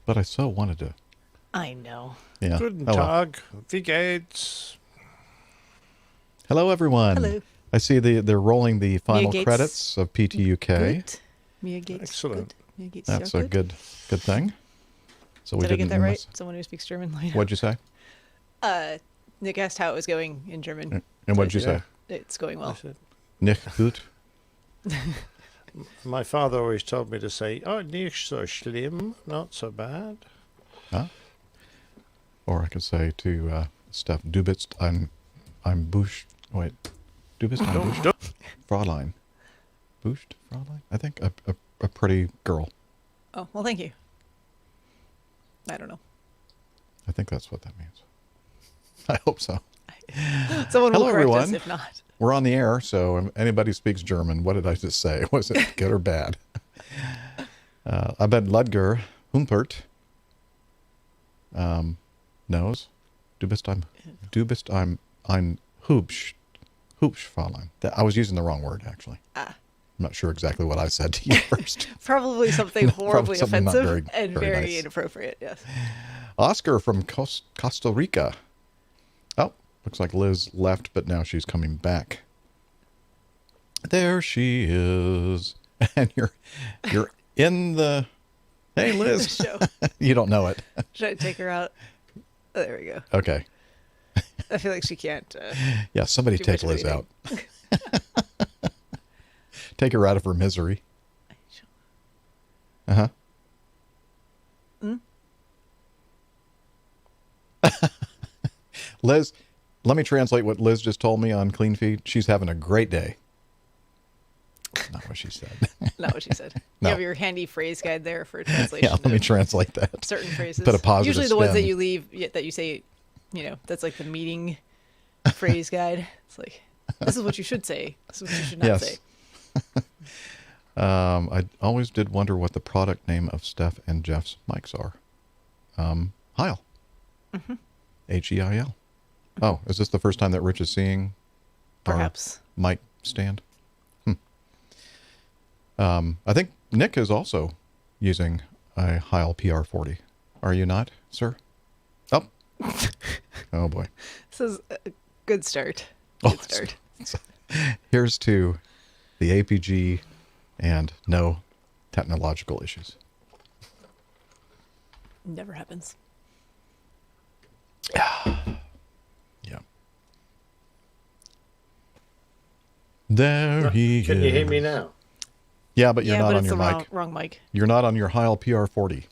But I so wanted to. I know. Yeah. Guten Oh, well. Tag. Wie geht's? Hello, everyone. Hello. I see they're rolling the final Gates. credits of PTUK. Good. Mia Gates. Excellent. Good. Mia Gates. That's yeah, a good thing. So we Did I didn't get that right? miss. Someone who speaks German. Like, What'd you say? Nick asked how it was going in German. And what'd you say? It's going I well. said, Nicht gut. my father always told me to say, oh, nicht so schlimm, not so bad. Huh? Or I could say to Steph, du bist ein Busch. Wait. Du bist ein Busch. Fräulein. Buscht? Fräulein? I think a pretty girl. Oh, well, thank you. I don't know. I think that's what that means. I hope so. Someone will Hello, correct us everyone. if not. We're on the air, so if anybody speaks German, what did I just say? Was it good or bad? I bet Ludger Humpert knows. Du bist ein hübsch Fräulein. I was using the wrong word, actually. I'm not sure exactly what I said to you first. Probably something horribly something not offensive very- and very very nice. inappropriate, yes. Oscar from Costa Rica. Oh, looks like Liz left, but now she's coming back. There she is. And you're in the... Hey, Liz. Show. You don't know it. Should I take her out? Oh, there we go. Okay. I feel like she can't. Yeah, somebody Do take much of Liz out. Take her out of her misery. Uh-huh. Liz, let me translate what Liz just told me on Clean Feed. She's having a great day. Not what she said. Not what she said. No. You have your handy phrase guide there for translation. Yeah, let me of translate that. certain phrases. Put a positive Usually the ones that spin. you leave, that you say, that's like the meeting phrase guide. It's like, this is what you should say. This is what you should not Yes. say. I always did wonder what the product name of Steph and Jeff's mics are. Heil. Mm-hmm. H-E-I-L. Oh, is this the first time that Rich is seeing Perhaps. our mic stand? I think Nick is also using a Heil PR40. Are you not, sir? Oh. Oh, boy. This is a good start. Oh, Good start. Here's to the APG and no technological issues. Never happens. Yeah. There he is. Can you hear me now? Yeah, but you're yeah, not but on it's your the mic. wrong mic. You're not on your Heil PR40.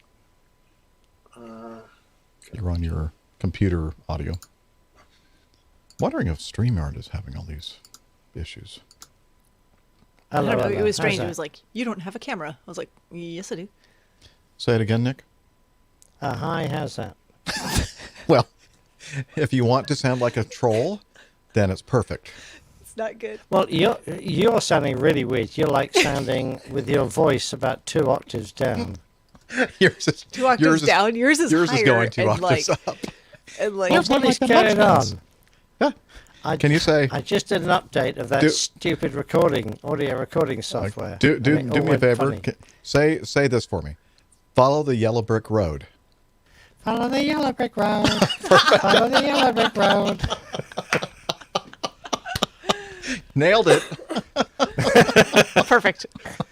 You're on your computer audio. Wondering if StreamYard is having all these issues. I don't know. Hello, It hello. was strange. How's It that? was like, you don't have a camera. I was like, yes, I do. Say it again, Nick. Hi, how's that? Well, if you want to sound like a troll, then it's perfect. It's not good. Well, you're sounding really weird. You're like sounding with your voice about 2 octaves down. Yours is 2 octaves down. Yours is yours higher. is going 2 and octaves like, up. And like, Well, What is like the going on? Munchkins. Yeah. Can you say? I just did an update of that Do- stupid audio recording software. Do and it me all a went favor. funny. Say this for me. Follow the yellow brick road. Follow the yellow brick road. Follow the yellow brick road. Nailed it. perfect.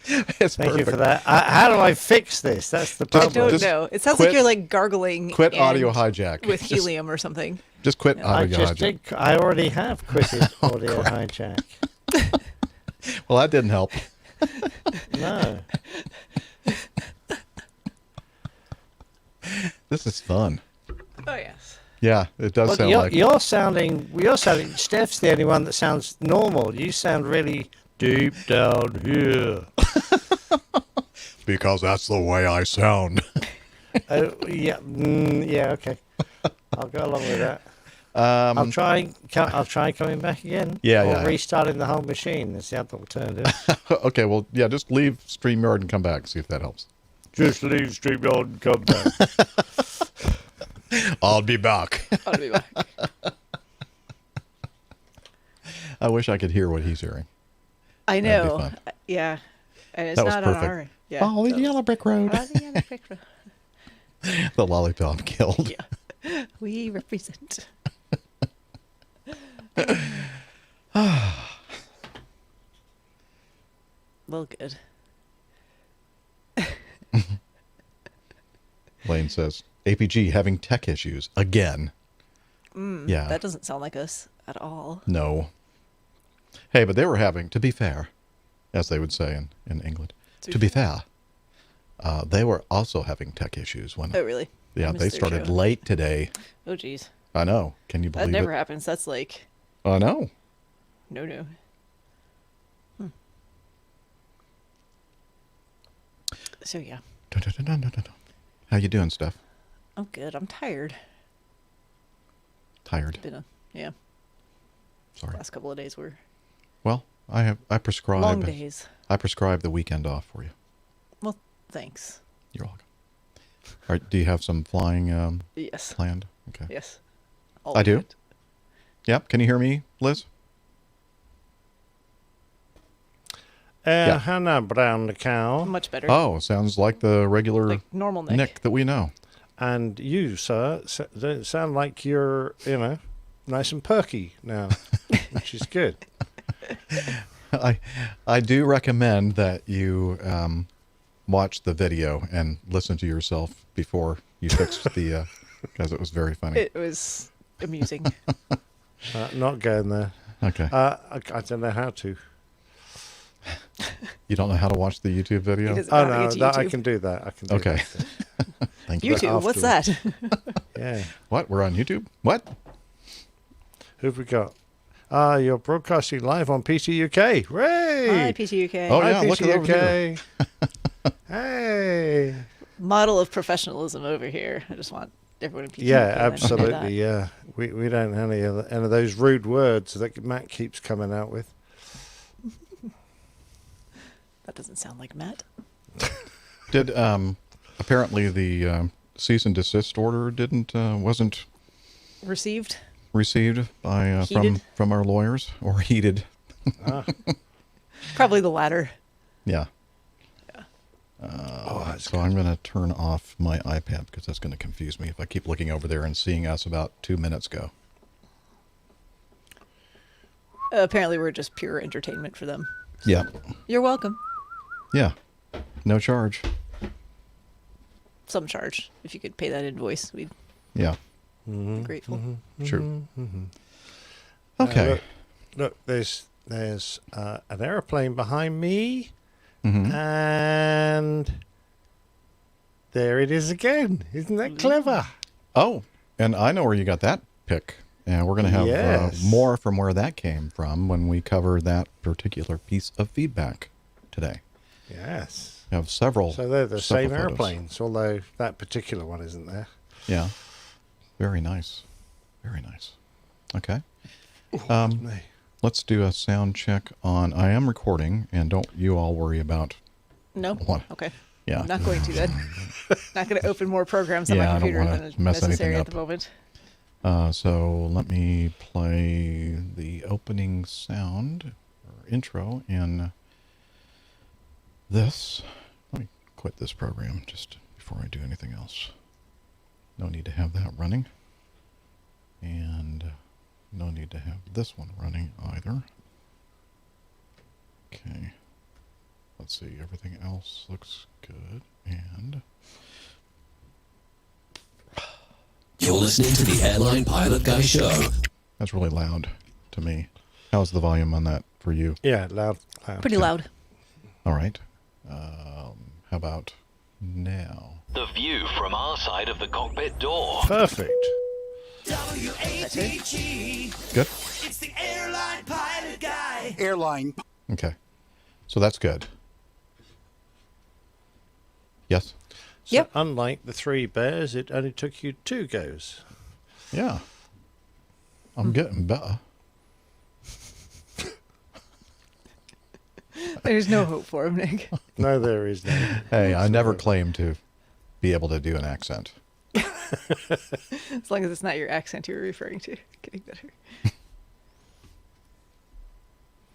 It's Thank perfect. you for that. How do I fix this? That's the I problem. don't Just know. It sounds quit- like you're like gargling. Quit and audio hijack. with Just- helium or something. Just quit I audio just hijack. did. I already have quitted audio hijack. Well, that didn't help. No. This is fun. Oh yes. Yeah, it does Well, sound like. you're sounding. Steph's the only one that sounds normal. You sound really deep down here. Because that's the way I sound. Oh yeah, yeah. Okay, I'll go along with that. Um, I'll try coming back again. Yeah, or yeah. restarting the whole machine. That's the other alternative. Okay, well, yeah, just leave StreamYard and come back. See if that helps. Just leave StreamYard and come back. I'll be back. I'll be back. I wish I could hear what he's hearing. I That'd be know. Yeah. And it's That was not on perfect. our. Yeah. Follow the so- yellow brick road. Follow the yellow brick road. The Lollipop Guild. Yeah. We represent. Well, good. Lane says, APG having tech issues again. Yeah. That doesn't sound like us at all. No. Hey, but they were having, to be fair, as they would say in England, to be fair, they were also having tech issues when. Oh, really? Yeah, I missed they their started show. late today. Oh, geez. I know. Can you believe That never it? happens. That's like, I know. no. So, yeah. Dun. How you doing, Steph? I'm good. I'm tired. Tired. Yeah. Sorry. Last couple of days were Well, I prescribe. long days. I prescribe the weekend off for you. Well, thanks. You're welcome. All right, do you have some flying Yes. planned? Okay. Yes. I do. It. Yep. Can you hear me, Liz? Yeah. Hannah Brown the cow. Much better. Oh, sounds like the regular Like normal Nick. Nick that we know. And you, sir, don't sound like you're, nice and perky now, which is good. I do recommend that you watch the video and listen to yourself before you fix the because it was very funny. It was amusing. Not going there. Okay. I don't know how to. You don't know how to watch the YouTube video? Because Oh, gotta no, get to that I YouTube. can do that. I can do Okay. that. Thank you. YouTube, what's that? Yeah. What? We're on YouTube? What? Who've we got? You're broadcasting live on PC UK. Hooray! Hi, PTUK. Oh, Hi, yeah, look at over PC UK. Hey. Model of professionalism over here. I just want everyone in PTUK. Yeah, to know that. absolutely. Yeah. We don't have any of those rude words that Matt keeps coming out with. That doesn't sound like Matt. Did apparently the cease and desist order wasn't Received? received by Heeded? from our lawyers or heeded? Probably the latter. Yeah. That's So I'm going to turn off my iPad because that's going to confuse me if I keep looking over there and seeing us about 2 minutes ago. Apparently, we're just pure entertainment for them. Yeah. You're welcome. Yeah. No charge. Some charge. If you could pay that invoice, we'd Yeah. be grateful. True. Okay. Look, there's an airplane behind me, Mhm. and there it is again. Isn't that clever? Oh, and I know where you got that pick. And we're going to have Yes. more from where that came from when we cover that particular piece of feedback today. Yes. We have several. So they're the several same photos. airplanes, although that particular one isn't there. Yeah. Very nice. Very nice. Okay. Me. Let's do a sound check on. I am recording, and don't you all worry about. No? What? Okay. Yeah. I'm not going to then. Not going to open more programs on Yeah, I my don't computer wanna than is mess necessary anything at up. the moment. So let me play the opening sound or intro in this. Let me quit this program just before I do anything else. No need to have that running. And no need to have this one running either. Okay. Let's see. Everything else looks good. And You're listening to the Airline Pilot Guy Show. that's really loud to me. How's the volume on that for you? Yeah, loud. Pretty loud. All right. How about now? The view from our side of the cockpit door. Perfect. Good? It's the airline pilot guy. Airline. Okay. So that's good. Yes? So Yep. unlike the 3 bears, it only took you 2 goes. Yeah. I'm getting better. There's no hope for him, Nick. No, there is no. Hey, I never claimed to be able to do an accent. As long as it's not your accent you're referring to. Getting better.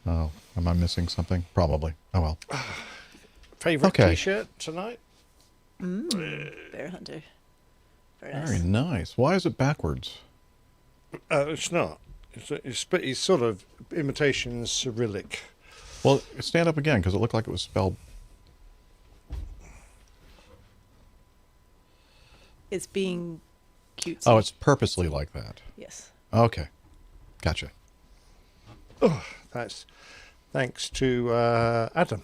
Oh, am I missing something? Probably. Oh, well. Favorite Okay. T-shirt tonight? Bear Hunter. Very nice. Very nice. Why is it backwards? It's not. It's sort of imitation Cyrillic. Well, stand up again because it looked like it was spelled. It's being cutesy. Oh, it's purposely like that. Yes. Okay. Gotcha. That's thanks to Adam.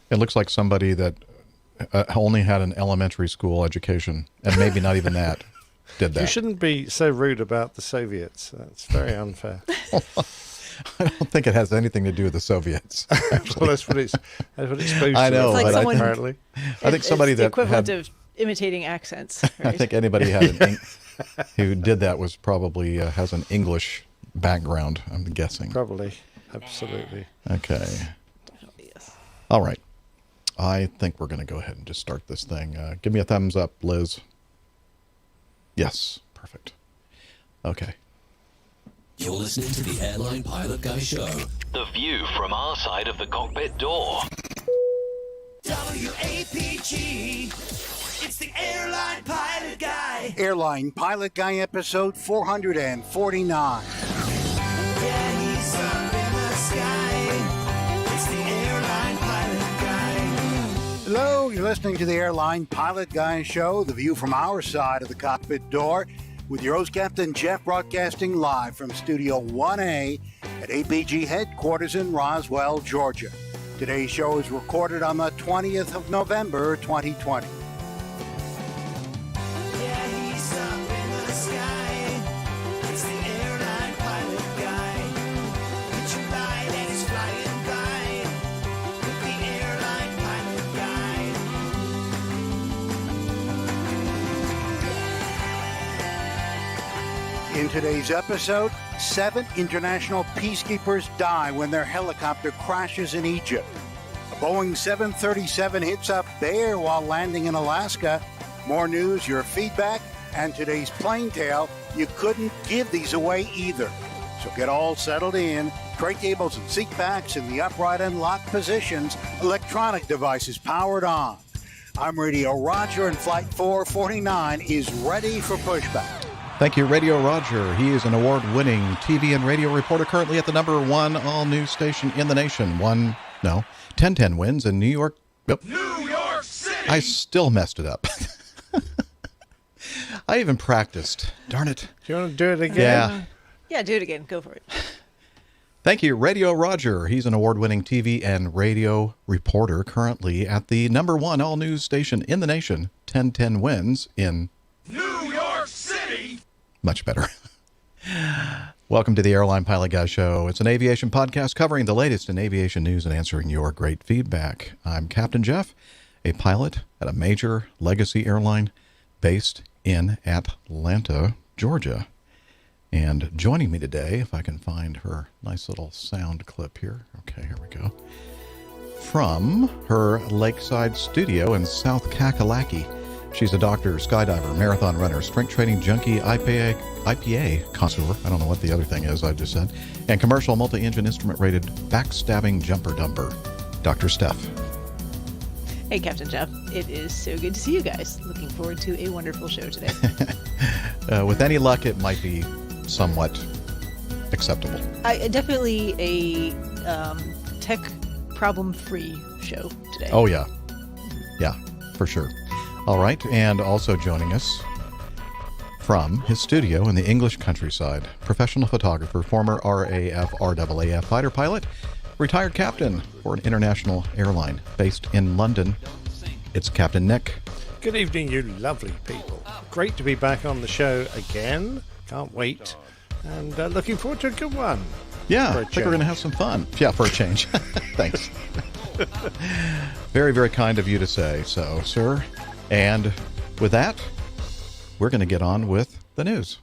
It looks like somebody that only had an elementary school education, and maybe not even that, did that. You shouldn't be so rude about the Soviets. That's very unfair. I don't think it has anything to do with the Soviets. Well, that's what it's supposed I to. know, It's like but someone- apparently. I think somebody it's the that equivalent had, of imitating accents. I Right? think anybody who did that was probably has an English background, I'm guessing. Probably. Absolutely. Okay. Definitely, yes. All right. I think we're going to go ahead and just start this thing. Give me a thumbs up, Liz. Yes. Perfect. Okay. You're listening to the Airline Pilot Guy Show. The view from our side of the cockpit door. WAPG. It's the Airline Pilot Guy. Airline Pilot Guy episode 449. Yeah, he's up in the sky. It's the Airline Pilot Guy. Hello, you're listening to the Airline Pilot Guy show, the view from our side of the cockpit door, with your host, Captain Jeff, broadcasting live from Studio 1A at APG headquarters in Roswell, Georgia. Today's show is recorded on the 20th of November, 2020. Yeah, he's up in the sky. It's the Airline Pilot Guy. It's your light and it's flying by. With the Airline Pilot Guy. In today's episode, 7 international peacekeepers die when their helicopter crashes in Egypt. A Boeing 737 hits a bear while landing in Alaska. More news, your feedback, and today's plane tale. You couldn't give these away either. So get all settled in. Tray tables and seat backs in the upright and locked positions. Electronic devices powered on. I'm Radio Roger, and Flight 449 is ready for pushback. Thank you, Radio Roger. He is an award-winning TV and radio reporter, currently at the #1 all-news station in the nation. 1010 wins in New York. Yep. New York City! I still messed it up. I even practiced. Darn it. Do you want to do it again? Yeah. Yeah, do it again. Go for it. Thank you, Radio Roger. He's an award-winning TV and radio reporter, currently at the #1 all-news station in the nation. 1010 wins in New York City! much better. Welcome to the Airline Pilot Guy Show. It's an aviation podcast covering the latest in aviation news and answering your great feedback. I'm Captain Jeff, a pilot at a major legacy airline based in Atlanta, Georgia. And joining me today, if I can find her nice little sound clip here. Okay, here we go. From her lakeside studio in South Kakalaki. She's a doctor, skydiver, marathon runner, strength training junkie, IPA connoisseur. I don't know what the other thing is I just said. And commercial multi-engine instrument rated backstabbing jumper dumper. Dr. Steph. Hey, Captain Jeff. It is so good to see you guys. Looking forward to a wonderful show today. With any luck, it might be somewhat acceptable. Definitely a tech problem-free show today. Oh, yeah. Yeah, for sure. All right, and also joining us from his studio in the English countryside, professional photographer, former RAF fighter pilot, retired captain for an international airline based in London. It's Captain Nick. Good evening, you lovely people. Great to be back on the show again. Can't wait. And looking forward to a good one. Yeah, For a I think we're going to change. have some fun. Yeah, for a change. Thanks. Very, very kind of you to say so, sir. And with that, we're going to get on with the news.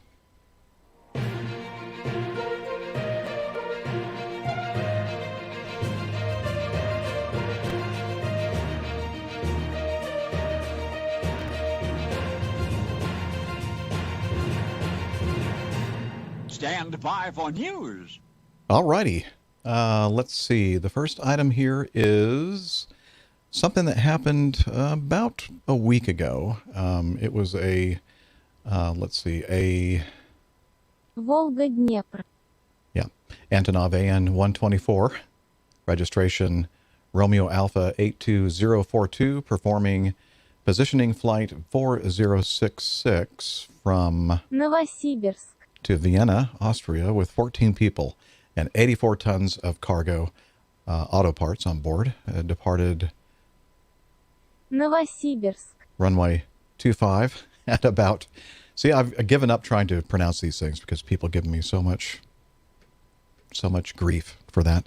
Stand by for news. All righty. Let's see. The first item here is something that happened about a week ago. It was a Волга-Днепр. yeah, Antonov AN-124, registration Romeo Alpha 82042, performing positioning flight 4066 from Новосибирск. to Vienna, Austria, with 14 people and 84 tons of cargo, auto parts on board. Departed Новосибирск. runway 25 at about... See, I've given up trying to pronounce these things because people give me so much grief for that.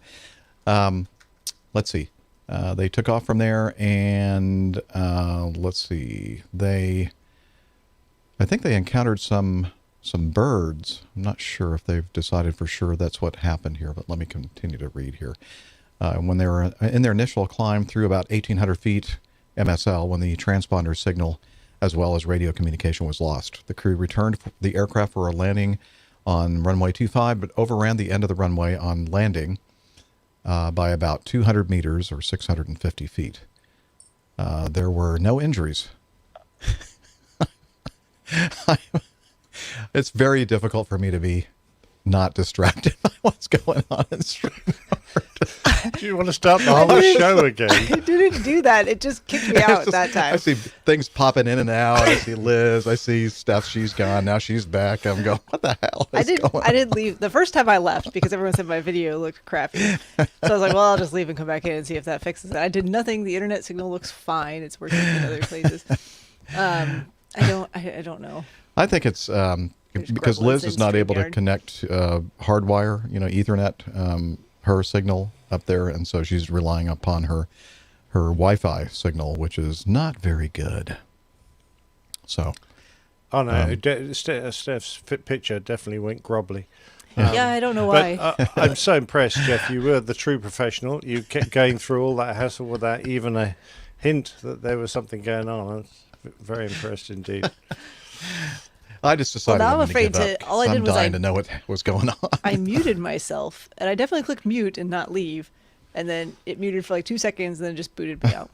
Let's see. They took off from there, and let's see. I think they encountered some birds. I'm not sure if they've decided for sure that's what happened here, but let me continue to read here. When they were in their initial climb through about 1,800 feet MSL, when the transponder signal as well as radio communication was lost, the crew returned the aircraft for a landing on runway 25, but overran the end of the runway on landing by about 200 meters or 650 feet. There were no injuries. It's very difficult for me to be not distracted by what's going on in Streamyard. Do you want to start the whole show again? I didn't do that. It just kicked me out that time. I see things popping in and out. I see Liz. I see Steph. She's gone. Now she's back. I'm going, what the hell is going on? I didn't leave. The first time I left because everyone said my video looked crappy. So I was like, well, I'll just leave and come back in and see if that fixes it. I did nothing. The internet signal looks fine. It's working in other places. I don't know. I think it's because Liz is not able to connect hardwire, Ethernet, her signal up there, and so she's relying upon her Wi-Fi signal, which is not very good. So, Oh no, Steph's picture definitely went grobbly. Yeah, I don't know why. But I'm so impressed, Jeff. You were the true professional. You kept going through all that hassle without even a hint that there was something going on. I'm very impressed indeed. I just decided now I'm I'm afraid to give to. up. All I did I'm was dying to know what was going on. I muted myself, and I definitely clicked mute and not leave, and then it muted for like 2 seconds, and then it just booted me out.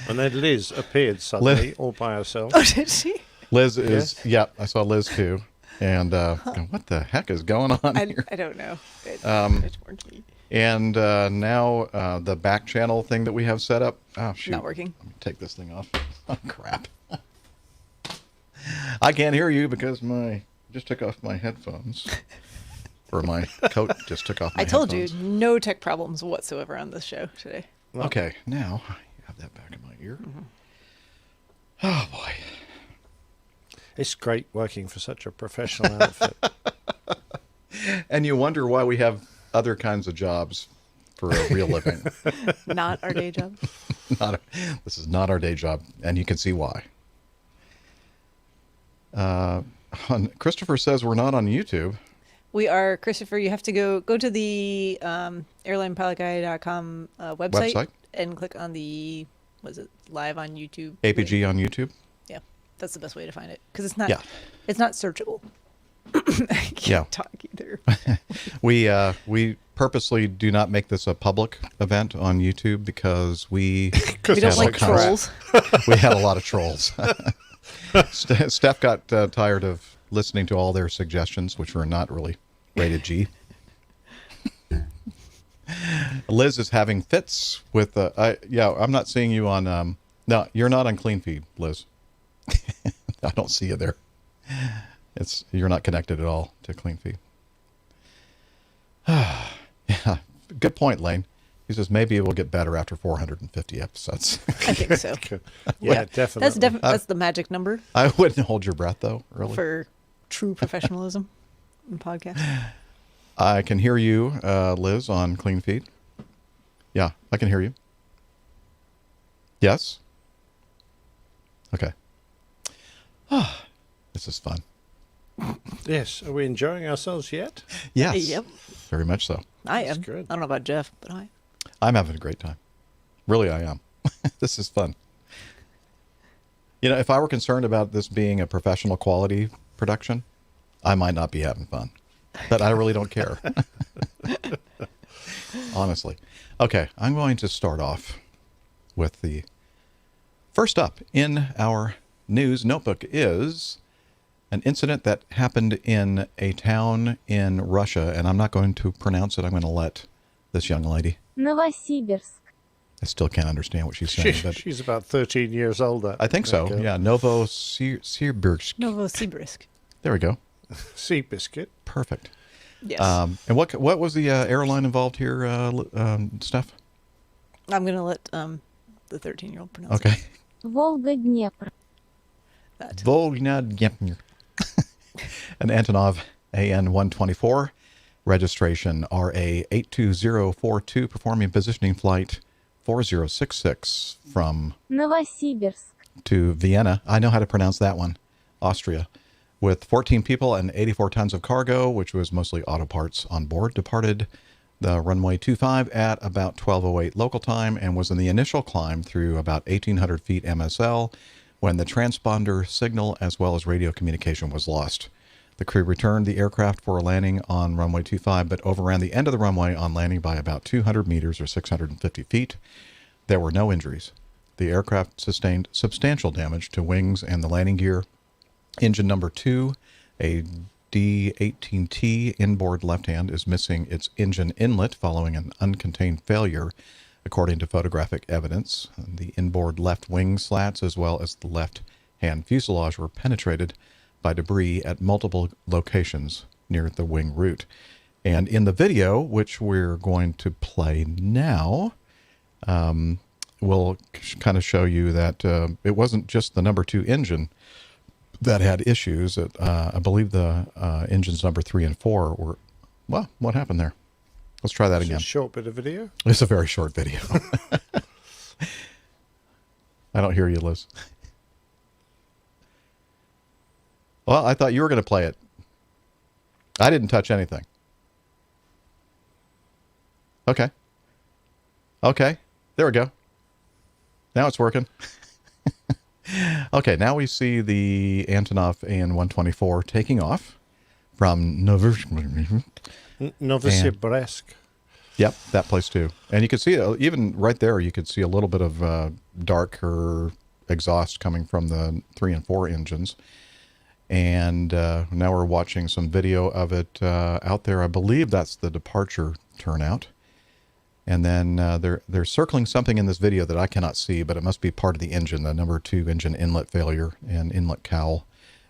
And then Liz appeared suddenly, all by herself. Oh, did she? Liz is, yeah, I saw Liz too. And going, what the heck is going on here? I don't know. It weren't me. And now the back channel thing that we have set up. Oh, shoot. Not working. Let me take this thing off. Oh, crap. I can't hear you because just took off my headphones. Or my coat just took off my I told headphones. you, no tech problems whatsoever on this show today. Okay, now I have that back in my ear. Mm-hmm. Oh, boy. It's great working for such a professional outfit. And you wonder why we have other kinds of jobs for a real living. Not our day job. This is not our day job, and you can see why. Christopher says we're not on YouTube. We are, Christopher. You have to go to the airlinepilotguy.com website and click on the live on YouTube? APG on YouTube. Yeah, that's the best way to find it because it's not. Yeah. It's not searchable. I can't talk either. We purposely do not make this a public event on YouTube because we don't like trolls. We had a lot of trolls. Steph got tired of listening to all their suggestions, which were not really rated G. Liz is having fits with I'm not seeing you on no, you're not on Clean Feed, Liz. I don't see you there. You're not connected at all to Clean Feed. Yeah, good point, Lane. He says maybe it will get better after 450 episodes. I think so. Yeah, definitely. That's the magic number. I wouldn't hold your breath though, really. For true professionalism in podcast. I can hear you, Liz, on Clean Feed. Yeah, I can hear you. Yes? Okay. This is fun. Yes. Are we enjoying ourselves yet? Yes. Yep. Very much so. I am. That's good. I don't know about Jeff, but I'm having a great time. Really, I am. This is fun. If I were concerned about this being a professional quality production, I might not be having fun. But I really don't care. Honestly. Okay, I'm going to start off with the first up in our news notebook is an incident that happened in a town in Russia, and I'm not going to pronounce it. I'm going to let this young lady. Новосибирск. I still can't understand what she's saying, but She's about 13 years older. I think so. Yeah, Novosibirsk. Novosibirsk. There we go. Seabiscuit. Perfect. Yes. And what was the airline involved here, Steph? I'm going to let the 13-year-old pronounce Okay. Волга-Днепр. that. Volga-Dnepr. An Antonov AN-124, registration RA82042, performing positioning flight 4066 from Новосибирск. to Vienna. I know how to pronounce that one. Austria. With 14 people and 84 tons of cargo, which was mostly auto parts on board, departed the runway 25 at about 12:08 local time and was in the initial climb through about 1,800 feet MSL when the transponder signal as well as radio communication was lost. The crew returned the aircraft for a landing on runway 25, but overran the end of the runway on landing by about 200 meters or 650 feet. There were no injuries. The aircraft sustained substantial damage to wings and the landing gear. Engine number 2, a D-18T inboard left hand, is missing its engine inlet following an uncontained failure, according to photographic evidence. The inboard left wing slats as well as the left hand fuselage were penetrated by debris at multiple locations near the wing root. And in the video, which we're going to play now, we'll kind of show you that it wasn't just the number 2 engine that had issues. I believe the engines number 3 and 4 were, well, what happened there? Let's try that again. A short bit of video. It's a very short video. I don't hear you, Liz. Well, I thought you were going to play it. I didn't touch anything. Okay. Okay. There we go. Now it's working. Okay, now we see the Antonov AN-124 taking off from Novosibirsk. Yep, that place too. And you can see, even right there, you could see a little bit of darker exhaust coming from the 3 and 4 engines. And now we're watching some video of it out there. I believe that's the departure turnout. And then they're circling something in this video that I cannot see, but it must be part of the engine, the number 2 engine inlet failure and inlet cowl.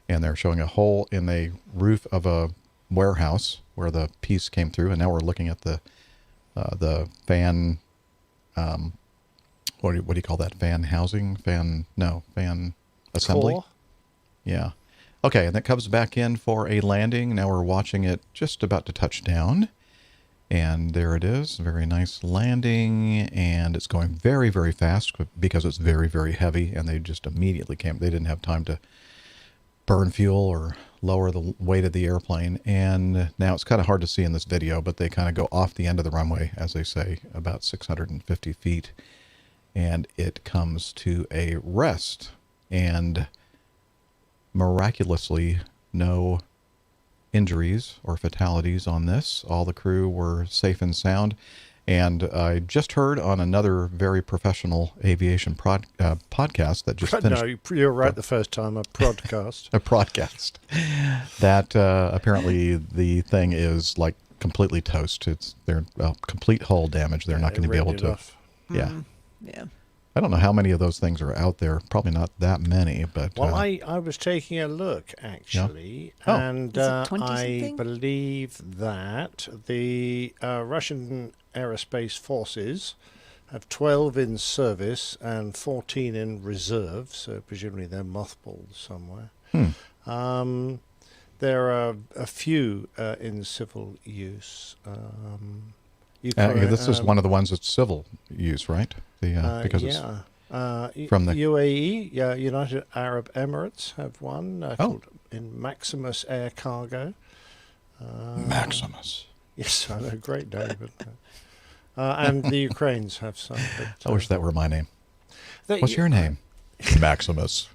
And they're showing a hole in the roof of a warehouse where the piece came through. And now we're looking at the fan, what do you call that? Fan housing? Fan assembly? Core? Yeah. Okay, and that comes back in for a landing. Now we're watching it just about to touch down. And there it is. Very nice landing. And it's going very, very fast because it's very, very heavy. And they just immediately came. They didn't have time to burn fuel or lower the weight of the airplane. And now it's kind of hard to see in this video, but they kind of go off the end of the runway, as they say, about 650 feet. And it comes to a rest. And miraculously, no injuries or fatalities on this. All the crew were safe and sound. And I just heard on another very professional aviation podcast that just finished. No, you're right the first time, a podcast. A podcast. That apparently the thing is like completely toast. They're complete hull damage. They're not going to be able to. Enough. Yeah. Yeah. I don't know how many of those things are out there. Probably not that many, but... Well, I was taking a look, actually, Yeah. Oh. and Is it 20 I something? believe that the Russian Aerospace Forces have 12 in service and 14 in reserve, so presumably they're mothballed somewhere. There are a few in civil use. this is one of the ones that's civil use, right? Because it's from the UAE, United Arab Emirates have one called in Maximus Air Cargo. Maximus. Yes, I know, great name. And the Ukrainians have some. But, I wish that were my name. What's your name? Maximus.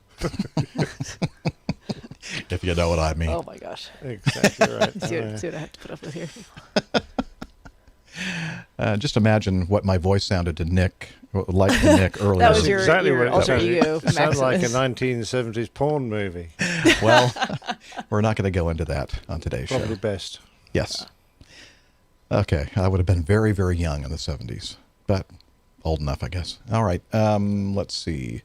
If you know what I mean. Oh my gosh. Exactly right. See what I have to put up with here. Just imagine what my voice sounded to Nick, like to Nick earlier. That was your exactly what it alter sounded. ego, It sounded like a Maximus. 1970s porn movie. Well, we're not going to go into that on today's Probably show. best. Yes. Okay, I would have been very, very young in the 70s, but old enough, I guess. All right, let's see.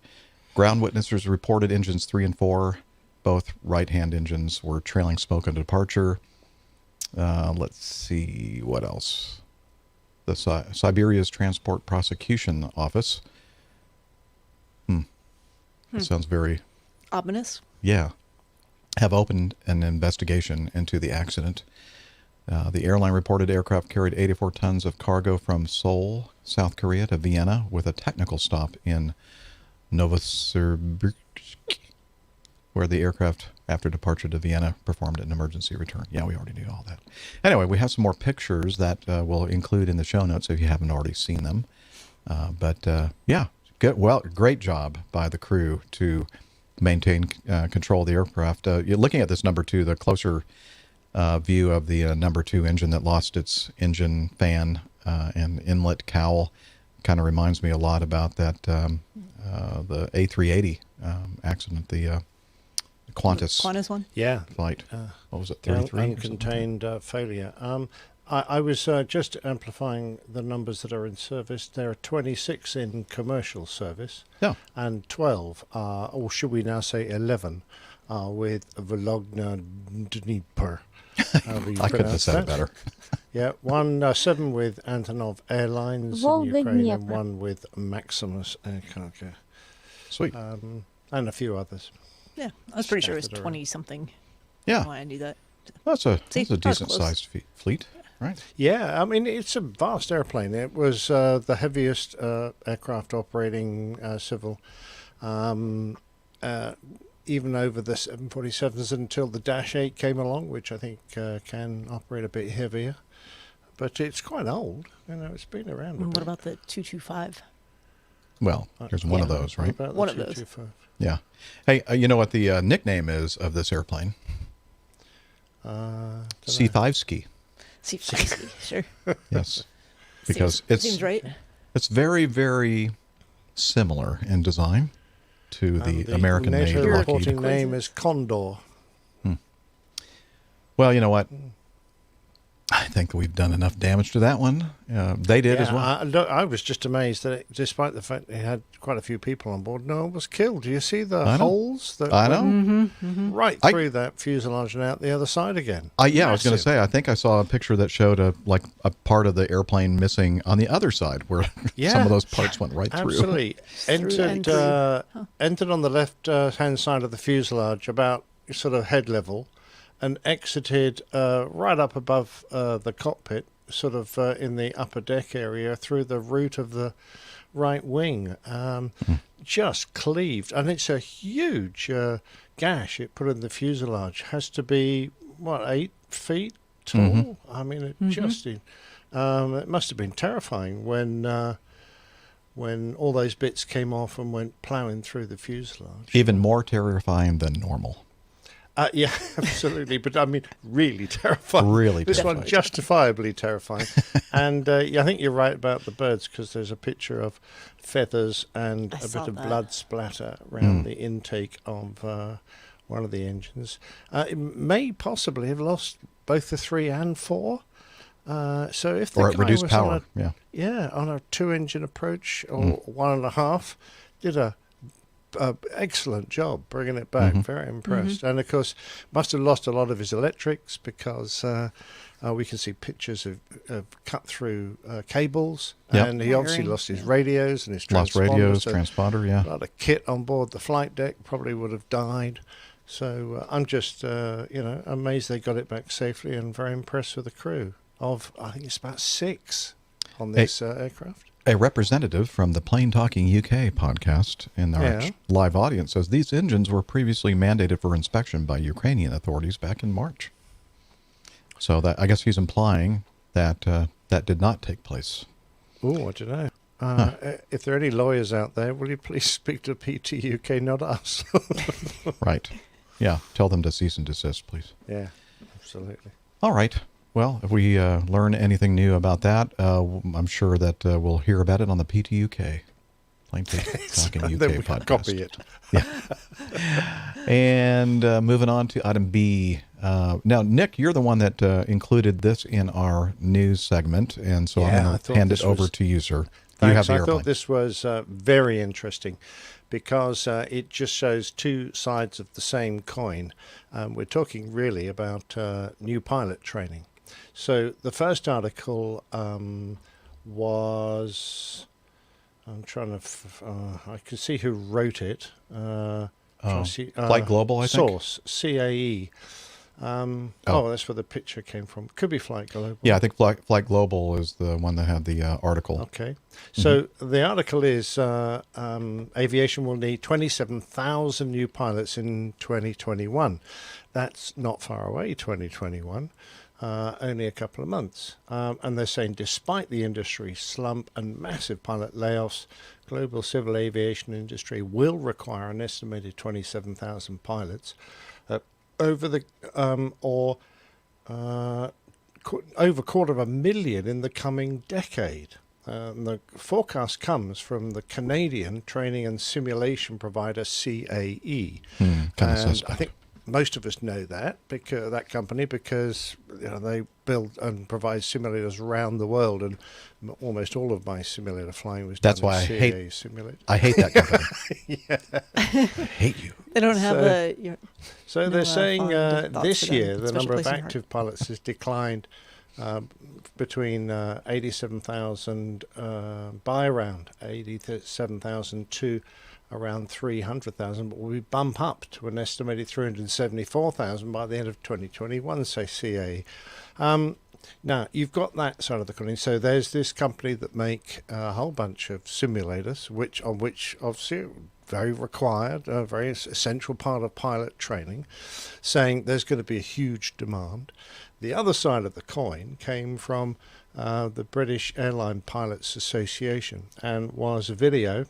Ground witnesses reported engines 3 and 4, both right-hand engines, were trailing smoke on departure. Let's see, what else? The Siberia's Transport Prosecution Office. That sounds very... Ominous. Yeah. Have opened an investigation into the accident. The airline reported aircraft carried 84 tons of cargo from Seoul, South Korea to Vienna with a technical stop in Novosibirsk, where the aircraft, after departure to Vienna, performed an emergency return. Yeah, we already knew all that. Anyway, we have some more pictures that we'll include in the show notes if you haven't already seen them. Yeah, great job by the crew to maintain control of the aircraft. You're looking at this number 2, the closer view of the number 2 engine that lost its engine fan and inlet cowl. Kind of reminds me a lot about that the A380 accident, the Qantas one? Yeah. flight. What was it, 33? Uncontained failure. I was just amplifying the numbers that are in service. There are 26 in commercial service, Yeah. and 12 are, or should we now say 11, are with Vologna Dnieper. I couldn't have said it better. Yeah, 7 with Antonov Airlines in Volga Ukraine, and Dnieper. 1 with Maximus Air Cargo, Sweet. and a few others. Yeah, I was pretty sure it was Scattered around. 20-something. Yeah. Why I knew that. That's a See, I was decent-sized fleet, right? Yeah, I mean, it's a vast airplane. It was the heaviest aircraft operating civil, even over the 747s until the Dash 8 came along, which I think can operate a bit heavier. But it's quite old. It's been around a What bit. about the 225? Well, there's one of Yeah. those, What right? about the One of those. 225? Yeah. Hey, you know what the nickname is of this airplane? Dunno. C5 C-50, sure. Yes. Because seems right. it's very, very similar in design to And the American-made NATO Lockheed. reporting name is Condor. Well, you know what? I think we've done enough damage to that one. They did as well. I was just amazed that despite the fact it had quite a few people on board, no one was killed. Do you see the I know. holes that I know. went right through that fuselage and out the other side again? I was going to Massive. say, I think I saw a picture that showed a part of the airplane missing on the other side, where some Yeah. of those parts went right through. Absolutely. and Entered on the left hand side of the fuselage, about sort of head level, and exited right up above the cockpit, sort of in the upper deck area, through the root of the right wing. Just cleaved. And it's a huge gash it put in the fuselage. Has to be, 8 feet tall? I mean, it just... it must have been terrifying when all those bits came off and went ploughing through the fuselage. Even more terrifying than normal. Yeah, absolutely. But I mean, really terrifying. Really This one terrifying. justifiably terrifying. And I think you're right about the birds, because there's a picture of feathers and I a bit saw of that. blood splatter around the intake of one of the engines. It may possibly have lost both the 3 and 4. So if the Or at guy reduced was on power. on a 2-engine approach, or 1.5, did a excellent job bringing it back. Very impressed. And of course must have lost a lot of his electrics, because we can see pictures of cut through cables. Yep. And he obviously Wiring, lost his radios and his Lost transponders. radios, So transponder, a yeah. lot of kit on board the flight deck probably would have died. So I'm just amazed they got it back safely, and very impressed with the crew of, I think it's about 6 on this aircraft. A representative from the Plain Talking UK podcast in our Yeah. live audience says these engines were previously mandated for inspection by Ukrainian authorities back in March. So that, I guess he's implying that that did not take place. Oh, I don't know. If there are any lawyers out there, will you please speak to PT UK, not us? Right. Yeah. Tell them to cease and desist, please. Yeah, absolutely. All right. Well, if we learn anything new about that, I'm sure that we'll hear about it on the PTUK. Plain Talking UK Then we can podcast. copy it. And moving on to item B. Now, Nick, you're the one that included this in our news segment, and so I'm going to hand it over to you, sir. You have Thanks. the I airplane. thought this was very interesting because it just shows two sides of the same coin. We're talking really about new pilot training. So the first article was... I'm trying to... I can see who wrote it. Flight Global, I think? Source, CAE. That's where the picture came from. Could be Flight Global. Yeah, I think Flight Global is the one that had the article. Okay. So the article is Aviation will need 27,000 new pilots in 2021. That's not far away, 2021. Only a couple of months. And they're saying despite the industry slump and massive pilot layoffs, global civil aviation industry will require an estimated 27,000 pilots over the over 250,000 in the coming decade. The forecast comes from the Canadian training and simulation provider CAE. Kind of suspect. I think most of us know that company because they build and provide simulators around the world, and almost all of my simulator flying was That's done why in I CAE simulator. I hate that company. Yeah. I hate you. They don't have So they're saying fond thoughts this for them. year the Special number of place in your heart. active pilots has declined between 87,000 by around 87,000 to around 300,000, but we bump up to an estimated 374,000 by the end of 2021, say CAE. Now, you've got that side of the coin. So there's this company that make a whole bunch of simulators, which obviously very required, a very essential part of pilot training, saying there's going to be a huge demand. The other side of the coin came from the British Airline Pilots Association, and was a video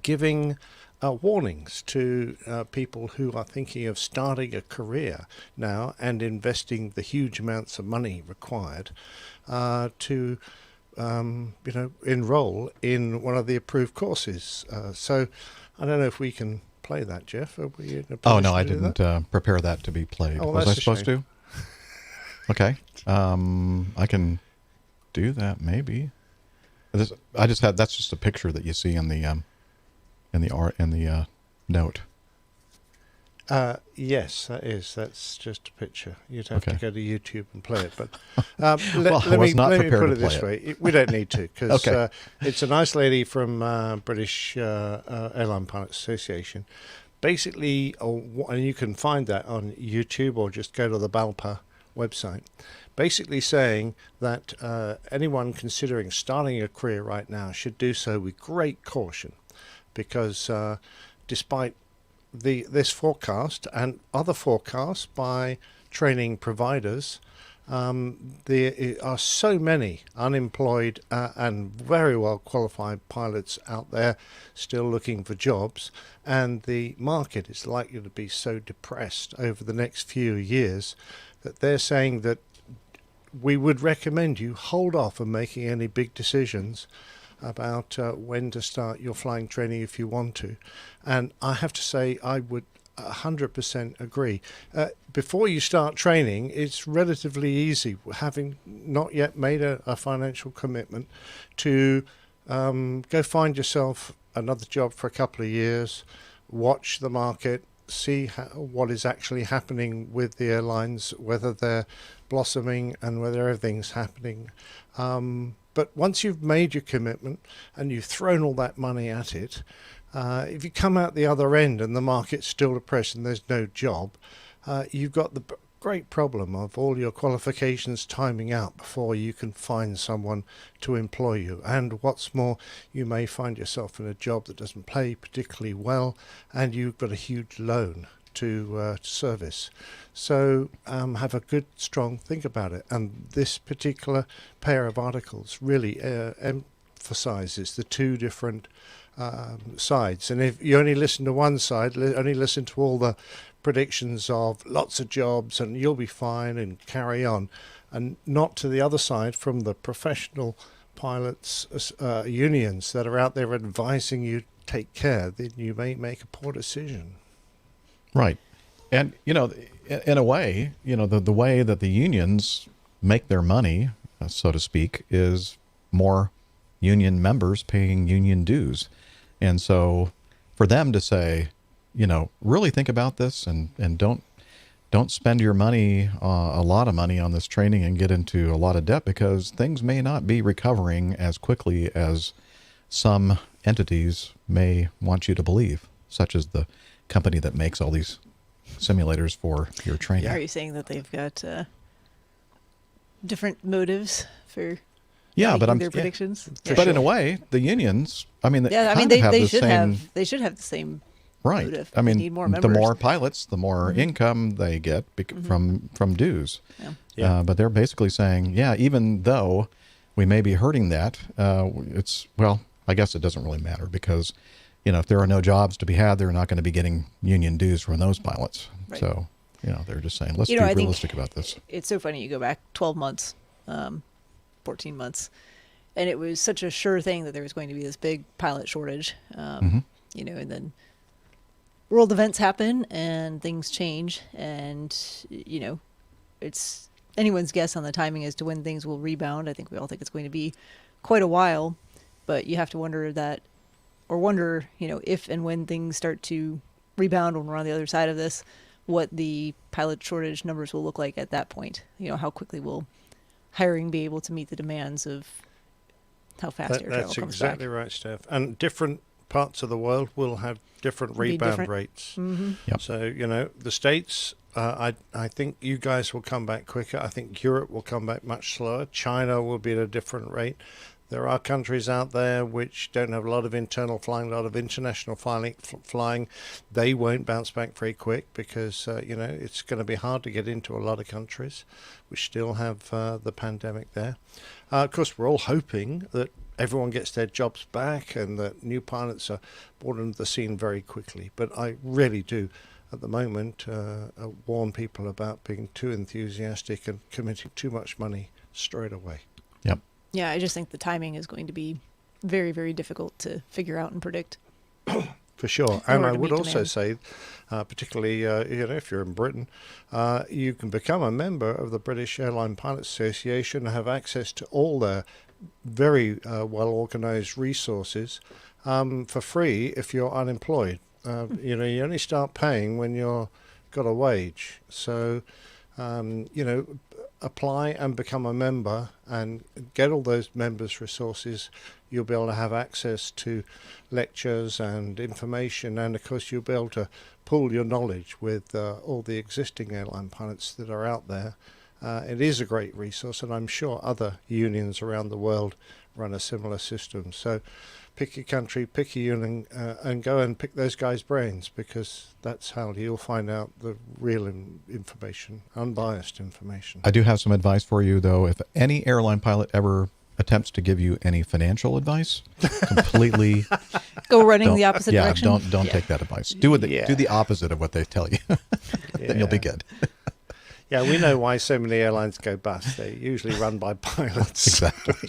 giving warnings to people who are thinking of starting a career now and investing the huge amounts of money required to enroll in one of the approved courses. So I don't know if we can play that, Jeff. Are we in a Oh, no, I position to do didn't that? prepare that to be played. Oh, Was I that's a supposed shame. to? Okay. I can do that maybe. That's just a picture that you see in the note. Yes, that is. That's just a picture. You'd have to Okay. go to YouTube and play it. But Well, I let was me not put prepared it to this play way. We don't need to because Okay. it's a nice lady from British Airline Pilots Association. Basically, and you can find that on YouTube or just go to the BALPA website. Basically saying that anyone considering starting a career right now should do so with great caution, because despite this forecast and other forecasts by training providers, there are so many unemployed and very well qualified pilots out there still looking for jobs, and the market is likely to be so depressed over the next few years that they're saying that we would recommend you hold off on making any big decisions about when to start your flying training if you want to. And I have to say I would 100% agree. Before you start training, it's relatively easy, having not yet made a financial commitment, to go find yourself another job for a couple of years, watch the market, see what is actually happening with the airlines, whether they're blossoming and whether everything's happening. But once you've made your commitment and you've thrown all that money at it, if you come out the other end and the market's still depressed and there's no job, you've got the great problem of all your qualifications timing out before you can find someone to employ you. And what's more, you may find yourself in a job that doesn't pay particularly well, and you've got a huge loan to service. So have a good, strong think about it. And this particular pair of articles really emphasizes the two different sides. And if you only listen to one side, only listen to all the predictions of lots of jobs and you'll be fine and carry on, and not to the other side from the professional pilots unions that are out there advising you take care, then you may make a poor decision. Right. And, in a way, the way that the unions make their money, so to speak, is more union members paying union dues. And so for them to say, really think about this and don't spend your money, a lot of money on this training and get into a lot of debt, because things may not be recovering as quickly as some entities may want you to believe, such as the company that makes all these simulators for your training. Are you saying that they've got different motives for but their predictions? But in a way, the unions, they should have the same right. motive. I mean, they need more the more pilots, the more income they get from dues. Yeah. But they're basically saying, even though we may be hurting that, I guess it doesn't really matter, because if there are no jobs to be had, they're not going to be getting union dues from those pilots. Right. So, they're just saying, let's be realistic about this. It's so funny. You go back 12 months, 14 months, and it was such a sure thing that there was going to be this big pilot shortage, and then world events happen and things change, and, it's anyone's guess on the timing as to when things will rebound. I think we all think it's going to be quite a while, but you have to wonder, if and when things start to rebound, when we're on the other side of this, what the pilot shortage numbers will look like at that point. How quickly will hiring be able to meet the demands of how fast air travel comes back. That's exactly right, Steph. And different parts of the world will have different rebound rates. Mm-hmm. Yep. So, the States, I think you guys will come back quicker. I think Europe will come back much slower. China will be at a different rate. There are countries out there which don't have a lot of internal flying, a lot of international flying. They won't bounce back very quick because, it's going to be hard to get into a lot of countries which still have the pandemic there. Of course, we're all hoping that everyone gets their jobs back and that new pilots are brought into the scene very quickly. But I really do, at the moment, warn people about being too enthusiastic and committing too much money straight away. Yep. Yeah, I just think the timing is going to be very, very difficult to figure out and predict. For sure. In And order I to would meet also demand. say, particularly, if you're in Britain, you can become a member of the British Airline Pilots Association and have access to all their very well-organized resources for free if you're unemployed. You only start paying when you've got a wage. So, apply and become a member and get all those members' resources. You'll be able to have access to lectures and information, and of course you'll be able to pool your knowledge with all the existing airline pilots that are out there. It is a great resource, and I'm sure other unions around the world run a similar system. So pick your country, pick your union, and go and pick those guys' brains, because that's how you'll find out the real information, unbiased information. I do have some advice for you, though. If any airline pilot ever attempts to give you any financial advice, completely go running the opposite direction. Don't take that advice. Do the opposite of what they tell you. Then you'll be good. Yeah, we know why so many airlines go bust. They're usually run by pilots. Exactly.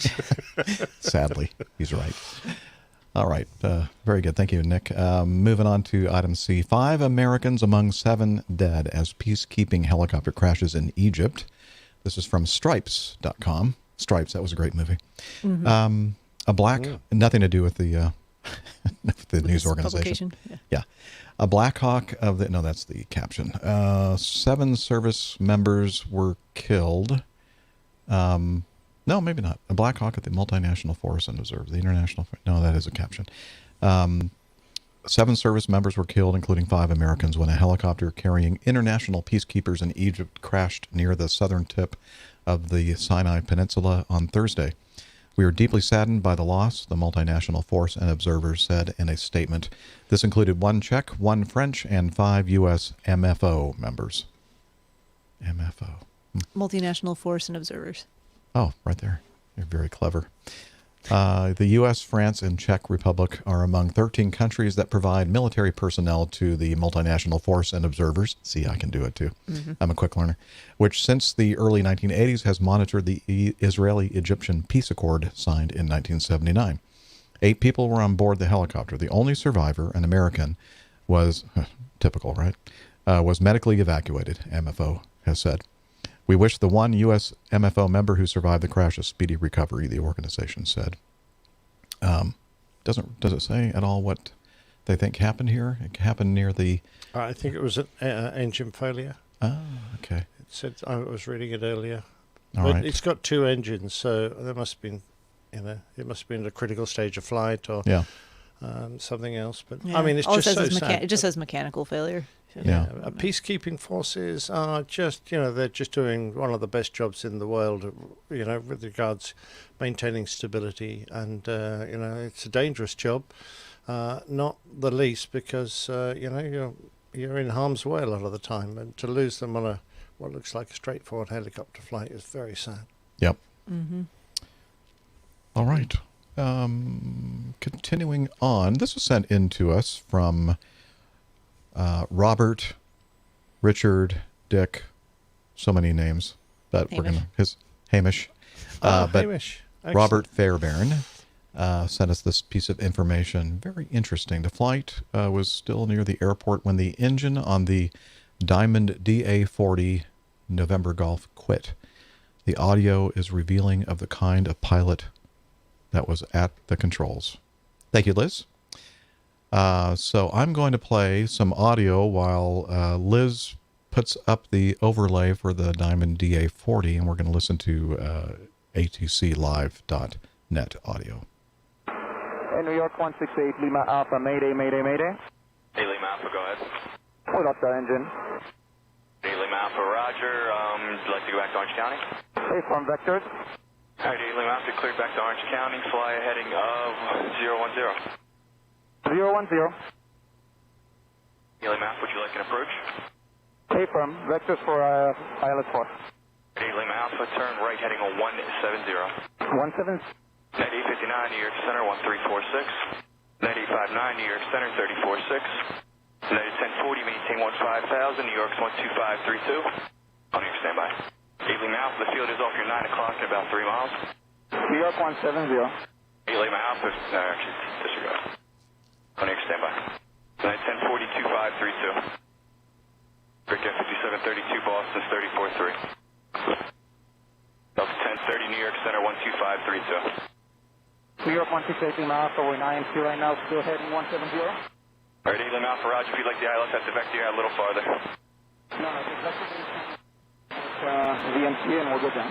Sadly, he's right. All right. Very good. Thank you, Nick. Moving on to item C. 5 Americans among 7 dead as peacekeeping helicopter crashes in Egypt. This is from Stripes.com. Stripes, that was a great movie. Mm-hmm. A black, nothing to do with the news organization. Yeah. A Black Hawk of the, no, that's the caption. 7 service members were killed. No, maybe not. A Black Hawk at the Multinational Force and Observe. The International, no, that is a caption. 7 service members were killed, including 5 Americans, when a helicopter carrying international peacekeepers in Egypt crashed near the southern tip of the Sinai Peninsula on Thursday. We are deeply saddened by the loss, the Multinational Force and Observers said in a statement. This included 1 Czech, 1 French, and 5 U.S. MFO members. MFO. Multinational Force and Observers. Oh, right there. You're very clever. The U.S., France, and Czech Republic are among 13 countries that provide military personnel to the multinational force and observers. See, I can do it too. I'm a quick learner. Which, since the early 1980s, has monitored the Israeli-Egyptian peace accord signed in 1979. 8 people were on board the helicopter. The only survivor, an American, was, typical, right, was medically evacuated, MFO has said. We wish the one U.S. MFO member who survived the crash a speedy recovery, the organization said. Does it say at all what they think happened here? It happened near the... I think it was an engine failure. Oh, okay. It said, I was reading it earlier. All but right. it's got 2 engines, so there must have been, it must have been a critical stage of flight or something else. But Yeah. I mean, it's All just it says so is sad. it just says mechanical failure. Yeah. Peacekeeping forces are just, they're just doing one of the best jobs in the world, with regards maintaining stability. And, it's a dangerous job, not the least because, you're in harm's way a lot of the time. And to lose them on what looks like a straightforward helicopter flight is very sad. Yep. Mm-hmm. All right. Continuing on, this was sent in to us from Robert, Richard, Dick, so many names that we're gonna Hamish. But Hamish. Robert Fairbairn sent us this piece of information. Very interesting. The flight was still near the airport when the engine on the Diamond DA-40 November Golf quit. The audio is revealing of the kind of pilot that was at the controls. Thank you, Liz. So I'm going to play some audio while Liz puts up the overlay for the Diamond DA-40, and we're going to listen to atclive.net audio. New York 168 Lima Alpha, Mayday, Mayday, Mayday. Hey, Lima Alpha, go ahead. Hold up the engine. Hey, Lima Alpha, roger. Would you like to go back to Orange County? Hey, from Vectors. All right, Lima Alpha, cleared back to Orange County. Fly a heading of 010. 010. Hey, Lima Alpha, would you like an approach? Hey, from Vectors for pilot 4. Hey, Lima Alpha, turn right heading on 170. 17. 9859, New York Center, 1346. 9859, New York Center, 346. 1040, maintain 15,000, New York's 12532. On your standby. Hey, Lima Alpha, the field is off your 9 o'clock in about 3 miles. New York 170. Hey, Lima Alpha, actually, disregard. On your standby. 1040, 2532. Break 5732, Boston's 343. Delta 1030, New York Center, 12532. New York 168 Lima Alpha, we're in IMC right now, still heading 170. All right, Lima Alpha, roger. If you'd like the ILS, have to vector you out a little farther. No, just vector VMC and we'll go down.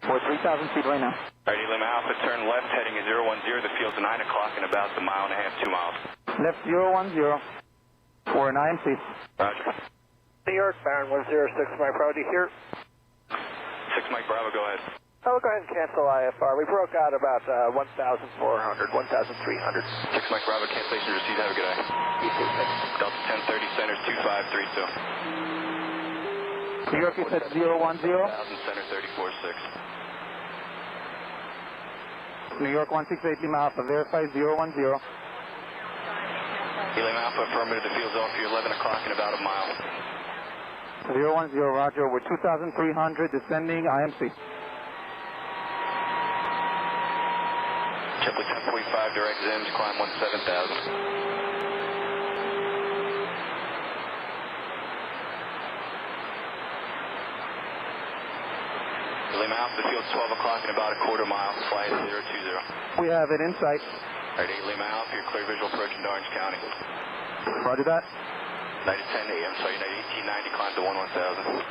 We're 3,000 feet right now. All right, Lima Alpha, turn left heading at 010. The field's 9 o'clock in about a mile and a half, 2 miles. Left 010. We're in IMC. Roger. New York, Baron 106, Mike Bravo, do you hear? 6 Mike Bravo, go ahead. Oh, we'll go ahead and cancel IFR. We broke out about 1,400, 1,300. 6 Mike Bravo, cancellation received. Have a good day. You too, thanks. Delta 1030, center 2532. New York, you said 010? 1000, center 346. New York 168 Lima Alpha, verify 010. Lima Alpha, affirmative. The field's off you 11 o'clock in about a mile. 010, roger. We're 2,300, descending IMC. JetBlue 1045, direct Zims, climb 17,000. Lima Alpha, the field's 12 o'clock in about a quarter mile. Fly at 020. We have it in sight. All right, Lima Alpha, your clear visual approach into Orange County. Roger that. 9010 AM, sorry, 1890, climb to 11000.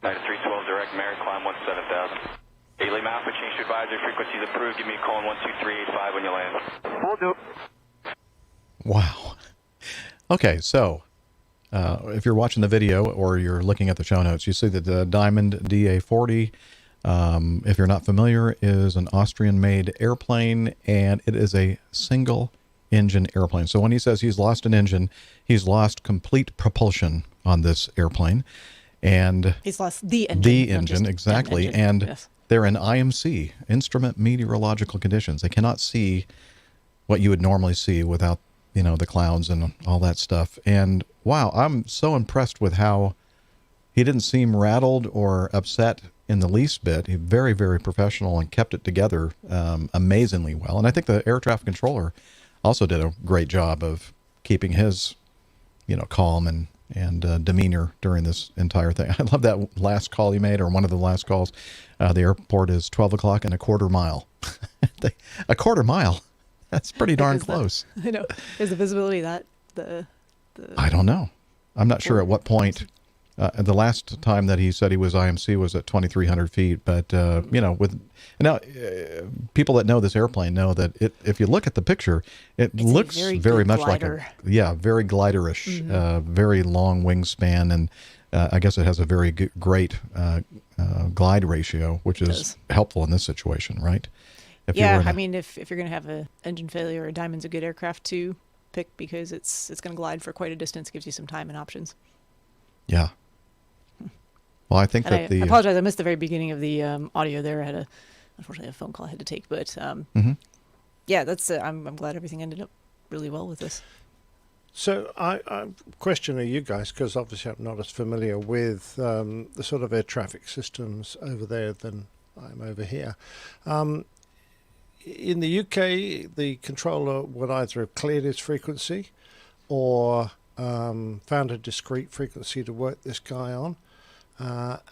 9312, direct Mary, climb 17,000. Hey, Lima Alpha, change to advisory, frequencies approved. Give me a call on 12385 when you land. Will do. Wow. Okay, so if you're watching the video or you're looking at the show notes, you see that the Diamond DA-40, if you're not familiar, is an Austrian-made airplane, and it is a single-engine airplane. So when he says he's lost an engine, he's lost complete propulsion on this airplane. And he's lost the engine. The engine, exactly. Engine. And yes. They're in IMC, instrument meteorological conditions. They cannot see what you would normally see without, the clouds and all that stuff. And wow, I'm so impressed with how he didn't seem rattled or upset in the least bit. He very, very professional and kept it together amazingly well. And I think the air traffic controller also did a great job of keeping his, calm and demeanor during this entire thing. I love that last call he made, or one of the last calls. The airport is 12 o'clock and a quarter mile. A quarter mile? That's pretty darn close. I know. Is the visibility that the I don't know. I'm not sure at what point. The last time that he said he was IMC was at 2,300 feet. But, people that know this airplane know that if you look at the picture, it looks very much glider. Very gliderish, very long wingspan. And I guess it has a very great glide ratio, which is helpful in this situation, right? If you're going to have an engine failure, a Diamond's a good aircraft to pick because it's going to glide for quite a distance, gives you some time and options. Yeah. Well, I think I apologize. I missed the very beginning of the audio there. I had unfortunately a phone call I had to take, but yeah, that's. I'm glad everything ended up really well with this. So I'm questioning you guys because obviously I'm not as familiar with the sort of air traffic systems over there than I'm over here. In the UK, the controller would either have cleared its frequency or found a discrete frequency to work this guy on.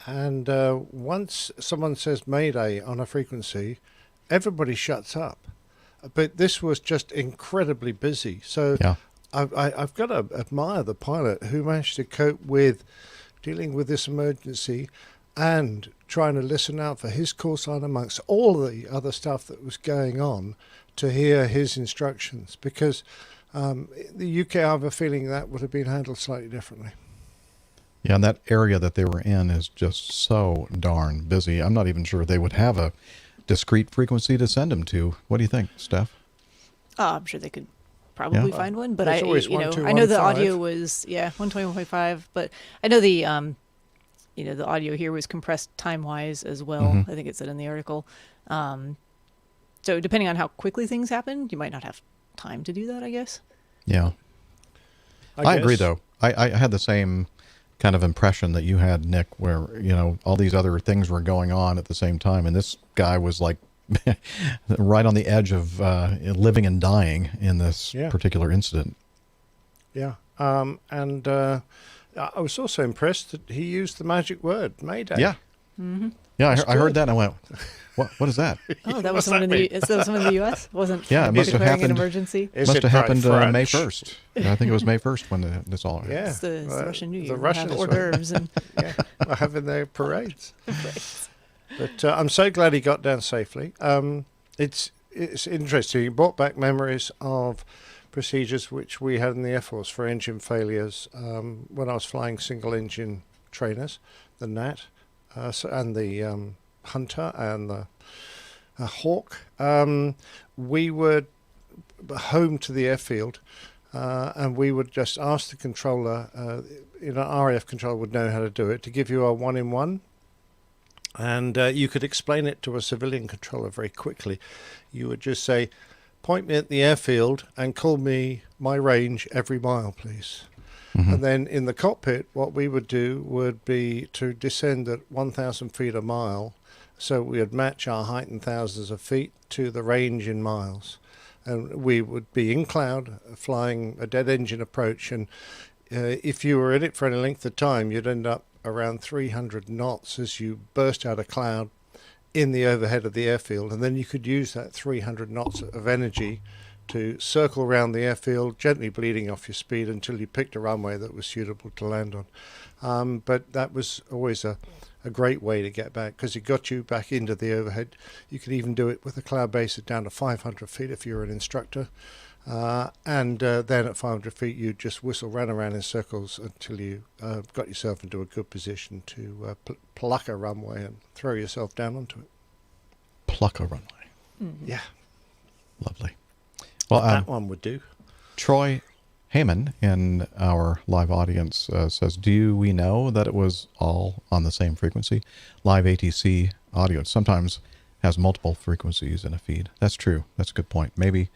And once someone says Mayday on a frequency, everybody shuts up. But this was just incredibly busy. So I've got to admire the pilot who managed to cope with dealing with this emergency and trying to listen out for his call sign amongst all the other stuff that was going on to hear his instructions. Because the UK, I have a feeling that would have been handled slightly differently. Yeah, and that area that they were in is just so darn busy. I'm not even sure they would have a discrete frequency to send them to. What do you think, Steph? I'm sure they could probably find one, but I know the audio was 121.5, but I know the the audio here was compressed time-wise as well. I think it said in the article. So depending on how quickly things happen, you might not have time to do that, I guess. Yeah. I agree, though. I had the same kind of impression that you had, Nick, where, all these other things were going on at the same time. And this guy was like right on the edge of living and dying in this particular incident. Yeah. And I was also impressed that he used the magic word, Mayday. Yeah. Mm-hmm. Yeah, I heard that and I went, what is that? Oh, that was someone in the U.S.? Wasn't it must have happened. An emergency? Must have happened May 1st. I think it was May 1st when this all happened. Yeah. It's the Russian New Year. The Russians have hors d'oeuvres and we're having their parades. But I'm so glad he got down safely. It's interesting. He brought back memories of procedures which we had in the Air Force for engine failures when I was flying single engine trainers, the Gnat. And the Hunter and the Hawk. We would home to the airfield and we would just ask the controller, RAF controller would know how to do it, to give you a 1-in-1. And you could explain it to a civilian controller very quickly. You would just say, point me at the airfield and call me my range every mile, please. Mm-hmm. And then in the cockpit, what we would do would be to descend at 1,000 feet a mile. So we would match our height in thousands of feet to the range in miles. And we would be in cloud flying a dead engine approach. And if you were in it for any length of time, you'd end up around 300 knots as you burst out of cloud in the overhead of the airfield. And then you could use that 300 knots of energy to circle around the airfield, gently bleeding off your speed until you picked a runway that was suitable to land on. But that was always a great way to get back because it got you back into the overhead. You could even do it with a cloud base down to 500 feet if you're an instructor. And then at 500 feet, you just run around in circles until you got yourself into a good position to pluck a runway and throw yourself down onto it. Pluck a runway. Mm-hmm. Yeah. Lovely. Well, that one would do. Troy Heyman in our live audience says, we know that it was all on the same frequency? Live ATC audio sometimes has multiple frequencies in a feed. That's true. That's a good point. Maybe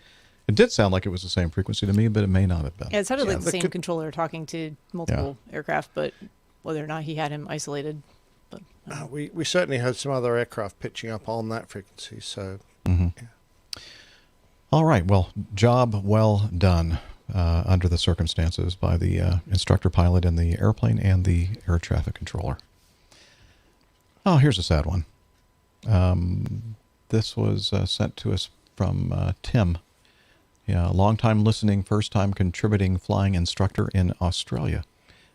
it did sound like it was the same frequency to me, but it may not have been. Yeah, it sounded like the same could- controller talking to multiple aircraft, but whether or not he had him isolated. But We certainly had some other aircraft pitching up on that frequency, so... All right. Well, job well done under the circumstances by the instructor pilot in the airplane and the air traffic controller. Oh, here's a sad one. This was sent to us from Tim. Yeah, long-time listening, first-time contributing flying instructor in Australia.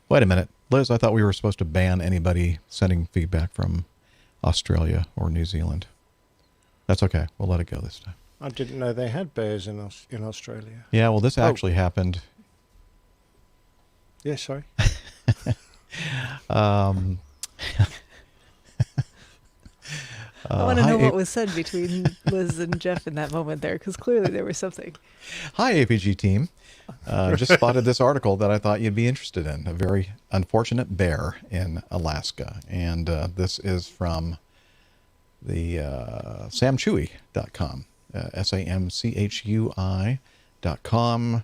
Wait a minute. Liz, I thought we were supposed to ban anybody sending feedback from Australia or New Zealand. That's okay. We'll let it go this time. I didn't know they had bears in Australia. Yeah, well, this actually happened. Yeah, sorry. I want to know what was said between Liz and Jeff in that moment there, because clearly there was something. Hi, APG team. Just spotted this article that I thought you'd be interested in. A very unfortunate bear in Alaska. And this is from the samchui.com. SAMCHUI.com.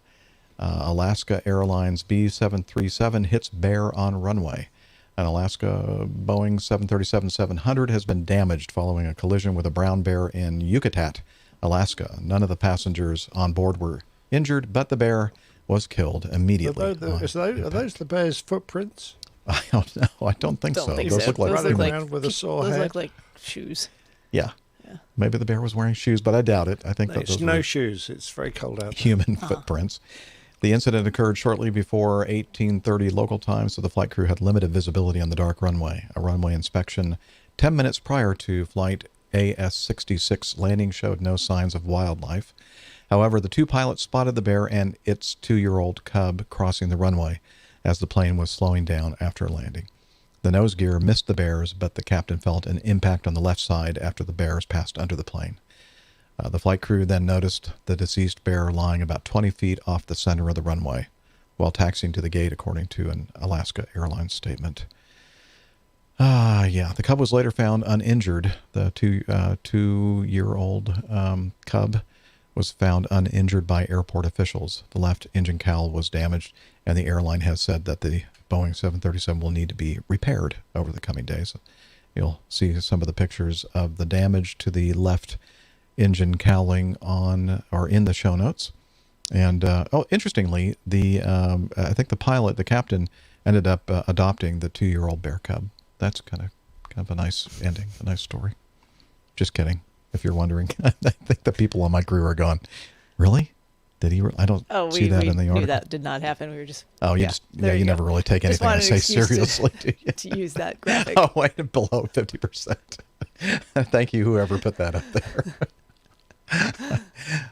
Alaska Airlines B737 hits bear on runway. An Alaska Boeing 737-700 has been damaged following a collision with a brown bear in Yucatan, Alaska. None of the passengers on board were injured, but the bear was killed immediately. Are those the bear's footprints? I don't know. I don't think so. Those look like running around with a sore Those head. look like shoes. Yeah. Maybe the bear was wearing shoes, but I doubt it. I think No, that it's those no were shoes. It's very cold out there. human footprints. The incident occurred shortly before 1830 local time, so the flight crew had limited visibility on the dark runway. A runway inspection 10 minutes prior to flight AS-66 landing showed no signs of wildlife. However, the two pilots spotted the bear and its 2-year-old cub crossing the runway as the plane was slowing down after landing. The nose gear missed the bears, but the captain felt an impact on the left side after the bears passed under the plane. The flight crew then noticed the deceased bear lying about 20 feet off the center of the runway while taxiing to the gate, according to an Alaska Airlines statement. The cub was later found uninjured. The 2-year-old cub was found uninjured by airport officials. The left engine cowl was damaged, and the airline has said that the Boeing 737 will need to be repaired over the coming days. You'll see some of the pictures of the damage to the left engine cowling on or in the show notes. And interestingly, I think the captain ended up adopting the 2-year-old bear cub. That's kind of a nice ending, a nice story. Just kidding, if you're wondering. I think the people on my crew are going, really? Did he? I don't see that in the article. Knew that did not happen. We were just. Oh, you never really take anything I say seriously, do you? To use that graphic. Oh, wait, below 50%. Thank you, whoever put that up there.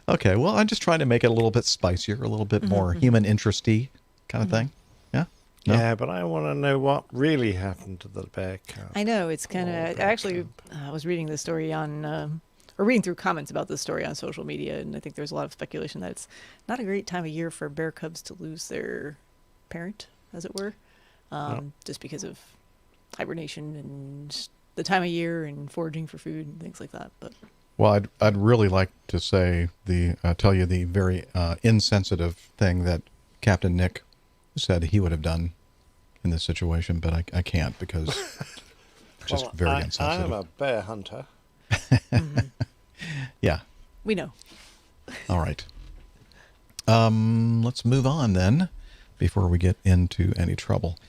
Okay, well, I'm just trying to make it a little bit spicier, a little bit more human interest-y kind of thing. Yeah? No? Yeah, but I want to know what really happened to the bear cub. I know, it's kind of... Actually, I was reading the story on... or reading through comments about this story on social media, and I think there's a lot of speculation that it's not a great time of year for bear cubs to lose their parent, as it were, just because of hibernation and the time of year and foraging for food and things like that. But well, I'd really like to say tell you the very insensitive thing that Captain Nick said he would have done in this situation, but I can't because just very insensitive. I am a bear hunter. Yeah. We know. All right. Let's move on then before we get into any trouble.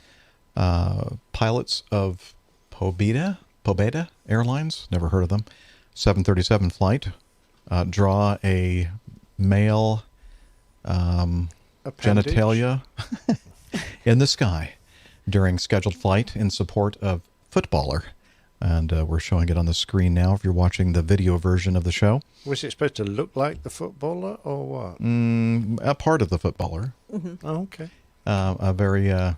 Pilots of Pobeda Airlines, never heard of them, 737 flight, draw a male genitalia in the sky during scheduled flight in support of footballer. And we're showing it on the screen now if you're watching the video version of the show. Was it supposed to look like the footballer or what? A part of the footballer. Mm-hmm. Oh, okay. A very, well,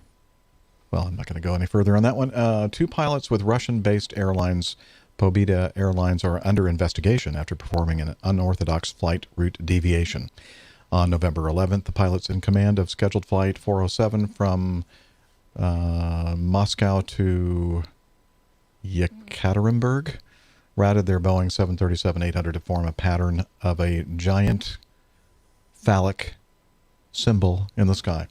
I'm not going to go any further on that one. 2 pilots with Russian-based airlines, Pobeda Airlines, are under investigation after performing an unorthodox flight route deviation. On November 11th, the pilots in command of scheduled flight 407 from Moscow to Yekaterinburg routed their Boeing 737-800 to form a pattern of a giant phallic symbol in the sky.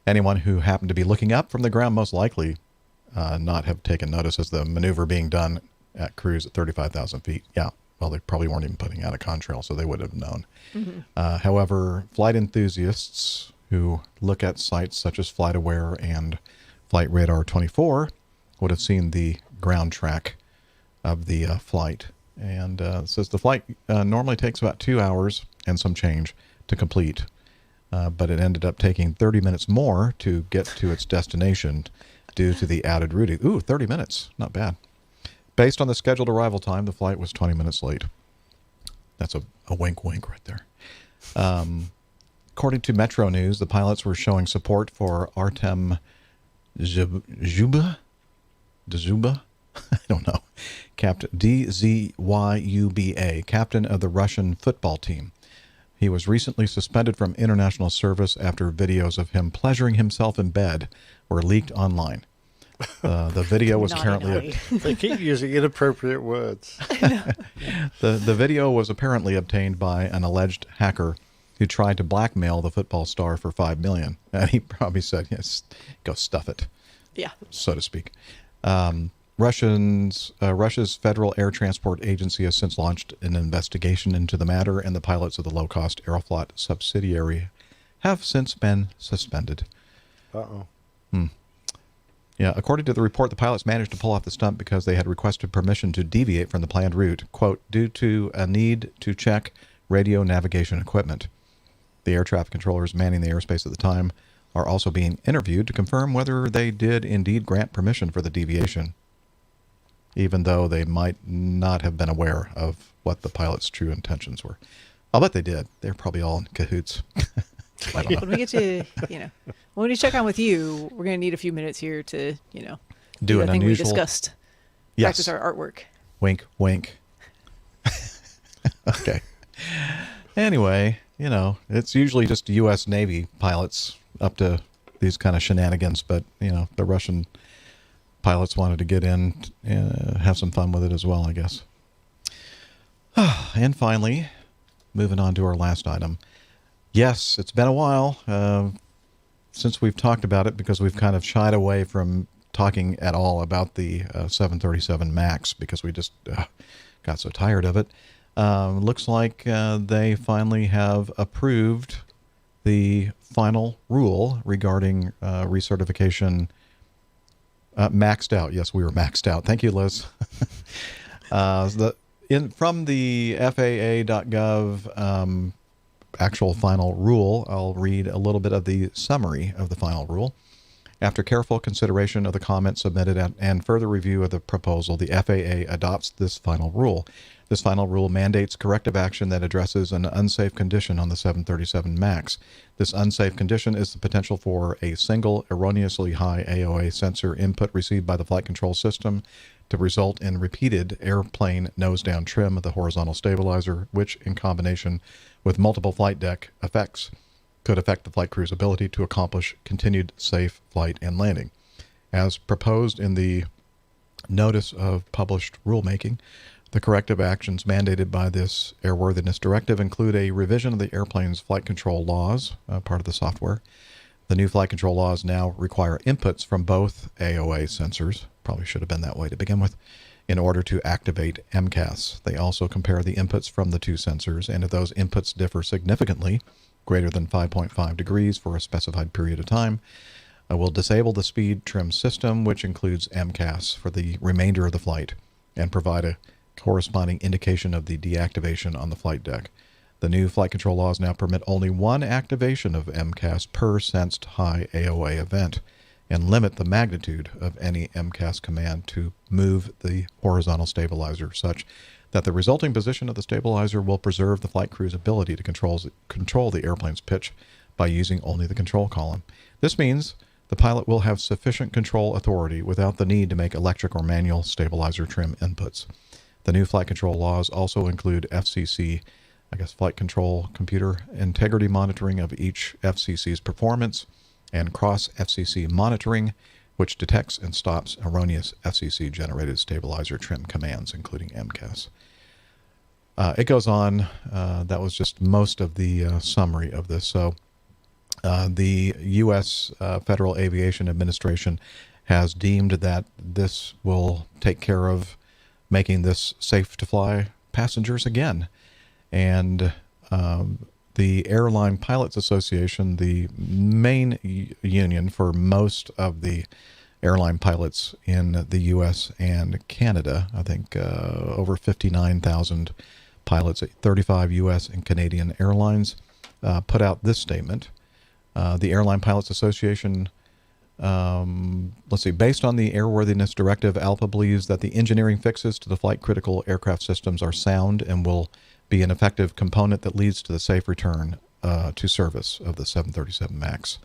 Anyone who happened to be looking up from the ground most likely not have taken notice as the maneuver being done at cruise at 35,000 feet. Yeah, well, they probably weren't even putting out a contrail, so they would have known. However, flight enthusiasts who look at sites such as FlightAware and Flight Radar 24 would have seen the ground track of the flight. And it says the flight normally takes about 2 hours and some change to complete, but it ended up taking 30 minutes more to get to its destination due to the added routing. Ooh, 30 minutes. Not bad. Based on the scheduled arrival time, the flight was 20 minutes late. That's a wink right there. According to Metro News, the pilots were showing support for Artem Dzyuba? I don't know. Captain Dzyuba, captain of the Russian football team. He was recently suspended from international service after videos of him pleasuring himself in bed were leaked online. The video was apparently... They keep using inappropriate words. The video was apparently obtained by an alleged hacker who tried to blackmail the football star for $5 million. And he probably said, yes, go stuff it. Yeah. So to speak. Russia's Federal Air Transport Agency has since launched an investigation into the matter, and the pilots of the low-cost Aeroflot subsidiary have since been suspended. Uh-oh. Yeah, according to the report, the pilots managed to pull off the stunt because they had requested permission to deviate from the planned route, quote, due to a need to check radio navigation equipment. The air traffic controllers manning the airspace at the time are also being interviewed to confirm whether they did indeed grant permission for the deviation, even though they might not have been aware of what the pilot's true intentions were. I'll bet they did. They're probably all in cahoots. I don't know. When we get to, when we check on with you, we're going to need a few minutes here to, do an the thing unusual... we discussed. Yes. Practice our artwork. Wink, wink. Okay. Anyway, it's usually just U.S. Navy pilots up to these kind of shenanigans, but, the Russian pilots wanted to get in and have some fun with it as well, I guess. And finally, moving on to our last item. Yes, it's been a while since we've talked about it because we've kind of shied away from talking at all about the 737 MAX because we just got so tired of it. Looks like they finally have approved the final rule regarding recertification. Maxed out. Yes, we were maxed out. Thank you, Liz. From the FAA.gov actual final rule, I'll read a little bit of the summary of the final rule. After careful consideration of the comments submitted and further review of the proposal, the FAA adopts this final rule. This final rule mandates corrective action that addresses an unsafe condition on the 737 MAX. This unsafe condition is the potential for a single erroneously high AOA sensor input received by the flight control system to result in repeated airplane nose-down trim of the horizontal stabilizer, which, in combination with multiple flight deck effects, could affect the flight crew's ability to accomplish continued safe flight and landing. As proposed in the Notice of Published Rulemaking, the corrective actions mandated by this airworthiness directive include a revision of the airplane's flight control laws, part of the software. The new flight control laws now require inputs from both AOA sensors, probably should have been that way to begin with, in order to activate MCAS. They also compare the inputs from the two sensors, and if those inputs differ significantly, greater than 5.5 degrees for a specified period of time, will disable the speed trim system, which includes MCAS, for the remainder of the flight, and provide a corresponding indication of the deactivation on the flight deck. The new flight control laws now permit only one activation of MCAS per sensed high AOA event and limit the magnitude of any MCAS command to move the horizontal stabilizer such that the resulting position of the stabilizer will preserve the flight crew's ability to control the airplane's pitch by using only the control column. This means the pilot will have sufficient control authority without the need to make electric or manual stabilizer trim inputs. The new flight control laws also include FCC, flight control computer integrity monitoring of each FCC's performance and cross-FCC monitoring which detects and stops erroneous FCC-generated stabilizer trim commands, including MCAS. It goes on. That was just most of the summary of this. So the U.S. Federal Aviation Administration has deemed that this will take care of making this safe to fly passengers again. And the Airline Pilots Association, the main union for most of the airline pilots in the U.S. and Canada, I think over 59,000 pilots at 35 U.S. and Canadian airlines, put out this statement. The Airline Pilots Association, based on the Airworthiness Directive, ALPA believes that the engineering fixes to the flight-critical aircraft systems are sound and will be an effective component that leads to the safe return to service of the 737 MAX.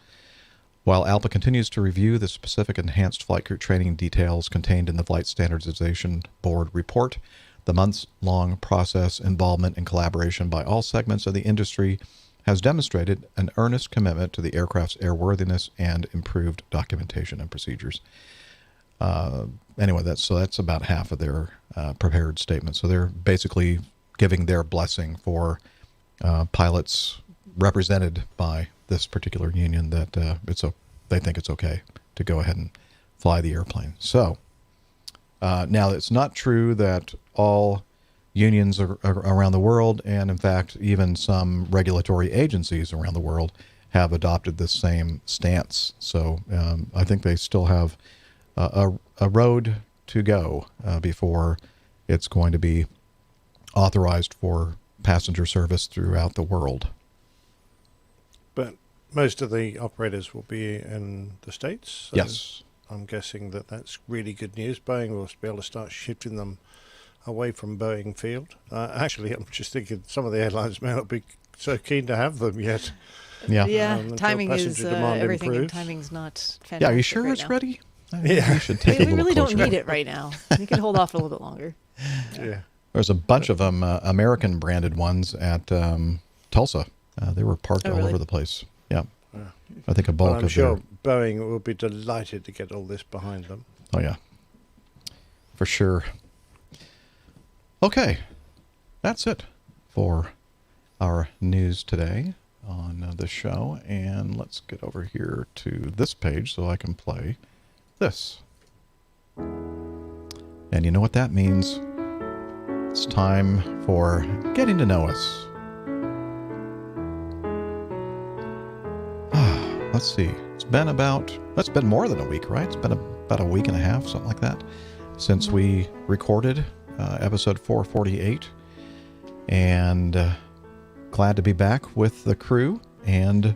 While ALPA continues to review the specific enhanced flight crew training details contained in the Flight Standardization Board report, the months-long process, involvement, and collaboration by all segments of the industry has demonstrated an earnest commitment to the aircraft's airworthiness and improved documentation and procedures. Anyway, that's about half of their prepared statement. So they're basically giving their blessing for pilots represented by this particular union that they think it's okay to go ahead and fly the airplane. So now it's not true that all unions are around the world, and in fact, even some regulatory agencies around the world have adopted this same stance. So I think they still have a road to go before it's going to be authorized for passenger service throughout the world. But most of the operators will be in the States. So yes. I'm guessing that that's really good news. Boeing will be able to start shifting them away from Boeing Field. Actually, I'm just thinking some of the airlines may not be so keen to have them yet. Yeah, timing is everything, and timing's not fantastic. Yeah, are you sure right it's now. ready? Yeah. We should take a We little really don't closer need look. it right now. You can hold off a little bit longer. Yeah. There's a bunch of them, American branded ones at Tulsa. They were parked all really? over the place. Yeah. I think a bulk I'm of sure Boeing will be delighted to get all this behind them. Oh, yeah. For sure. Okay. That's it for our news today on the show. And let's get over here to this page so I can play this. And you know what that means? It's time for getting to know us. Let's see. It's been more than a week, right? It's been about a week and a half, something like that, since we recorded episode 448. And glad to be back with the crew and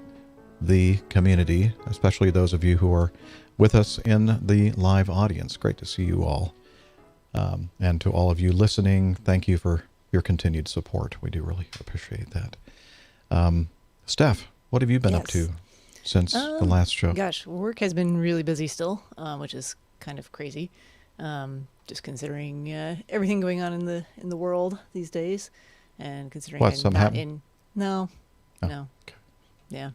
the community, especially those of you who are with us in the live audience. Great to see you all. And to all of you listening, thank you for your continued support. We do really appreciate that. Steph, what have you been up to since the last show? Gosh, work has been really busy still, which is kind of crazy. Just considering everything going on in the world these days, and considering What, I'm something not happened? no. Okay. Yeah.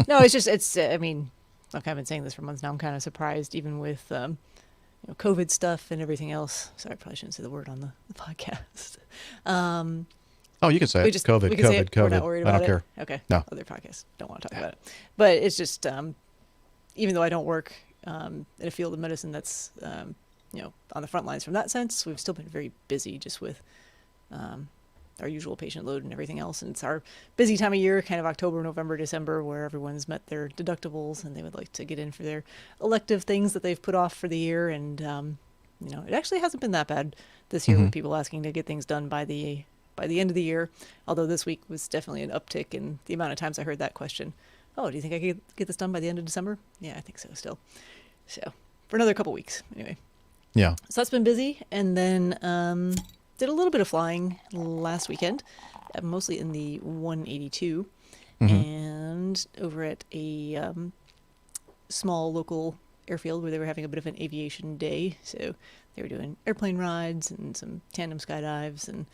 No, it's I mean, look, I've been saying this for months now. I'm kind of surprised, even with COVID stuff and everything else. Sorry, I probably shouldn't say the word on the podcast. Oh, you can say it. COVID. We're not worried about I don't care. Okay. No. Other podcasts don't want to talk about it. But it's just, even though I don't work in a field of medicine that's, on the front lines from that sense, we've still been very busy just with our usual patient load and everything else. And it's our busy time of year, kind of October, November, December, where everyone's met their deductibles and they would like to get in for their elective things that they've put off for the year. And, it actually hasn't been that bad this year with people asking to get things done by the end of the year. Although this week was definitely an uptick in the amount of times I heard that question. Oh, do you think I could get this done by the end of December? Yeah, I think so still. So for another couple weeks anyway. Yeah. So that's been busy. And then did a little bit of flying last weekend, mostly in the 182 and over at a small local airfield where they were having a bit of an aviation day. So they were doing airplane rides and some tandem skydives, and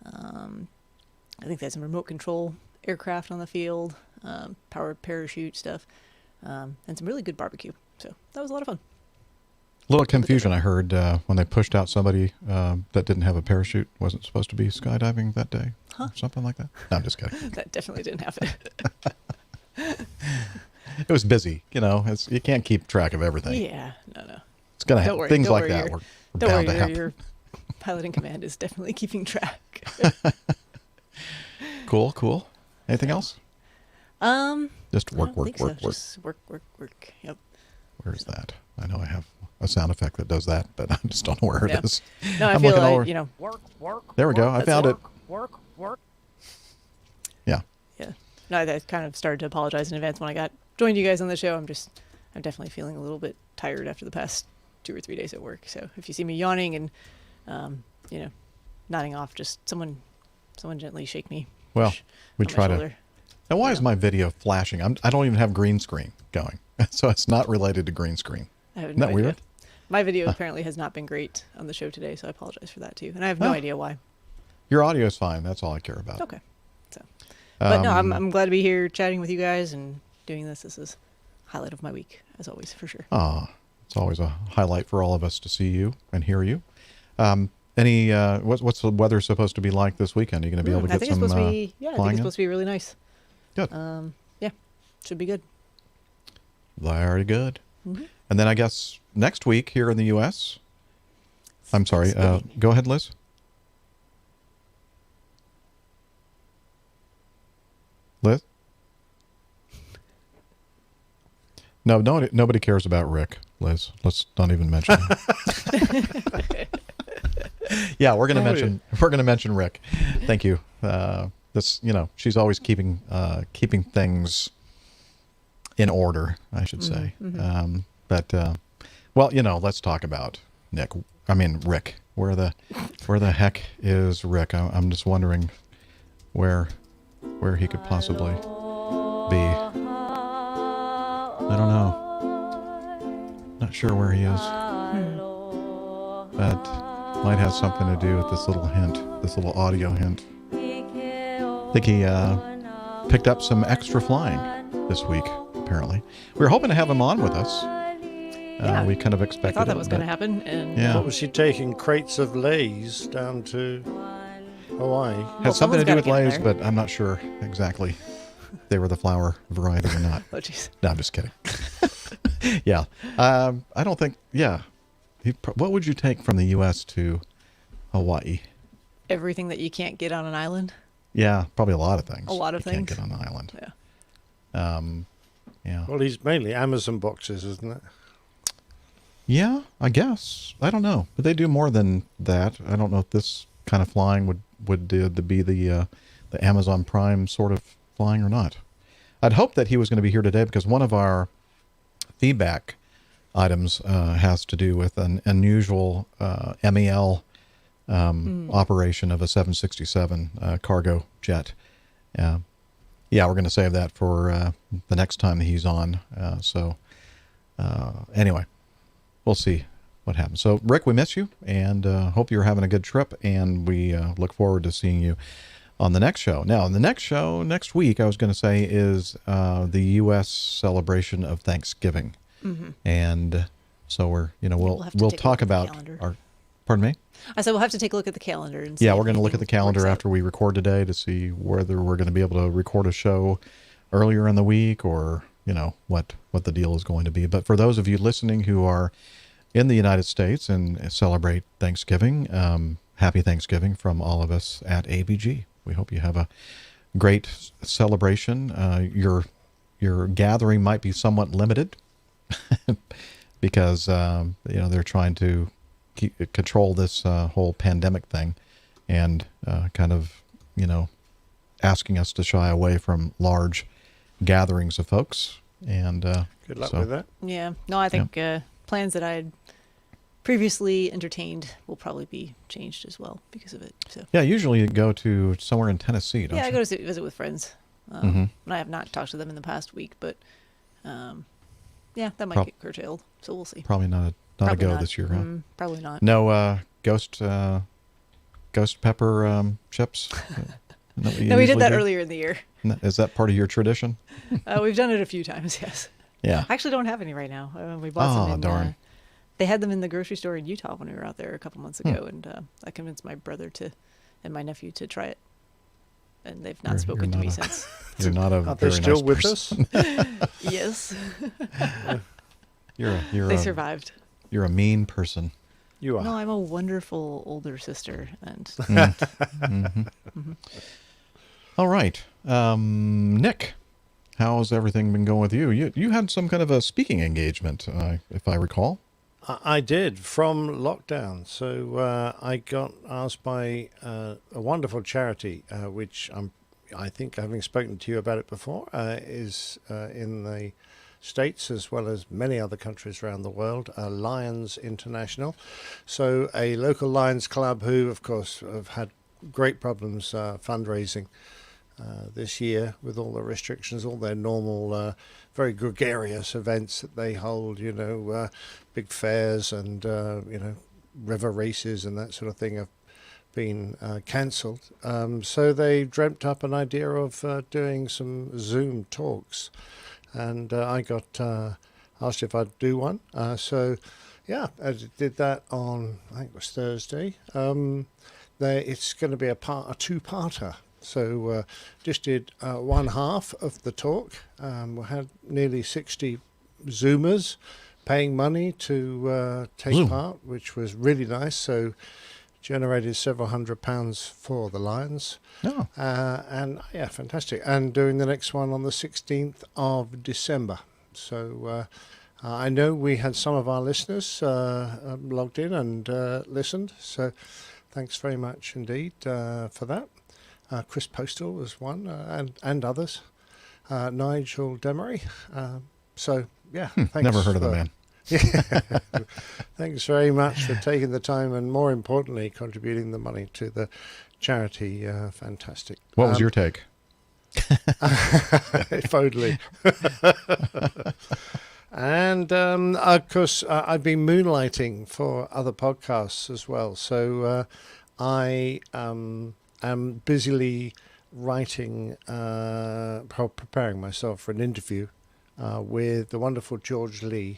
I think they had some remote control aircraft on the field, powered parachute stuff, and some really good barbecue. So that was a lot of fun. little confusion I heard when they pushed out somebody that didn't have a parachute, wasn't supposed to be skydiving that day. Or something like that. No, I'm just kidding. That definitely didn't happen. It was busy, you know. You can't keep track of everything. Yeah, no. It's gonna happen. Things like that were bound to happen. Your piloting command is definitely keeping track. Cool. Anything else? Just work. Just work. Yep. Where's that? I know I have a sound effect that does that, but I just don't know where it is. No, I I'm feel looking like, over. you know. Work. There we go. I found it. Work. Yeah. Yeah. No, I kind of started to apologize in advance when I joined you guys on the show. I'm definitely feeling a little bit tired after the past 2 or 3 days at work. So if you see me yawning and, you know, nodding off, just someone gently shake me. Well, we try shoulder. to. Now, why is my video flashing? I don't even have green screen going, so it's not related to green screen. Isn't that weird? My video apparently has not been great on the show today, so I apologize for that too. And I have no idea why. Your audio is fine. That's all I care about. Okay. So, but no, I'm glad to be here chatting with you guys and doing this. This is a highlight of my week, as always, for sure. It's always a highlight for all of us to see you and hear you. What's the weather supposed to be like this weekend? Are you going to be able to get some I think it's supposed to be really nice. Good. Yeah, should be good. Very good. Mm-hmm. And then I guess next week here in the U.S. I'm sorry. Go ahead, Liz. Liz? No, nobody cares about Rick, Liz. Let's not even mention him. Yeah, we're gonna mention Rick. Thank you. She's always keeping things in order, I should say. Mm-hmm. Let's talk about Rick. Where the heck is Rick? I'm just wondering where he could possibly be. I don't know. Not sure where he is. But might have something to do with this little hint, this little audio hint. I think he picked up some extra flying this week, apparently. We were hoping to have him on with us. Yeah, we kind of expected I thought that was going to happen. And yeah. What was he taking? Crates of Lay's down to Hawaii? Had something to do with Lay's, but I'm not sure exactly if they were the flour variety or not. Oh, jeez. No, I'm just kidding. Yeah. I don't think, yeah. What would you take from the U.S. to Hawaii? Everything that you can't get on an island. Yeah, probably a lot of things. A lot of things. Can't get on an island. Yeah. Yeah. Well, he's mainly Amazon boxes, isn't it? Yeah, I guess. I don't know. But they do more than that. I don't know if this kind of flying would be the Amazon Prime sort of flying or not. I'd hoped that he was going to be here today because one of our feedback items has to do with an unusual MEL operation of a 767 cargo jet. Yeah, we're going to save that for the next time that he's on. Anyway, we'll see what happens. So, Rick, we miss you and hope you're having a good trip, and we look forward to seeing you on the next show. Now, the next show next week, I was going to say, is the U.S. celebration of Thanksgiving. Mm-hmm. And so we'll talk about our. Pardon me? I said we'll have to take a look at the calendar. And see we're going to look at the calendar after we record today to see whether we're going to be able to record a show earlier in the week or what the deal is going to be. But for those of you listening who are in the United States and celebrate Thanksgiving, happy Thanksgiving from all of us at ABG. We hope you have a great celebration. Your gathering might be somewhat limited because they're trying to control this whole pandemic thing and kind of asking us to shy away from large gatherings of folks. And good luck with that. Yeah, no, I think plans that I had previously entertained will probably be changed as well because of it. So yeah, usually you go to somewhere in Tennessee, don't you? I go to visit with friends. And I have not talked to them in the past week, but that might get curtailed. So we'll see. Probably not a go this year, huh? Probably not. No ghost pepper chips. No, we did that earlier in the year. Is that part of your tradition? We've done it a few times, yes. Yeah. I actually don't have any right now. We bought some in They had them in the grocery store in Utah when we were out there a couple months ago, and I convinced my brother and my nephew to try it. And they've not spoken to me since. You're not a Are they very still nice with person. us? Yes. You're they survived. You're a mean person. You are. No, I'm a wonderful older sister, and Mm-hmm. All right, Nick, how's everything been going with you? You had some kind of a speaking engagement, if I recall. I did, from lockdown. So I got asked by a wonderful charity, which I think, having spoken to you about it before, is in the States as well as many other countries around the world, Lions International. So a local Lions club who, of course, have had great problems fundraising this year with all the restrictions, all their normal, very gregarious events that they hold, big fairs and, river races and that sort of thing have been cancelled. So they dreamt up an idea of doing some Zoom talks. And I got asked if I'd do one. So, yeah, I did that on, I think it was Thursday. It's going to be a two-parter. So just did one half of the talk. We had nearly 60 Zoomers paying money to take part, which was really nice. So generated several £100s for the Lions. Oh. And yeah, fantastic. And doing the next one on the 16th of December. So I know we had some of our listeners logged in and listened. So thanks very much indeed for that. Chris Postal was one, and others. Nigel Demery. So yeah, thanks. Never heard of the man. Yeah. Thanks very much for taking the time and, more importantly, contributing the money to the charity. Fantastic. What was your take? If only. And, of course, I've been moonlighting for other podcasts as well. So I am busily writing, preparing myself for an interview with the wonderful George Lee,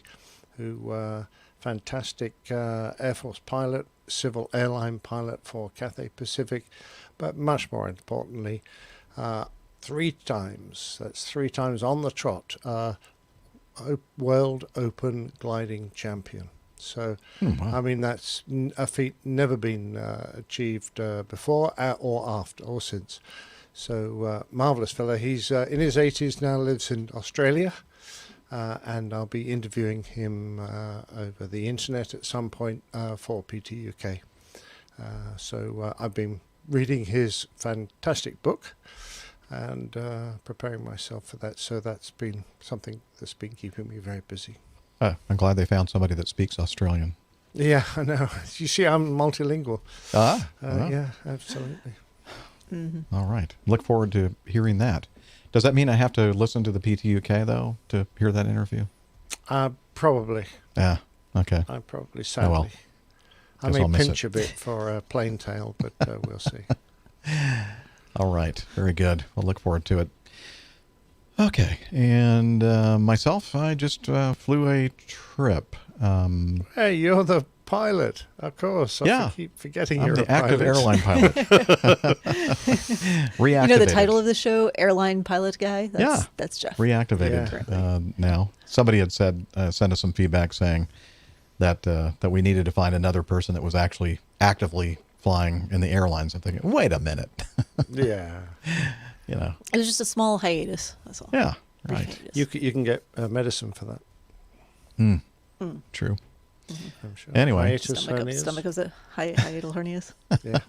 who fantastic Air Force pilot, civil airline pilot for Cathay Pacific, but much more importantly, 3 times on the trot, World Open gliding champion. So, wow. I mean, that's a feat never been achieved before or after or since. So, marvellous fella. He's in his 80s now, lives in Australia. And I'll be interviewing him over the internet at some point for PT UK. So I've been reading his fantastic book and preparing myself for that. So that's been something that's been keeping me very busy. I'm glad they found somebody that speaks Australian. Yeah, I know. You see, I'm multilingual. Yeah, absolutely. Mm-hmm. All right. Look forward to hearing that. Does that mean I have to listen to the PTUK, though, to hear that interview? Probably. Yeah, okay. I probably, sadly. Oh, well. I Guess may I'll miss pinch it. a bit for plain tail, but we'll see. All right. Very good. We'll look forward to it. Okay. And myself, I just flew a trip. Hey, you're the pilot, of course. I keep forgetting I'm you're the a pilot. active airline pilot. Reactivated. You know the title of the show, Airline Pilot Guy? That's Jeff. Reactivated now. Somebody had said, sent us some feedback saying that we needed to find another person that was actually actively flying in the airlines. I'm thinking, wait a minute. Yeah. You know. It was just a small hiatus. That's all. Yeah, right. You can get medicine for that. True. I'm sure. Anyway. Hiatus hernias. Stomach of the hiatal hernias. Yeah.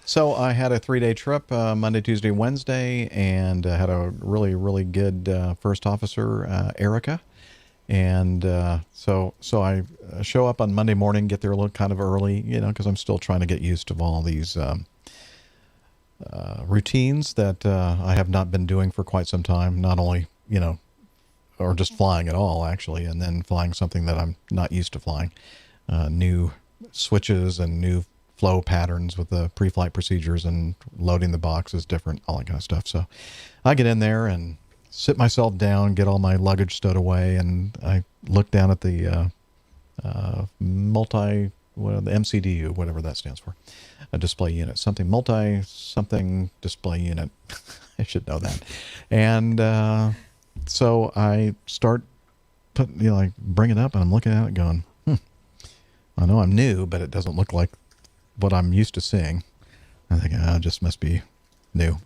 So I had a 3-day trip, Monday, Tuesday, Wednesday, and had a really, really good first officer, Erica. And so I show up on Monday morning, get there a little kind of early, because I'm still trying to get used to all these routines that I have not been doing for quite some time. Not only, or just flying at all, actually, and then flying something that I'm not used to flying. New switches and new flow patterns with the pre-flight procedures and loading the box is different, all that kind of stuff. So I get in there and sit myself down, get all my luggage stowed away, and I look down at the the MCDU, whatever that stands for, a display unit, something display unit. I should know that. And so I start bring it up, and I'm looking at it going, I know I'm new, but it doesn't look like what I'm used to seeing. I think, it just must be new.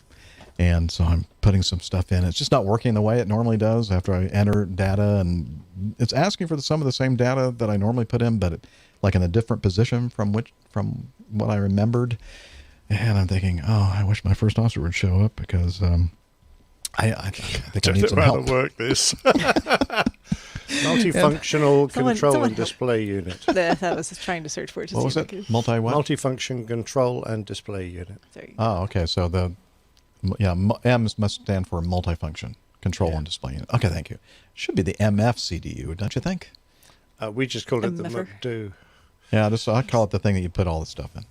And so I'm putting some stuff in. It's just not working the way it normally does after I enter data, and it's asking for some of the same data that I normally put in, but like in a different position from what I remembered. And I'm thinking, I wish my first officer would show up, because I think I need some help. Work this. Multifunctional control and display unit. That was trying to search for it. What was it? Multifunction control and display unit. Oh, okay. So M must stand for multifunction control and display unit. Okay, thank you. Should be the MFCDU, don't you think? We just called it the MFDU. Yeah, I call it the thing that you put all the stuff in.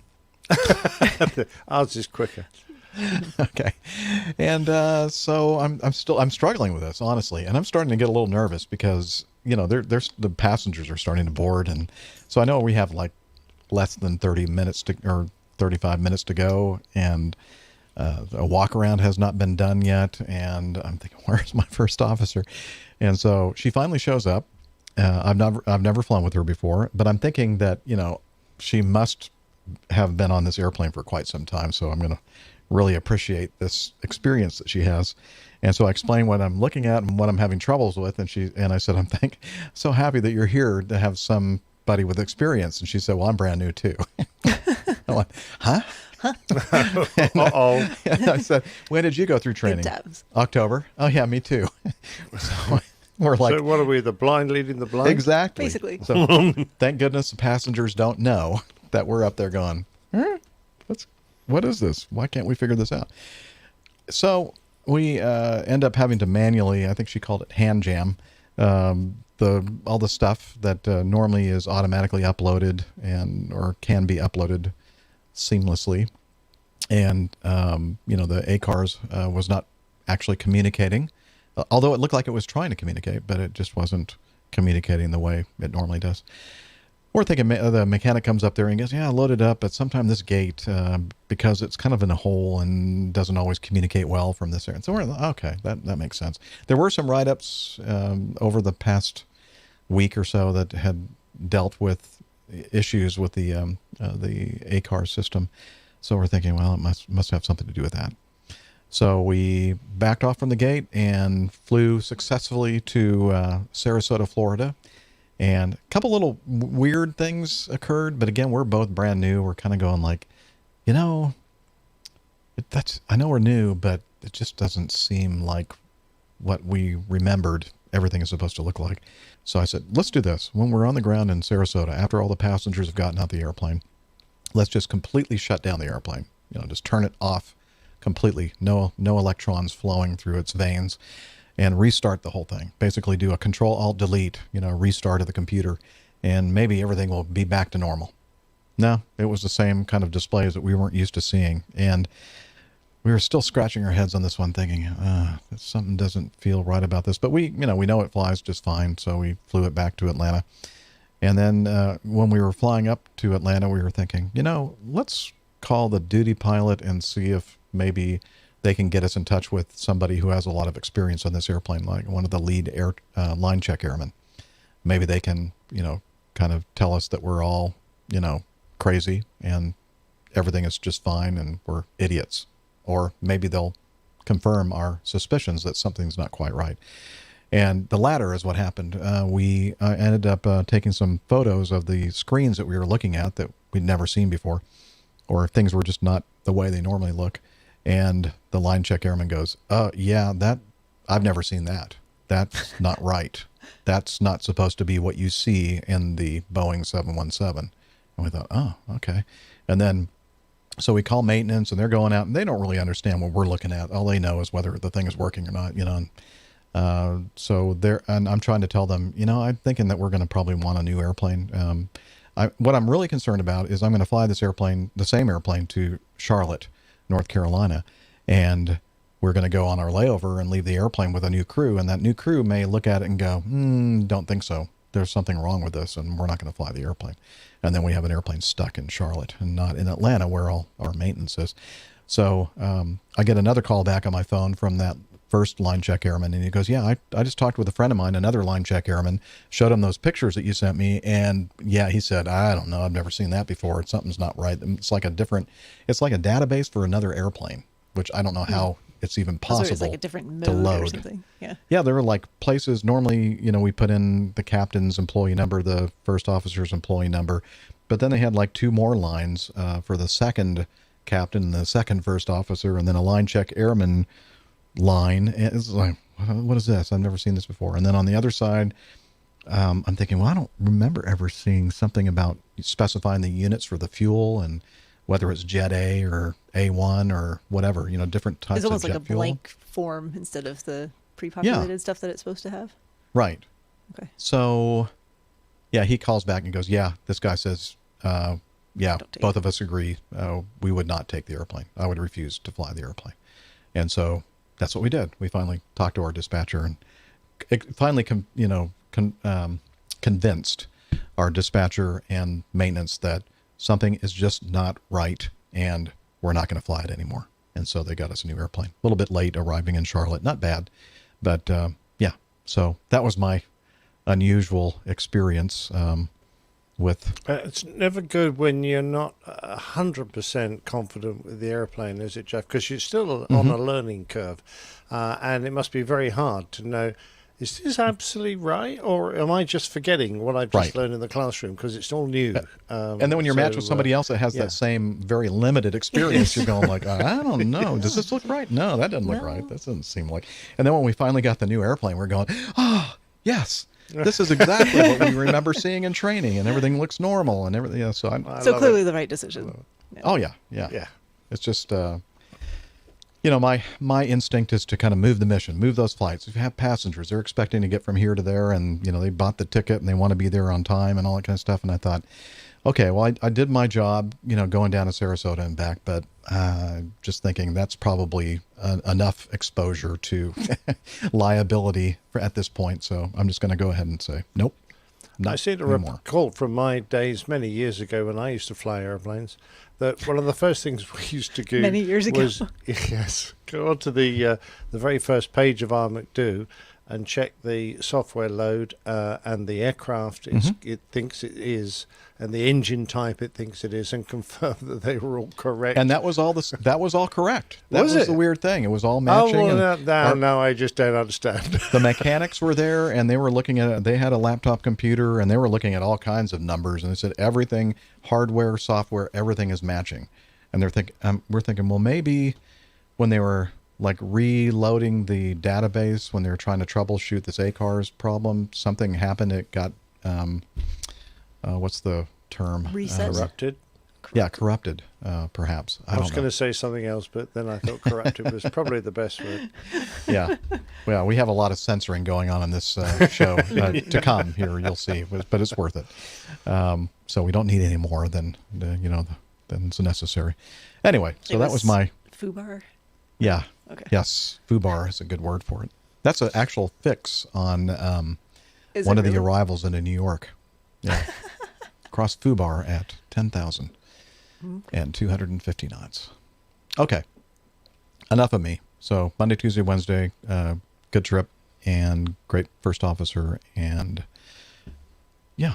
Ours is quicker. Okay, and so I'm struggling with this, honestly, and I'm starting to get a little nervous because there's the passengers are starting to board, and so I know we have like less than 30 minutes or 35 minutes to go, and a walk around has not been done yet, and I'm thinking, where's my first officer? And so she finally shows up. I've never flown with her before, but I'm thinking that she must have been on this airplane for quite some time, so I'm going to really appreciate this experience that she has. And so I explained what I'm looking at and what I'm having troubles with, and I said, I'm so happy that you're here to have somebody with experience. And she said, well, I'm brand new too. I'm like, huh? Uh-oh. And I said, when did you go through training? October. Oh yeah, me too. So we're like, so what are we, the blind leading the blind? Exactly. Basically. So thank goodness the passengers don't know that we're up there going, what is this? Why can't we figure this out? So we end up having to manually, I think she called it hand jam, all the stuff that normally is automatically uploaded or can be uploaded seamlessly. And, the ACARS was not actually communicating, although it looked like it was trying to communicate, but it just wasn't communicating the way it normally does. We're thinking the mechanic comes up there and goes, yeah, load it up, but sometime this gate, because it's kind of in a hole and doesn't always communicate well from this area. And so we're okay, that makes sense. There were some write-ups over the past week or so that had dealt with issues with the ACAR system. So we're thinking, well, it must have something to do with that. So we backed off from the gate and flew successfully to Sarasota, Florida. And a couple little weird things occurred, but again, we're both brand new. We're kind of going like, I know we're new, but it just doesn't seem like what we remembered everything is supposed to look like. So I said, let's do this. When we're on the ground in Sarasota, after all the passengers have gotten out the airplane, let's just completely shut down the airplane. Just turn it off completely. No electrons flowing through its veins. And restart the whole thing. Basically do a Control-Alt-Delete, restart of the computer, and maybe everything will be back to normal. No, it was the same kind of displays that we weren't used to seeing. And we were still scratching our heads on this one thinking, something doesn't feel right about this. But we know it flies just fine, so we flew it back to Atlanta. And then when we were flying up to Atlanta, we were thinking, let's call the duty pilot and see if maybe they can get us in touch with somebody who has a lot of experience on this airplane, like one of the lead line check airmen. Maybe they can, kind of tell us that we're all, crazy and everything is just fine and we're idiots. Or maybe they'll confirm our suspicions that something's not quite right. And the latter is what happened. We ended up taking some photos of the screens that we were looking at that we'd never seen before, or things were just not the way they normally look. And the line check airman goes, yeah, I've never seen that. That's not right. That's not supposed to be what you see in the Boeing 717. And we thought, oh, okay. And then, so we call maintenance and they're going out and they don't really understand what we're looking at. All they know is whether the thing is working or not, so and I'm trying to tell them, I'm thinking that we're going to probably want a new airplane. What I'm really concerned about is I'm going to fly this airplane, the same airplane, to Charlotte, North Carolina, and we're going to go on our layover and leave the airplane with a new crew, and that new crew may look at it and go, don't think so. there's something wrong with this, and we're not going to fly the airplane. And then we have an airplane stuck in Charlotte and not in Atlanta, where all our maintenance is. So I get another call back on my phone from that first line check airman, and he goes, yeah, I just talked with a friend of mine, another line check airman, showed him those pictures that you sent me, and yeah, he said, I don't know, I've never seen that before. Something's not right. It's like a database for another airplane, which I don't know how it's even possible it's like a different mode to load. or something. Yeah. Yeah, there were like places normally, we put in the captain's employee number, the first officer's employee number, but then they had like 2 more lines for the second captain and the second first officer, and then a line check airman line. And it's like, what is this? I've never seen this before. And then on the other side, I'm thinking, well, I don't remember ever seeing something about specifying the units for the fuel and whether it's Jet A or A1 or whatever, different types of jet fuel. It's almost like a blank form instead of the pre-populated stuff that it's supposed to have. Right. Okay. So, yeah, he calls back and goes, yeah, this guy says, yeah, both of us agree. We would not take the airplane. I would refuse to fly the airplane. And so that's what we did. We finally talked to our dispatcher and finally, convinced our dispatcher and maintenance that something is just not right and we're not going to fly it anymore. And so they got us a new airplane. A little bit late arriving in Charlotte. Not bad. But yeah, so that was my unusual experience with. It's never good when you're not 100% confident with the airplane, is it, Jeff? Because you're still on a learning curve. And it must be very hard to know, is this absolutely right? Or am I just forgetting what I've just learned in the classroom because it's all new? And then when you're matched with somebody else that has that same very limited experience, you're going like, I don't know. Does this look right? No, that doesn't look right. That doesn't seem like. And then when we finally got the new airplane, we're going, oh, yes. This is exactly what we remember seeing in training, and everything looks normal and everything. Yeah, so clearly the right decision. Yeah. Oh yeah. It's just my instinct is to kind of move the mission, move those flights. If you have passengers, they're expecting to get from here to there, and they bought the ticket and they want to be there on time and all that kind of stuff. And I thought, okay, well, I did my job, going down to Sarasota and back, but just thinking that's probably enough exposure to liability at this point. So I'm just going to go ahead and say, nope. I seem to recall from my days many years ago when I used to fly airplanes that one of the first things we used to do many years ago was go onto the very first page of our McDo and check the software load and the aircraft it thinks it is, and the engine type it thinks it is, and confirm that they were all correct. And that was all that was all correct. That was the weird thing. It was all matching. Oh, well, no, I just don't understand. The mechanics were there, and they were looking at it. They had a laptop computer, and they were looking at all kinds of numbers, and they said everything, hardware, software, everything is matching. And we're thinking, well, maybe when they were like reloading the database, when they were trying to troubleshoot this ACARS problem, something happened. It got, what's the term? Reset. Corrupted. Yeah, corrupted, perhaps. I was going to say something else, but then I thought corrupted was probably the best word. Yeah. Well, we have a lot of censoring going on in this show to come here, you'll see, but it's worth it. So we don't need any more than is necessary. Anyway, so that was my... FUBAR? Yeah. Okay. Yes, FUBAR is a good word for it. That's an actual fix on one of the arrivals into New York. Yeah. Cross FUBAR at 10,000 and 250 knots. Okay. Enough of me. So Monday, Tuesday, Wednesday, good trip and great first officer, and yeah.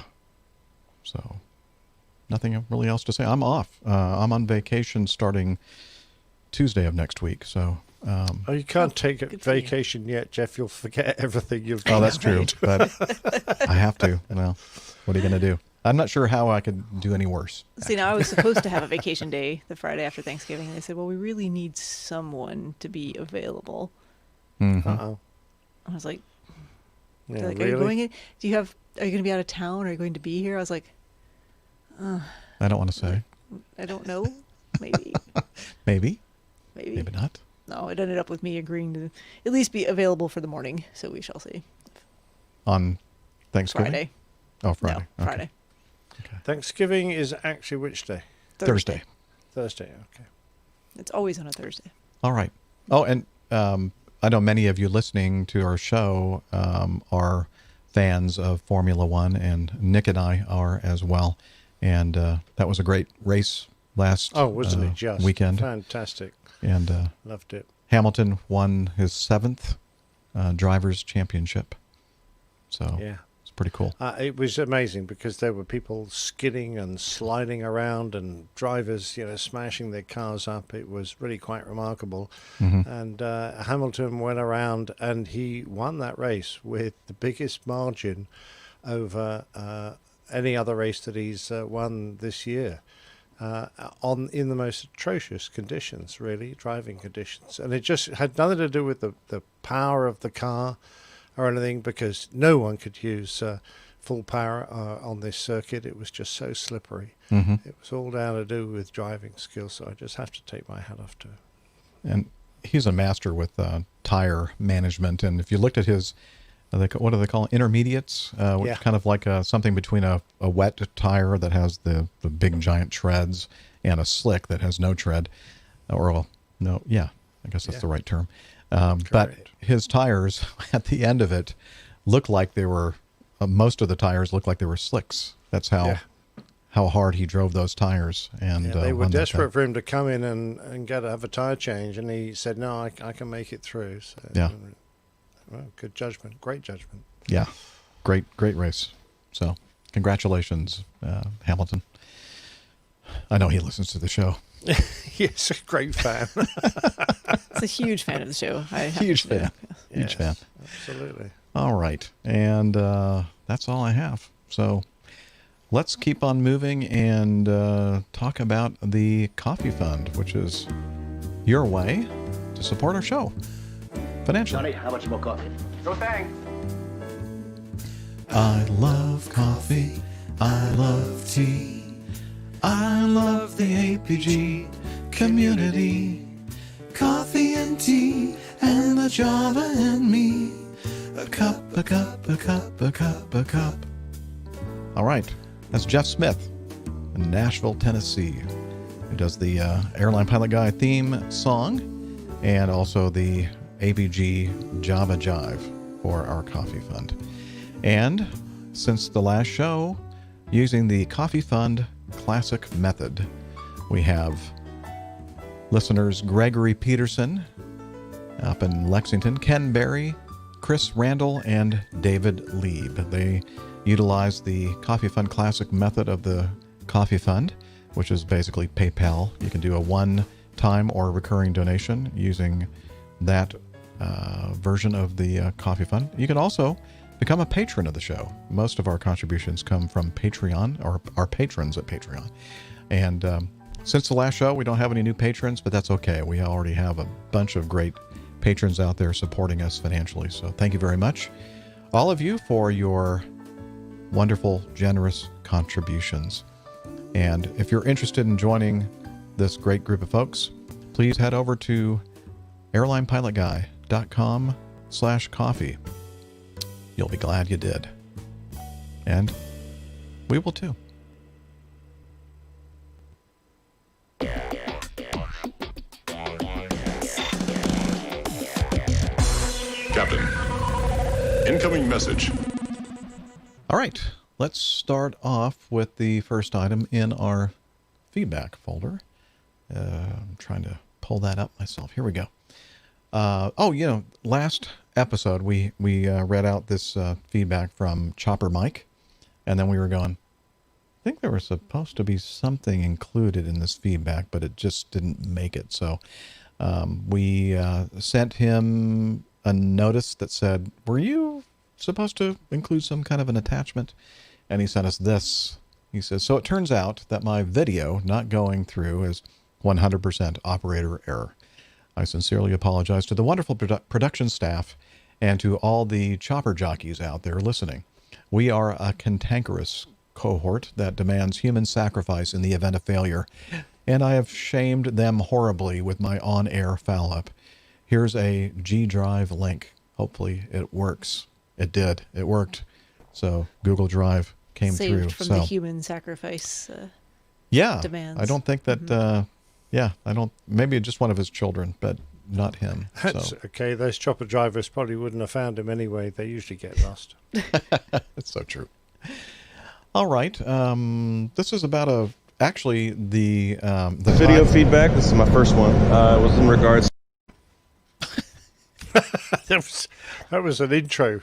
So nothing really else to say. I'm off. I'm on vacation starting Tuesday of next week. So you can't take a vacation yet, Jeff. You'll forget everything you've done. Oh, that's true. But I have to. Well, what are you going to do? I'm not sure how I could do any worse. See, now I was supposed to have a vacation day the Friday after Thanksgiving. They said, well, we really need someone to be available. Mm-hmm. Uh-oh. I was like, Yeah, are you going in? Are you going to be out of town? Or are you going to be here? I was like, I don't want to say. I don't know. Maybe. Maybe. Maybe not. No, it ended up with me agreeing to at least be available for the morning. So we shall see. On Thanksgiving? Friday. Oh, Friday. No, Friday. Okay. Thanksgiving is actually which day? Thursday. Thursday, okay. It's always on a Thursday. All right. Oh, and I know many of you listening to our show are fans of Formula One, and Nick and I are as well. And that was a great race last wasn't it just weekend. fantastic. And loved it. Hamilton won his 7th Drivers' Championship. So yeah, it's pretty cool. It was amazing because there were people skidding and sliding around and drivers, smashing their cars up. It was really quite remarkable. Mm-hmm. And Hamilton went around and he won that race with the biggest margin over any other race that he's won this year. In the most atrocious conditions, really, driving conditions. And it just had nothing to do with the power of the car or anything, because no one could use full power on this circuit. It was just so slippery. Mm-hmm. It was all down to do with driving skills, so I just have to take my hat off to him. And he's a master with tire management. And if you looked at his, what do they call it? Intermediates, which is kind of like something between a wet tire that has the big giant treads and a slick that has no tread, I guess that's the right term. But his tires at the end of it looked like they were, most of the tires looked like they were slicks. That's how hard he drove those tires. And they were desperate for him to come in and have a tire change, and he said, "No, I can make it through." So, well, good judgment, great judgment. Yeah, great race. So congratulations, Hamilton. I know he listens to the show. He's a great fan. He's a huge fan of the show. Huge fan. Huge fan. Absolutely. All right. And that's all I have. So let's keep on moving and talk about the Coffee Fund, which is your way to support our show financially. Johnny, how much more coffee? No thanks. I love coffee. I love tea. I love the APG community. Coffee and tea and the Java and me. A cup, a cup, a cup, a cup, a cup. All right. That's Jeff Smith in Nashville, Tennessee, who does the Airline Pilot Guy theme song and also the APG Java Jive for our Coffee Fund. And since the last show, using the Coffee Fund Classic Method, we have listeners Gregory Peterson up in Lexington, Ken Berry, Chris Randall, and David Lieb. They utilize the Coffee Fund Classic Method of the Coffee Fund, which is basically PayPal. You can do a one-time or recurring donation using that version of the Coffee Fund. You can also become a patron of the show. Most of our contributions come from Patreon, or our patrons at Patreon. And since the last show, we don't have any new patrons, but that's okay. We already have a bunch of great patrons out there supporting us financially. So thank you very much, all of you, for your wonderful, generous contributions. And if you're interested in joining this great group of folks, please head over to airlinepilotguy.com/coffee. You'll be glad you did. And we will too. Captain, incoming message. All right, let's start off with the first item in our feedback folder. I'm trying to pull that up myself. Here we go. Last episode we read out this feedback from Chopper Mike, and then we were going, I think there was supposed to be something included in this feedback, but it just didn't make it. So we sent him a notice that said, were you supposed to include some kind of an attachment? And he sent us this. He says, so it turns out that my video not going through is 100% operator error. I sincerely apologize to the wonderful production staff and to all the chopper jockeys out there listening. We are a cantankerous cohort that demands human sacrifice in the event of failure, and I have shamed them horribly with my on-air foul-up. Here's a G Drive link. Hopefully it works. It did. It worked. So Google Drive came through. Saved from the human sacrifice demands. I don't think that... I don't. Maybe just one of his children, but not him. That's So okay. Those chopper drivers probably wouldn't have found him anyway. They usually get lost. it's so true. All right. This is about actually the video feedback. This is my first one. It was in regards. that was an intro.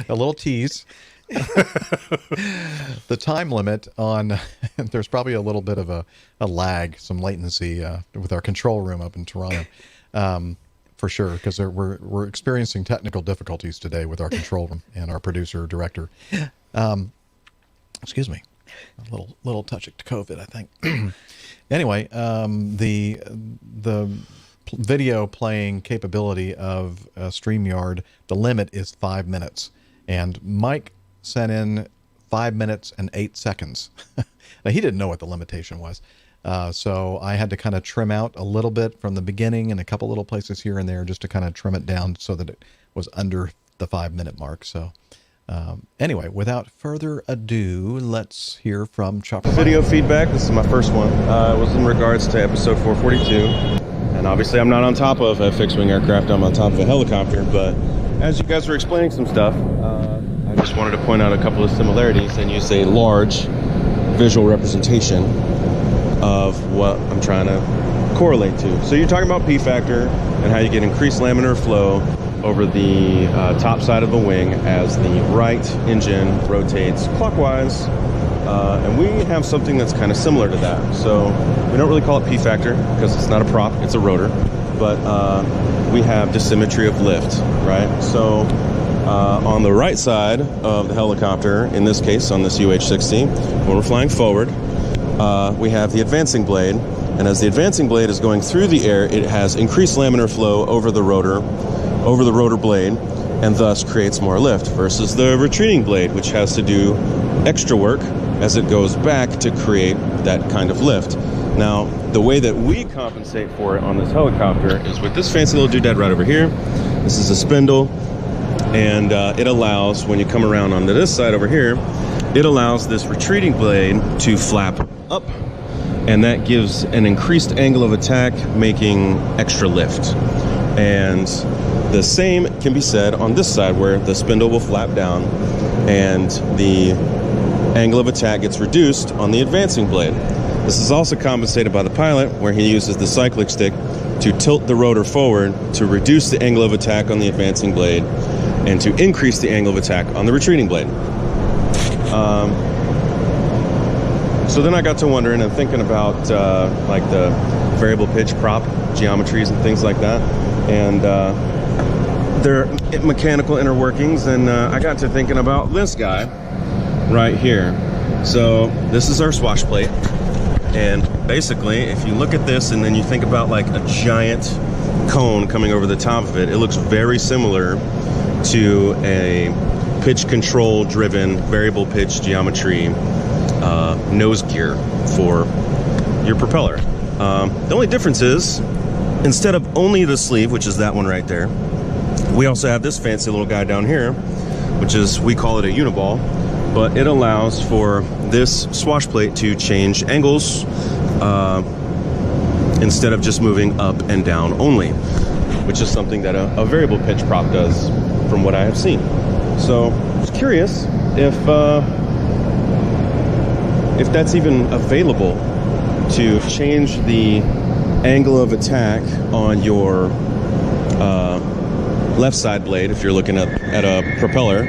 A little tease. The time limit on there's probably a little bit of a lag, some latency with our control room up in Toronto, for sure, because we're experiencing technical difficulties today with our control room and our producer director. Excuse me, a little touch of COVID, I think. Anyway, the video playing capability of StreamYard, the limit is 5 minutes, and Mike sent in 5 minutes and 8 seconds. Now, he didn't know what the limitation was. So I had to kind of trim out a little bit from the beginning and a couple little places here and there just to kind of trim it down so that it was under the 5 minute mark. So anyway, without further ado, let's hear from Chopper. Video feedback. This is my first one. It was in regards to episode 442. And obviously I'm not on top of a fixed-wing aircraft. I'm on top of a helicopter. But as you guys were explaining some stuff, I just wanted to point out a couple of similarities and use a large visual representation of what I'm trying to correlate to. So you're talking about P factor and how you get increased laminar flow over the top side of the wing as the right engine rotates clockwise. And we have something that's kind of similar to that. So we don't really call it P factor because it's not a prop, it's a rotor. But we have dissymmetry of lift, right? So on the right side of the helicopter, in this case on this UH-60, when we're flying forward, we have the advancing blade, and as the advancing blade is going through the air, it has increased laminar flow over the rotor blade, and thus creates more lift, versus the retreating blade, which has to do extra work as it goes back to create that kind of lift. Now, the way that we compensate for it on this helicopter is with this fancy little doodad right over here. This is a spindle, and it allows, when you come around onto this side over here, it allows this retreating blade to flap up, and that gives an increased angle of attack, making extra lift. And the same can be said on this side, where the spindle will flap down and the angle of attack gets reduced on the advancing blade. This is also compensated by the pilot, where he uses the cyclic stick to tilt the rotor forward to reduce the angle of attack on the advancing blade and to increase the angle of attack on the retreating blade. So then I got to wondering and thinking about like the variable pitch prop geometries and things like that, and their mechanical inner workings, and I got to thinking about this guy right here. So this is our swash plate, and basically if you look at this and then you think about like a giant cone coming over the top of it, it looks very similar to a pitch control driven variable pitch geometry nose gear for your propeller. The only difference is, instead of only the sleeve, which is that one right there, we also have this fancy little guy down here, which is, we call it a uniball, but it allows for this swash plate to change angles instead of just moving up and down only, which is something that a variable pitch prop does from what I have seen. So I was curious if that's even available, to change the angle of attack on your left side blade, if you're looking at a propeller,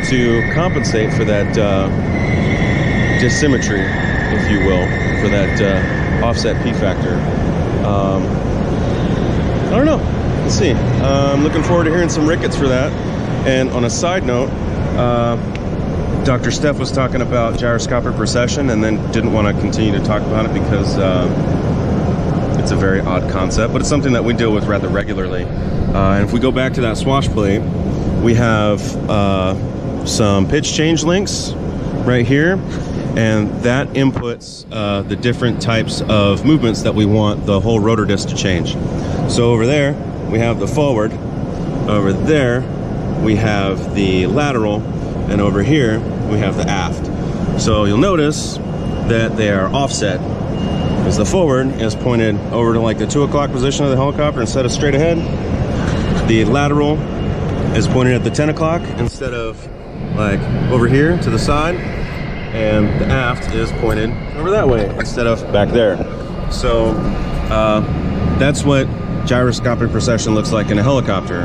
to compensate for that dissymmetry, if you will, for that offset P factor. I don't know. Let's see. I'm looking forward to hearing some rickets for that. And on a side note, Dr. Steph was talking about gyroscopic precession and then didn't want to continue to talk about it because it's a very odd concept, but it's something that we deal with rather regularly. And if we go back to that swash plate, we have some pitch change links right here, and that inputs the different types of movements that we want the whole rotor disc to change. So over there, we have the forward. Over there, we have the lateral. And over here, we have the aft. So you'll notice that they are offset. is the forward is pointed over to like the 2 o'clock position of the helicopter instead of straight ahead. The lateral is pointed at the 10 o'clock instead of like over here to the side. And the aft is pointed over that way instead of back there. So that's what gyroscopic precession looks like in a helicopter.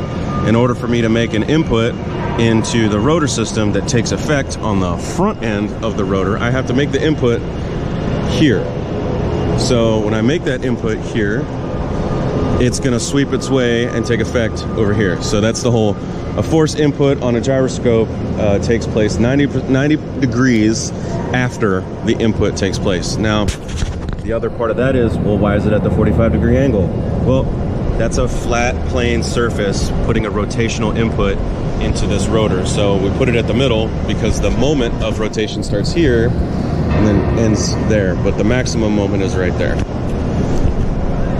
In order for me to make an input into the rotor system that takes effect on the front end of the rotor, I have to make the input here. So when I make that input here, it's going to sweep its way and take effect over here. So that's the whole, a force input on a gyroscope takes place 90 degrees after the input takes place. Now, the other part of that is, well, why is it at the 45-degree angle? Well, that's a flat, plane surface putting a rotational input into this rotor. So we put it at the middle because the moment of rotation starts here and then ends there, but the maximum moment is right there.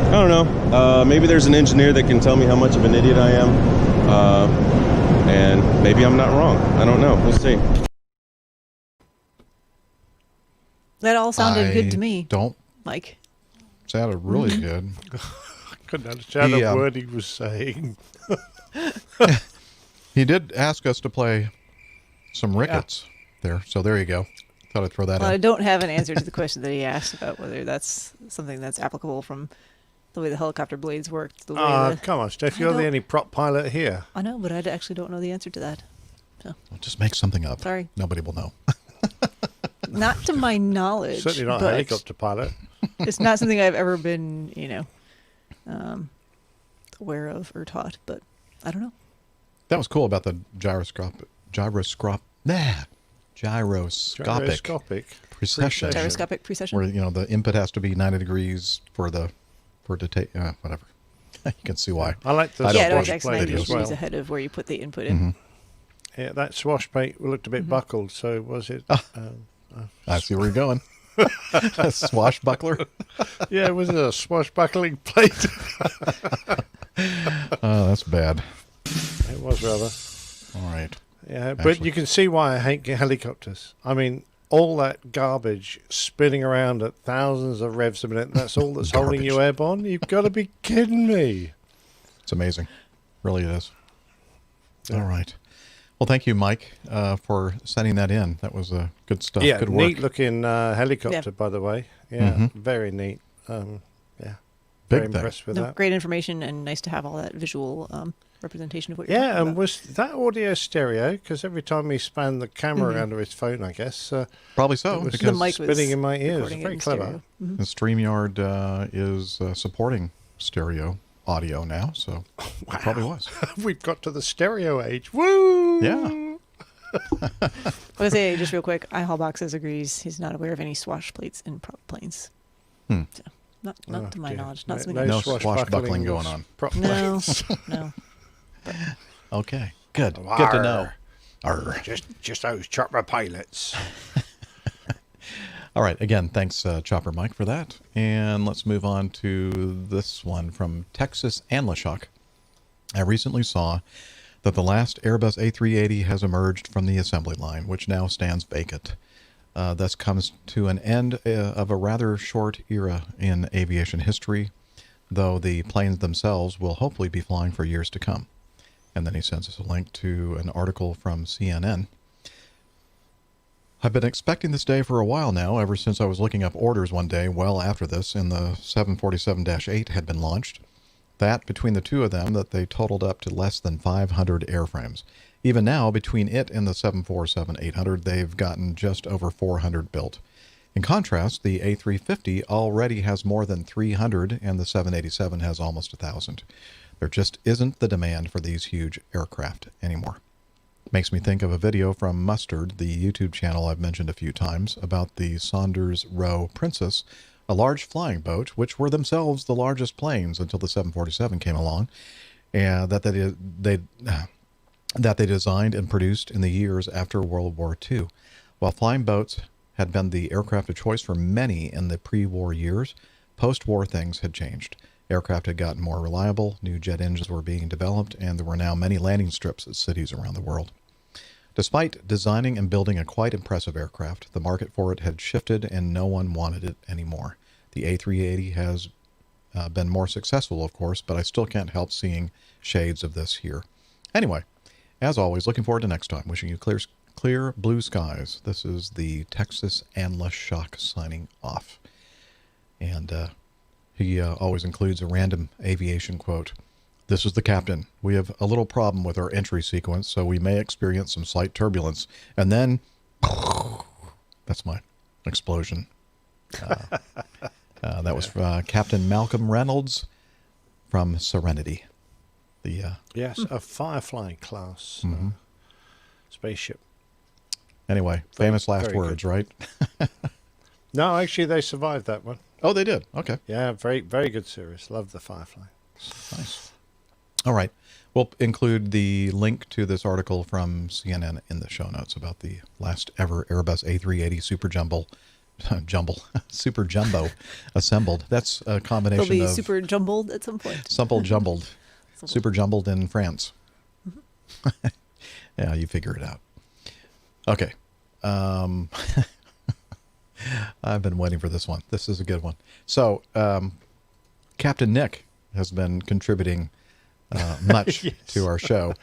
I don't know. Maybe there's an engineer that can tell me how much of an idiot I am, and maybe I'm not wrong. I don't know. We'll see. That all sounded good to me. Don't. Mike. Sounded really good. Couldn't understand a word he was saying. He did ask us to play some rickets there, so there you go. Thought I'd throw that in. I don't have an answer to the question that he asked about whether that's something that's applicable from the way the helicopter blades work. Come on, Steph, you're the only prop pilot here. I know, but I actually don't know the answer to that. So. Well, just make something up. Sorry. Nobody will know. Not to my knowledge. Certainly not a helicopter pilot. It's not something I've ever been, aware of or taught, but I don't know. That was cool about the gyroscopic precession. Gyroscopic precession. Where, the input has to be 90 degrees for it to take, whatever. You can see why. I like the swash plate 90 as well. degrees ahead of where you put the input in. Yeah, that swash plate looked a bit buckled, so was it? I see where you're going. A swashbuckler? Yeah, was it a swashbuckling plate? Oh, that's bad. It was rather. All right. Yeah, but you can see why I hate helicopters. I mean, all that garbage spinning around at thousands of revs a minute, that's all that's holding you airborne? You've got to be kidding me. It's amazing. Really it is. Yeah. All right. Well, thank you, Mike, for sending that in. That was good stuff. Yeah, good work. neat-looking helicopter, by the way. Yeah, very neat. Very impressed with that. Great information, and nice to have all that visual representation of what you're talking about. And was that audio stereo? Because every time he spanned the camera around his phone, I guess. Probably so. It was because the mic was spinning in my ears. recording Very it in clever. stereo. The StreamYard is supporting stereo audio now, so it probably was. We've got to the stereo age. Woo! Yeah. I was say just real quick. iHallboxes agrees he's not aware of any swash plates in prop planes. So, not to my knowledge. Not something. No swashbuckling going on. No. Okay. Good. Good to know. Arr. Just those chopper pilots. All right. Again, thanks, Chopper Mike, for that. And let's move on to this one from Texas and LaShock. I recently saw that the last Airbus A380 has emerged from the assembly line, which now stands vacant. Thus comes to an end of a rather short era in aviation history, though the planes themselves will hopefully be flying for years to come. And then he sends us a link to an article from CNN. I've been expecting this day for a while now, ever since I was looking up orders one day well after this, and the 747-8 had been launched. That, between the two of them, that they totaled up to less than 500 airframes. Even now, between it and the 747-800, they've gotten just over 400 built. In contrast, the A350 already has more than 300, and the 787 has almost 1,000. There just isn't the demand for these huge aircraft anymore. Makes me think of a video from Mustard, the YouTube channel I've mentioned a few times, about the Saunders Roe Princess, a large flying boat, which were themselves the largest planes until the 747 came along, and that they designed and produced in the years after World War II. While flying boats had been the aircraft of choice for many in the pre-war years, post-war things had changed. Aircraft had gotten more reliable, new jet engines were being developed, and there were now many landing strips at cities around the world. Despite designing and building a quite impressive aircraft, the market for it had shifted and no one wanted it anymore. The A380 has been more successful, of course, but I still can't help seeing shades of this here. Anyway, as always, looking forward to next time. Wishing you clear blue skies. This is the Texas Anla Shock signing off. And he always includes a random aviation quote. This is the captain. We have a little problem with our entry sequence, so we may experience some slight turbulence. And then, that's my explosion. That was Captain Malcolm Reynolds from Serenity. Yes, a Firefly class spaceship. Anyway, famous last words, right? No, actually, they survived that one. Oh, they did. Okay. Yeah, very, very good series. Love the Firefly. Nice. All right. We'll include the link to this article from CNN in the show notes about the last ever Airbus A380 Super Jumbo assembled. That's a combination They'll be of super jumbled at some point. Jumbled. Super jumbled in France. Yeah, you figure it out. Okay. I've been waiting for this one. This is a good one. So, Captain Nick has been contributing much to our show.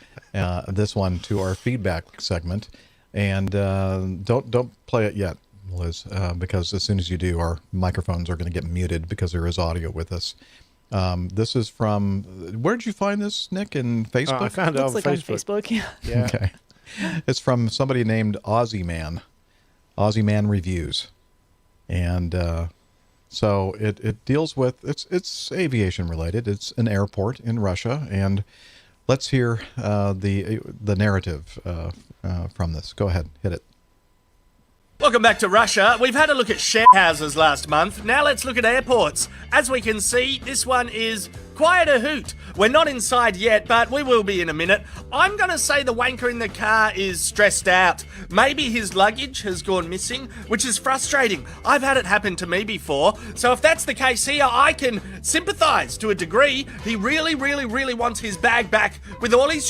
This one to our feedback segment, and don't play it yet, Liz, because as soon as you do, our microphones are going to get muted because there is audio with us. This is from, where did you find this, Nick? In Facebook? I found it on Facebook. Yeah. Okay. It's from somebody named Aussie Man Reviews. And so it deals with, it's aviation related. It's an airport in Russia. And let's hear the narrative from this. Go ahead, hit it. Welcome back to Russia. We've had a look at share houses last month. Now let's look at airports. As we can see, this one is quite a hoot. We're not inside yet, but we will be in a minute. I'm going to say the wanker in the car is stressed out. Maybe his luggage has gone missing, which is frustrating. I've had it happen to me before. So if that's the case here, I can sympathise to a degree. He really, really, really wants his bag back with all his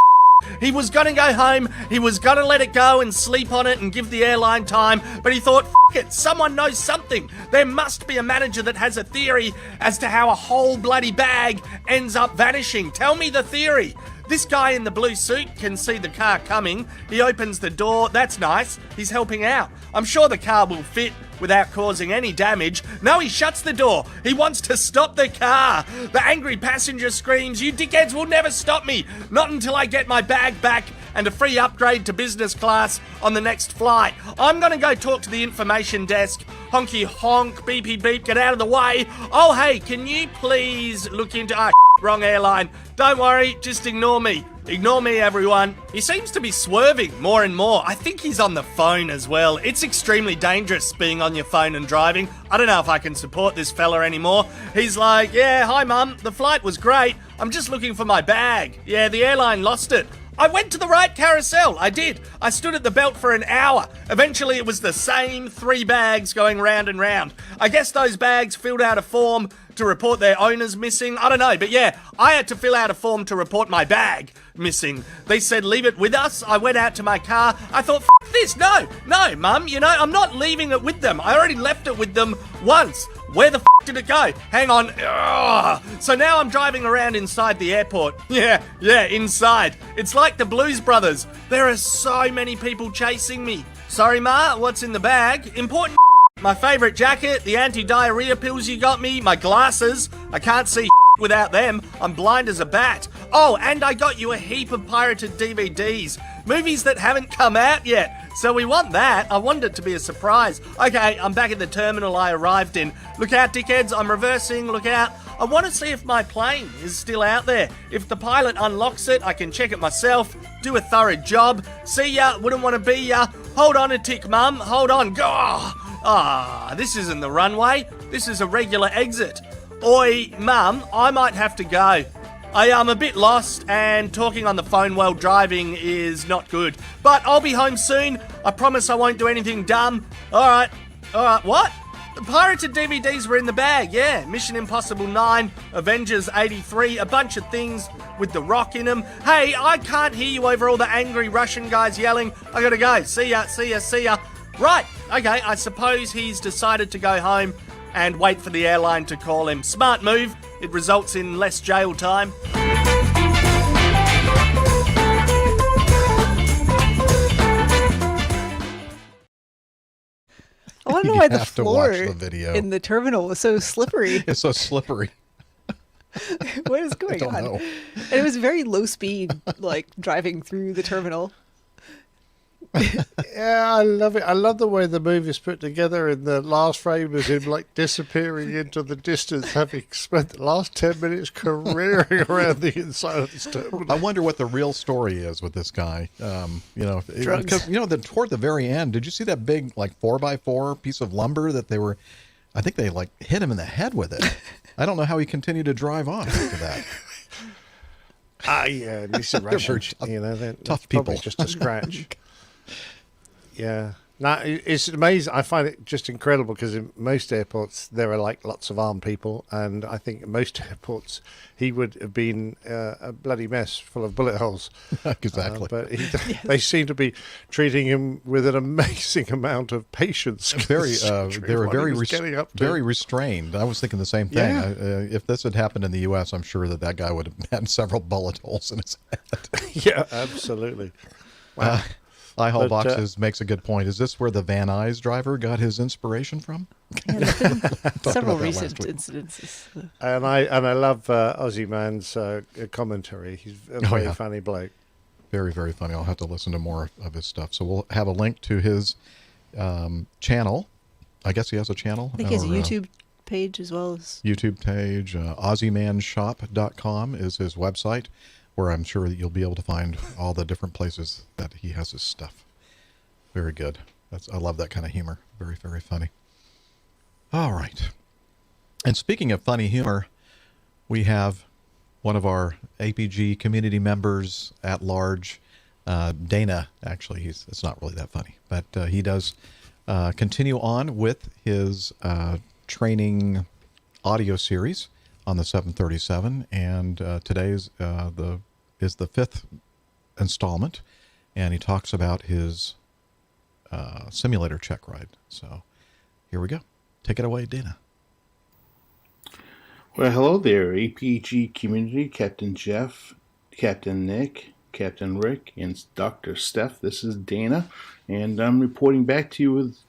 He was going to go home, he was going to let it go and sleep on it and give the airline time, but he thought, F it, someone knows something. There must be a manager that has a theory as to how a whole bloody bag ends up vanishing. Tell me the theory. This guy in the blue suit can see the car coming. He opens the door. That's nice. He's helping out. I'm sure the car will fit without causing any damage. No, he shuts the door. He wants to stop the car. The angry passenger screams, "You dickheads will never stop me. Not until I get my bag back and a free upgrade to business class on the next flight. I'm going to go talk to the information desk. Honky honk, beepy beep, get out of the way. Oh, hey, can you please look into... wrong airline. Don't worry, just ignore me. Ignore me, everyone." He seems to be swerving more and more. I think he's on the phone as well. It's extremely dangerous being on your phone and driving. I don't know if I can support this fella anymore. He's like, "Yeah, hi mum, the flight was great. I'm just looking for my bag. Yeah, the airline lost it. I went to the right carousel. I did. I stood at the belt for an hour. Eventually, it was the same 3 bags going round and round. I guess those bags filled out a form to report their owners missing. I don't know, but yeah, I had to fill out a form to report my bag missing. They said, leave it with us. I went out to my car. I thought, F this. No, mum, you know, I'm not leaving it with them. I already left it with them once. Where the F did it go? Hang on. Ugh. So now I'm driving around inside the airport. Yeah, inside. It's like the Blues Brothers. There are so many people chasing me. Sorry, Ma, what's in the bag? Important my favourite jacket, the anti-diarrhea pills you got me, my glasses. I can't see without them. I'm blind as a bat. Oh, and I got you a heap of pirated DVDs. Movies that haven't come out yet. So we want that. I wanted it to be a surprise. Okay, I'm back at the terminal I arrived in. Look out, dickheads. I'm reversing. Look out. I want to see if my plane is still out there. If the pilot unlocks it, I can check it myself. Do a thorough job. See ya. Wouldn't want to be ya. Hold on a tick, mum. Hold on. Go. This isn't the runway. This is a regular exit. Oi, mum, I might have to go. I am a bit lost, and talking on the phone while driving is not good. But I'll be home soon. I promise I won't do anything dumb. Alright, what? The pirated DVDs were in the bag, yeah. Mission Impossible 9, Avengers 83, a bunch of things with The Rock in them. Hey, I can't hear you over all the angry Russian guys yelling. I gotta go. See ya. Right, okay, I suppose he's decided to go home and wait for the airline to call him. Smart move. It results in less jail time. I want to know You why the have to watch floor the video. in the terminal was so slippery. It's so slippery. What is going don't on? know. And it was very low speed, like driving through the terminal. Yeah, I love it. I love the way the movie's put together. In the last frame is him like disappearing into the distance, having spent the last 10 minutes careering around the inside of this terminal. I wonder what the real story is with this guy. Drugs. Because toward the very end, did you see that big like 4x4 piece of lumber that they were? I think they like hit him in the head with it. I don't know how he continued to drive on after that. Yeah, these are Russians. They're tough probably people. just a scratch. Yeah. No, it's amazing. I find it just incredible because in most airports there are like lots of armed people, and I think in most airports he would have been a bloody mess full of bullet holes. Exactly. But they seem to be treating him with an amazing amount of patience. They were very restrained. I was thinking the same thing. Yeah. If this had happened in the U.S., I'm sure that guy would have had several bullet holes in his head. Yeah, absolutely. Wow. Eyehole Boxes makes a good point. Is this where the Van Nuys driver got his inspiration from? Yeah, there's been several recent incidences. And I love Aussie Man's commentary. He's a very funny bloke. Very, very funny. I'll have to listen to more of his stuff. So we'll have a link to his channel. I guess he has a channel. I think he has a YouTube page as well as... YouTube page. AussieManShop.com is his website, where I'm sure that you'll be able to find all the different places that he has his stuff. Very good. I love that kind of humor. Very, very funny. All right. And speaking of funny humor, we have one of our APG community members at large, Dana. Actually, it's not really that funny, but he does continue on with his training audio series on the 737, and today's is the 5th installment, and he talks about his simulator check ride. So here we go. Take it away, Dana. Well, hello there, APG community, Captain Jeff, Captain Nick, Captain Rick, and Dr. Steph. This is Dana, and I'm reporting back to you with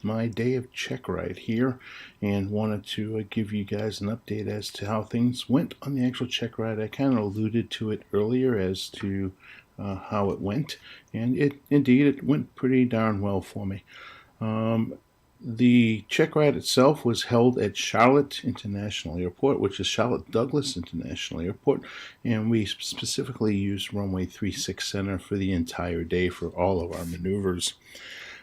my day of check ride here, and wanted to give you guys an update as to how things went on the actual check ride. I kind of alluded to it earlier as to how it went, and it went pretty darn well for me. The check ride itself was held at Charlotte International Airport, which is Charlotte Douglas International Airport, and we specifically used runway 36 center for the entire day for all of our maneuvers.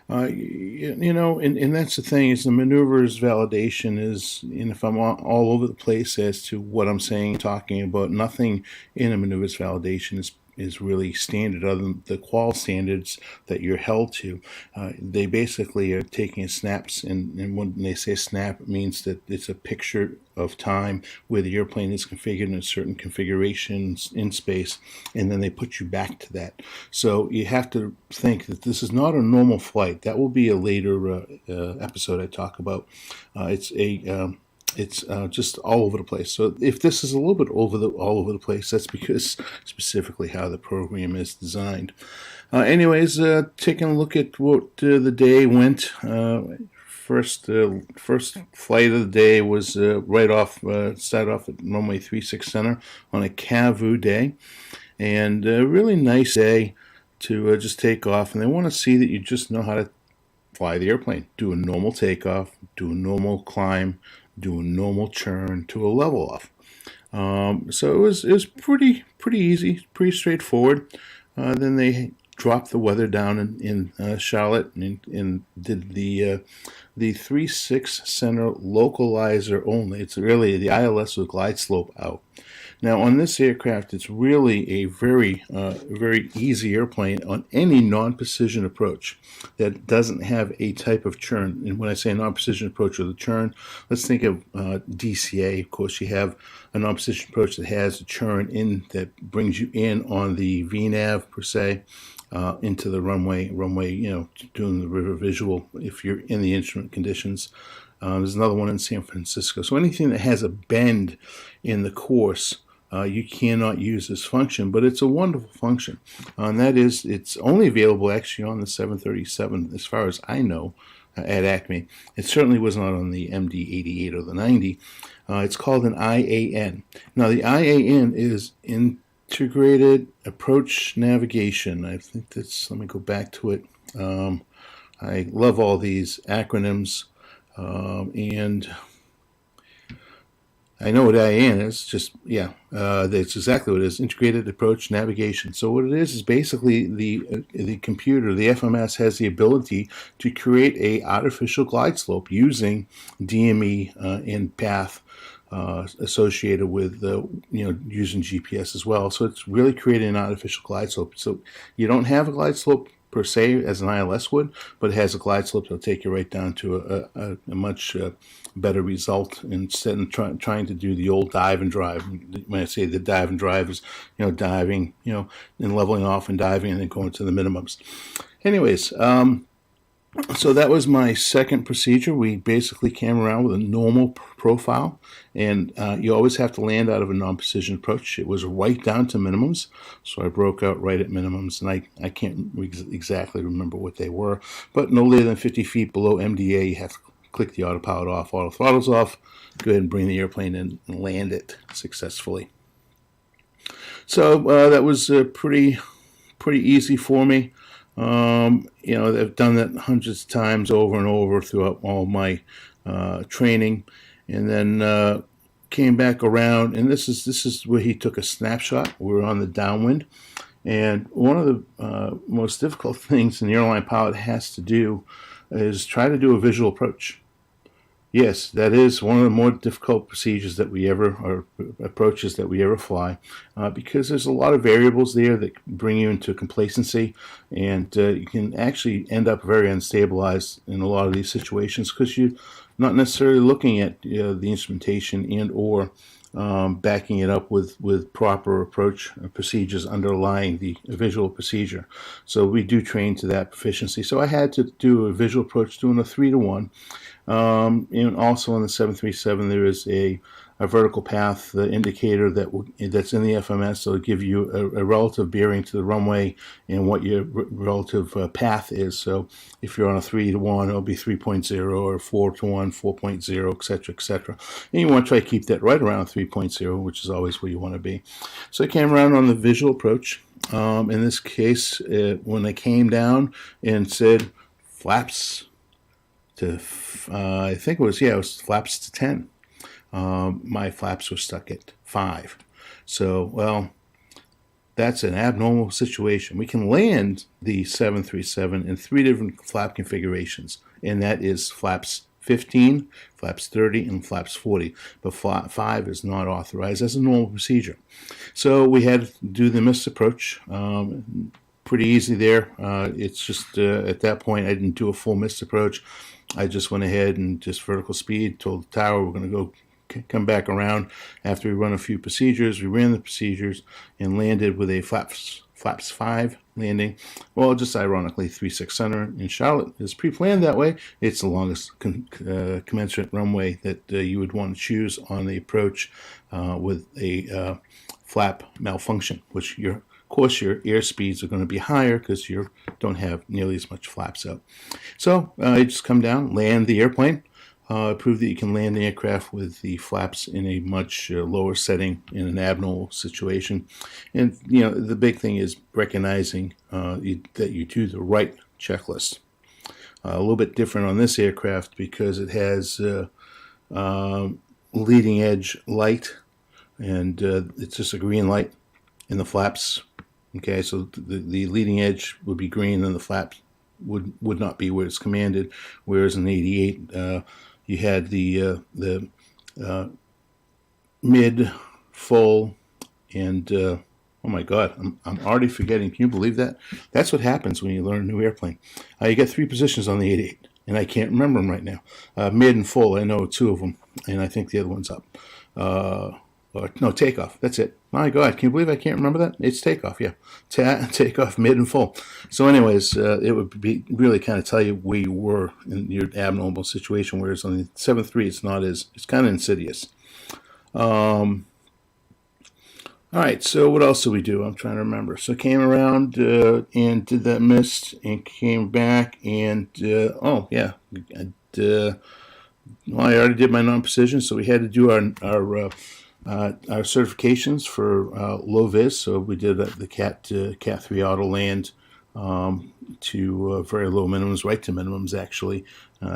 And that's the thing, is the maneuvers validation is, and if I'm all over the place as to what I'm saying, talking about, nothing in a maneuvers validation is really standard other than the qual standards that you're held to. They basically are taking snaps, and when they say snap, it means that it's a picture of time where the airplane is configured in a certain configuration in space, and then they put you back to that. So you have to think that this is not a normal flight. That will be a later episode I talk about. It's just all over the place. So if this is a little bit all over the place, that's because specifically how the program is designed. Anyways, taking a look at what the day went. First flight of the day was started off at runway 36 center on a CAVU day, and a really nice day to just take off. And they want to see that you just know how to fly the airplane. Do a normal takeoff, do a normal climb, do a normal turn to a level off. So it was pretty easy, pretty straightforward. Then they dropped the weather down in Charlotte and did the 36 center localizer only. It's really the ILS with glide slope out. Now on this aircraft, it's really a very easy airplane on any non-precision approach that doesn't have a type of churn. And when I say non-precision approach or the churn, let's think of DCA. Of course, you have a non-precision approach that has a churn in that brings you in on the VNAV per se. Into the runway, doing the river visual if you're in the instrument conditions. There's another one in San Francisco. So anything that has a bend in the course, you cannot use this function, but it's a wonderful function. And that is, it's only available actually on the 737, as far as I know, at Acme. It certainly was not on the MD-88 or the 90. It's called an IAN. Now, the IAN is Integrated Approach Navigation. I think that's, let me go back to it. I love all these acronyms, and I know what IAN is, just, yeah, that's exactly what it is, Integrated Approach Navigation. So what it is basically the computer, the FMS, has the ability to create a artificial glide slope using DME and path associated with, using GPS as well. So it's really creating an artificial glide slope. So you don't have a glide slope per se as an ILS would, but it has a glide slope that'll take you right down to a much better result instead of trying to do the old dive and drive. When I say the dive and drive is, diving, and leveling off and diving and then going to the minimums. Anyways, so that was my second procedure. We basically came around with a normal profile, and you always have to land out of a non-precision approach. It was right down to minimums, so I broke out right at minimums, and I can't exactly remember what they were, but no later than 50 feet below MDA, you have to click the autopilot off, auto throttles off, go ahead and bring the airplane in and land it successfully. So that was pretty easy for me. I've done that hundreds of times over and over throughout all my training, and then came back around, and this is where he took a snapshot. We were on the downwind, and one of the most difficult things an airline pilot has to do is try to do a visual approach. Yes, that is one of the more difficult procedures that we ever, or approaches that we ever fly, because there's a lot of variables there that bring you into complacency, and you can actually end up very unstabilized in a lot of these situations because you're not necessarily looking at the instrumentation and or backing it up with proper approach procedures underlying the visual procedure. So we do train to that proficiency. So I had to do a visual approach doing a 3-to-1. And also on the 737, there is a vertical path indicator that's in the FMS. So it'll give you a relative bearing to the runway and what your relative path is. So if you're on a 3-to-1, it'll be 3.0 or 4-to-1, 4.0, etc., etc. And you want to try to keep that right around 3.0, which is always where you want to be. So I came around on the visual approach. In this case, when I came down and said flaps to, I think it was flaps to 10. My flaps were stuck at 5. So, well, that's an abnormal situation. We can land the 737 in 3 different flap configurations, and that is flaps 15, flaps 30, and flaps 40. But 5 is not authorized as a normal procedure. So we had to do the missed approach. Pretty easy there. It's just at that point I didn't do a full missed approach. I just went ahead and just vertical speed, told the tower we're going to come back around after we run a few procedures. We ran the procedures and landed with a flaps 5 landing. Well, just ironically, 3600 in Charlotte is pre-planned that way. It's the longest commensurate runway that you would want to choose on the approach with a flap malfunction, which of course your airspeeds are going to be higher because you don't have nearly as much flaps up. So you just come down, land the airplane, prove that you can land the aircraft with the flaps in a much lower setting in an abnormal situation. And the big thing is recognizing that you do the right checklist. A little bit different on this aircraft because it has leading edge light, and it's just a green light in the flaps. Okay, so the leading edge would be green, and the flaps would not be where it's commanded. Whereas in the 88, you had the mid, full, and oh my God, I'm already forgetting. Can you believe that? That's what happens when you learn a new airplane. You get 3 positions on the 88, and I can't remember them right now. Mid and full, I know 2 of them, and I think the other one's up. or no, takeoff. That's it. My God, can you believe I can't remember that? It's takeoff, yeah. Takeoff, mid and full. So anyways, it would be really kind of tell you where you were in your abnormal situation, whereas on the 7.3, it's kind of insidious. All right, so what else did we do? I'm trying to remember. So came around and did that mist and came back and, well, I already did my non-precision, so we had to do our certifications for low vis. So we did the Cat 3 auto land to very low minimums, right to minimums actually.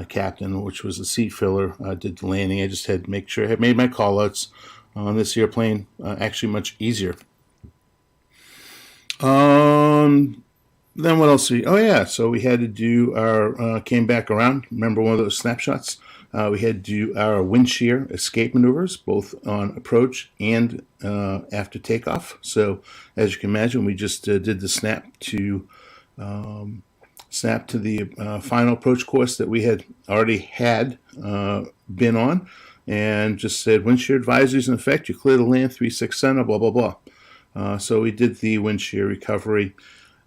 Captain, which was a seat filler, did the landing. I just had to make sure I had made my call-outs on this airplane actually much easier. Then what else? So we had to do our came back around. Remember one of those snapshots? We had to do our wind shear escape maneuvers, both on approach and after takeoff. So as you can imagine, we just did the snap to the final approach course that we had already been on, and just said wind shear advisories in effect. You clear the land 36 center, blah blah blah. So we did the wind shear recovery.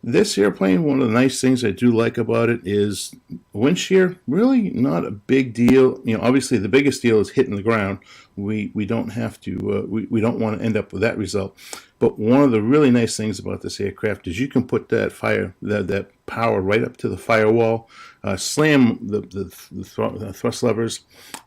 This airplane, one of the nice things I do like about it is wind shear, really not a big deal. Obviously the biggest deal is hitting the ground. We don't have to, we don't want to end up with that result. But one of the really nice things about this aircraft is you can put that power right up to the firewall, slam the thrust levers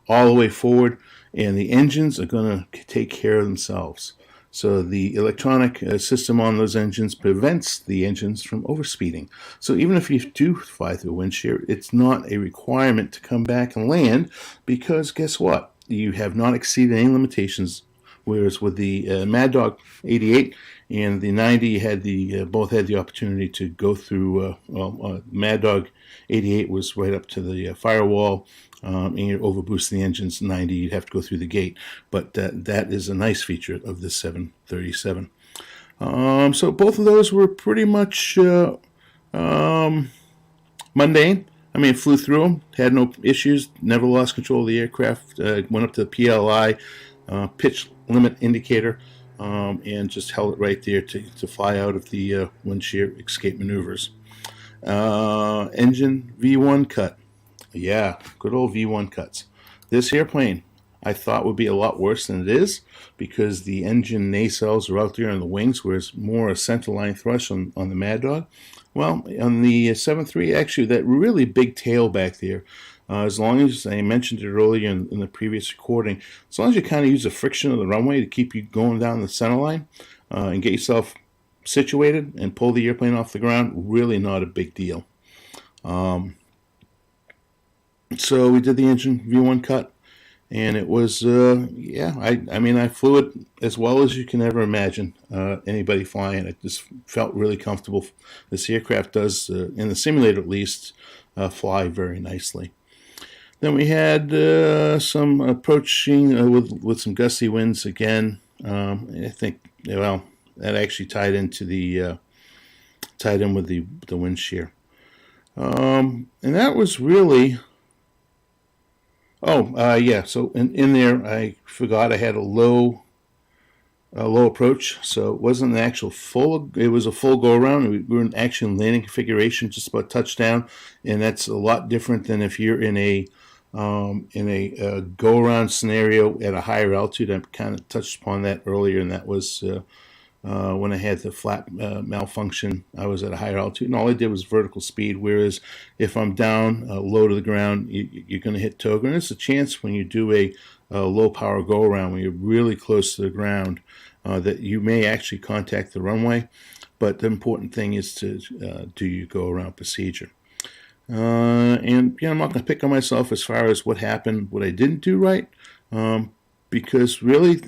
all the way forward, and the engines are going to take care of themselves. So the electronic system on those engines prevents the engines from overspeeding. So even if you do fly through wind shear, it's not a requirement to come back and land, because guess what? You have not exceeded any limitations. Whereas with the Mad Dog 88 and the 90, you had both had the opportunity to go through. Mad Dog 88 was right up to the firewall. And you overboost the engines. 90, you'd have to go through the gate. But that is a nice feature of the 737. So both of those were pretty much mundane. I mean, flew through them, had no issues, never lost control of the aircraft, went up to the PLI, pitch limit indicator, and just held it right there to fly out of the wind shear escape maneuvers. Engine V1 cut. Yeah, good old V1 cuts. This airplane I thought would be a lot worse than it is, because the engine nacelles are out there on the wings, where it's more a centerline thrust on the Mad Dog. Well, on the 7.3, actually, that really big tail back there, as long as, I mentioned it earlier in the previous recording, as long as you kind of use the friction of the runway to keep you going down the centerline and get yourself situated and pull the airplane off the ground, really not a big deal. So we did the engine V1 cut, and it was, I flew it as well as you can ever imagine anybody flying. It just felt really comfortable. This aircraft does, in the simulator at least, fly very nicely. Then we had some approaching with some gusty winds again. I think, that actually tied in with the wind shear. And that was really... So in there, I forgot I had a low approach, so it wasn't an actual full. It was a full go around. We were in actual landing configuration, just about touchdown, and that's a lot different than if you're in a go around scenario at a higher altitude. I kind of touched upon that earlier, and that was when I had the flap malfunction. I was at a higher altitude, and all I did was vertical speed. Whereas if I'm down low to the ground, you're going to hit toga. And there's a chance when you do a low power go around, when you're really close to the ground, that you may actually contact the runway. But the important thing is to do your go around procedure. And I'm not going to pick on myself as far as what happened, what I didn't do right. Because really,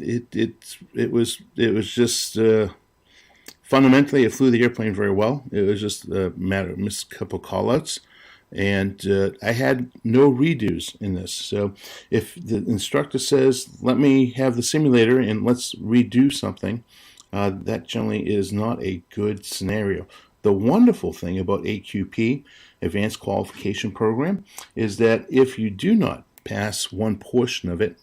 it was just fundamentally, it flew the airplane very well. It was just a matter of missed a couple callouts, and I had no redos in this. So if the instructor says, "Let me have the simulator and let's redo something," that generally is not a good scenario. The wonderful thing about AQP, Advanced Qualification Program, is that if you do not pass one portion of it,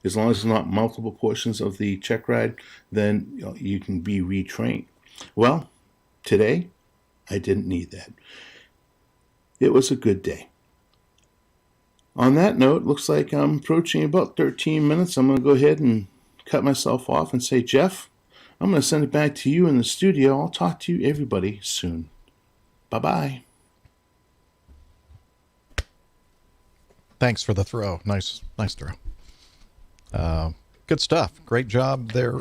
As long as it's not multiple portions of the check ride, then you can be retrained. Well, today, I didn't need that. It was a good day. On that note, looks like I'm approaching about 13 minutes. I'm going to go ahead and cut myself off and say, Jeff, I'm going to send it back to you in the studio. I'll talk to you, everybody, soon. Bye-bye. Thanks for the throw. Nice throw. Good stuff. Great job there.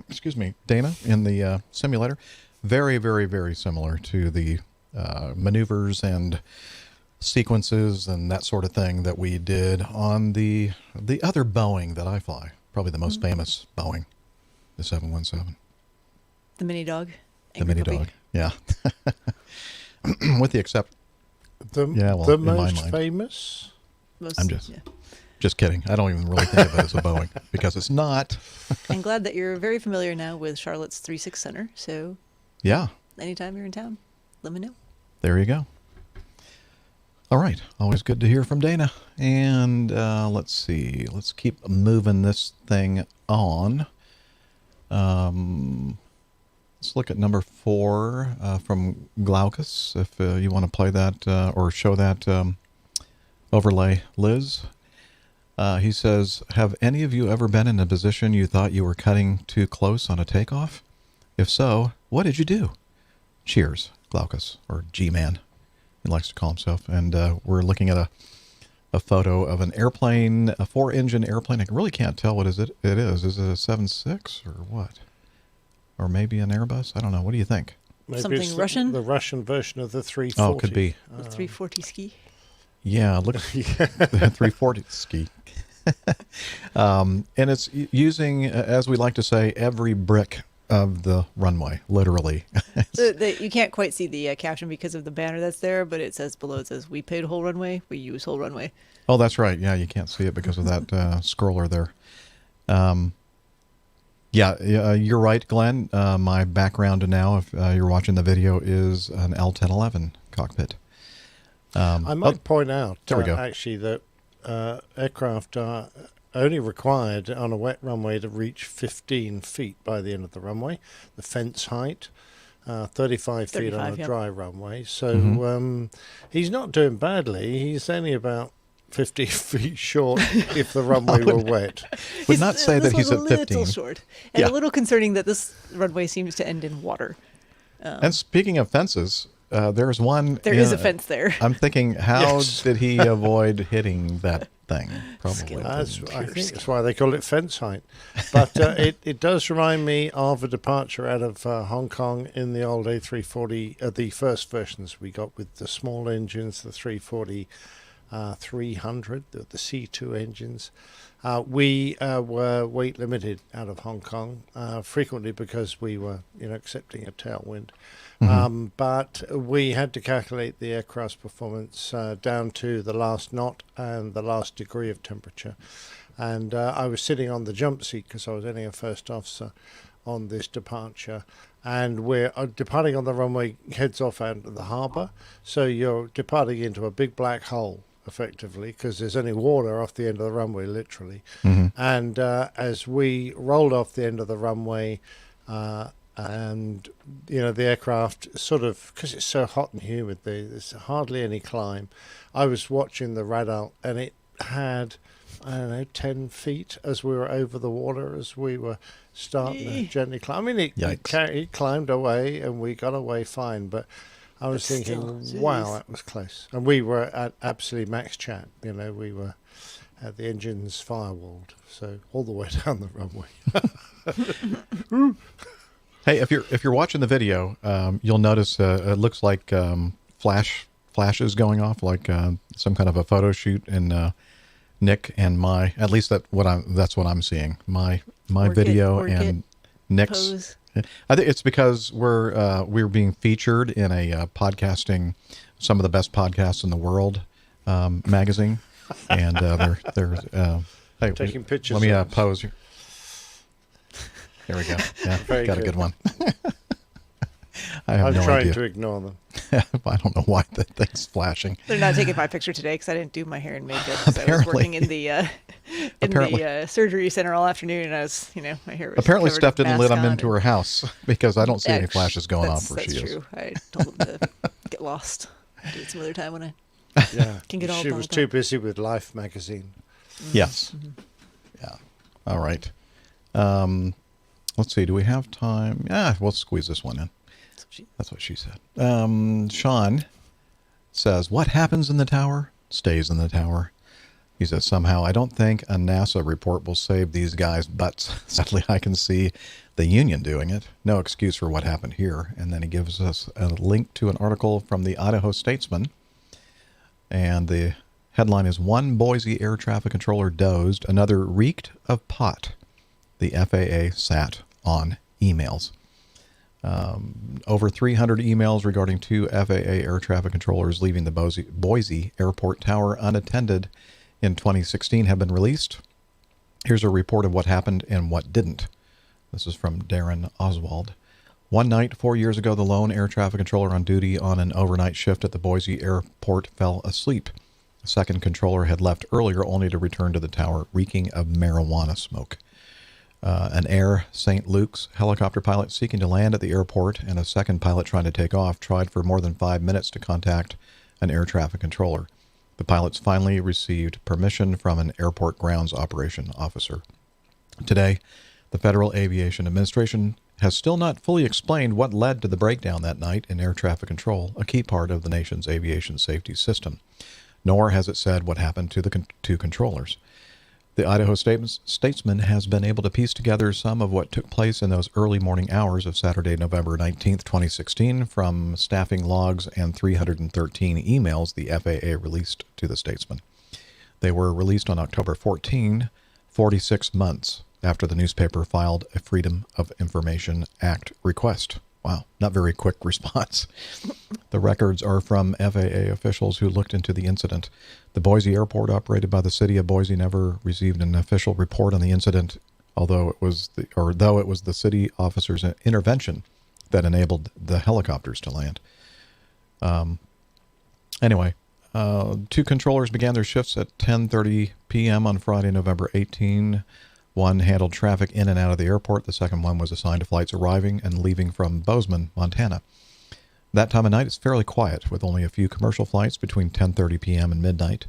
Excuse me, Dana, in the simulator. Very, very, very similar to the maneuvers and sequences and that sort of thing that we did on the other Boeing that I fly. Probably the most famous Boeing, the 717. The mini dog. The mini dog. Yeah. With the the most famous. I'm just kidding. I don't even really think of it as a Boeing because it's not. I'm glad that you're very familiar now with Charlotte's 36 Center. So yeah, anytime you're in town, let me know. There you go. All right. Always good to hear from Dana. And let's see. Let's keep moving this thing on. Let's look at number 4 from Glaucus, if you want to play that or show that overlay, Liz. He says, have any of you ever been in a position you thought you were cutting too close on a takeoff? If so, what did you do? Cheers, Glaucus, or G-Man, he likes to call himself. And we're looking at a photo of an airplane, a 4-engine airplane. I really can't tell what it is. Is it a 7.6 or what? Or maybe an Airbus? I don't know. What do you think? Maybe something Russian? The Russian version of the 340. Oh, it could be. The 340 ski. Yeah, look at the 340 ski. And it's using, as we like to say, every brick of the runway, literally. You can't quite see the caption because of the banner that's there, but it says below, it says, we paid whole runway, we use whole runway. Oh, that's right. Yeah, you can't see it because of that scroller there. Yeah, you're right, Glenn. My background now, if you're watching the video, is an L-1011 cockpit. I might point out, there we go. Actually, that aircraft are only required on a wet runway to reach 15 feet by the end of the runway. The fence height, 35 feet on a dry runway. So he's not doing badly. He's only about 50 feet short if the runway were wet. Would not say that he's at 15. A little short. And a little concerning that this runway seems to end in water. And speaking of fences, there's one. There is a fence there. I'm thinking, how did he avoid hitting that thing? Probably. I think that's why they call it fence height. But it does remind me of a departure out of Hong Kong in the old A340, the first versions we got with the small engines, the 340 300, the C2 engines. We were weight limited out of Hong Kong, frequently because we were, accepting a tailwind. But we had to calculate the aircraft's performance down to the last knot and the last degree of temperature. And I was sitting on the jump seat because I was only a first officer on this departure. And we're departing on the runway, heads off out of the harbour. So you're departing into a big black hole, effectively, because there's only water off the end of the runway, literally. And as we rolled off the end of the runway, and the aircraft sort of, because it's so hot and humid, there's hardly any climb. I was watching the radar, and it had, 10 feet as we were over the water, as we were starting to gently climb. I mean, it climbed away, and we got away fine, but I was thinking, wow, that was close. And we were at absolutely max chat. We were at the engines firewalled, so all the way down the runway. Hey, if you're watching the video, you'll notice it looks like flashes going off, like some kind of a photo shoot in Nick and my. At least that's what I'm seeing. My video and Nick's. Pose. I think it's because we're being featured in a podcasting, some of the best podcasts in the world magazine, and they're hey, taking pictures. Let me pose here. There we go. Yeah, got a good one. I have I'm no trying idea. to ignore them. I don't know why that thing's flashing. They're not taking my picture today because I didn't do my hair and makeup. So I was working in the surgery center all afternoon, and I was, my hair was Apparently, covered Steph with didn't let mask them on into her house because I don't see any flashes going off where she That's is. true. I told them to get lost. I'll do it some other time when I can get all She was too busy with Life magazine. Yes. Yeah. All right. Let's see. Do we have time? Yeah, we'll squeeze this one in. That's what she said. Sean says, what happens in the tower stays in the tower. He says, somehow, I don't think a NASA report will save these guys' butts. Sadly, I can see the union doing it. No excuse for what happened here. And then he gives us a link to an article from the Idaho Statesman. And the headline is, one Boise air traffic controller dozed, another reeked of pot. The FAA sat on emails. Over 300 emails regarding 2 FAA air traffic controllers leaving the Boise Airport Tower unattended in 2016 have been released. Here's a report of what happened and what didn't. This is from Darren Oswald. One night, 4 years ago, the lone air traffic controller on duty on an overnight shift at the Boise Airport fell asleep. A second controller had left earlier only to return to the tower reeking of marijuana smoke. An Air St. Luke's helicopter pilot seeking to land at the airport and a second pilot trying to take off tried for more than 5 minutes to contact an air traffic controller. The pilots finally received permission from an airport grounds operation officer. Today, the Federal Aviation Administration has still not fully explained what led to the breakdown that night in air traffic control, a key part of the nation's aviation safety system. Nor has it said what happened to the two controllers. The Idaho Statesman has been able to piece together some of what took place in those early morning hours of Saturday, November 19th, 2016, from staffing logs and 313 emails the FAA released to the Statesman. They were released on October 14, 46 months after the newspaper filed a Freedom of Information Act request. Wow, not very quick response. The records are from FAA officials who looked into the incident. The Boise Airport, operated by the city of Boise, never received an official report on the incident, though it was the city officers' intervention that enabled the helicopters to land. Anyway, 2 controllers began their shifts at 10:30 p.m. on Friday, November 18. One handled traffic in and out of the airport. The second one was assigned to flights arriving and leaving from Bozeman, Montana. That time of night is fairly quiet, with only a few commercial flights between 10:30 p.m. and midnight.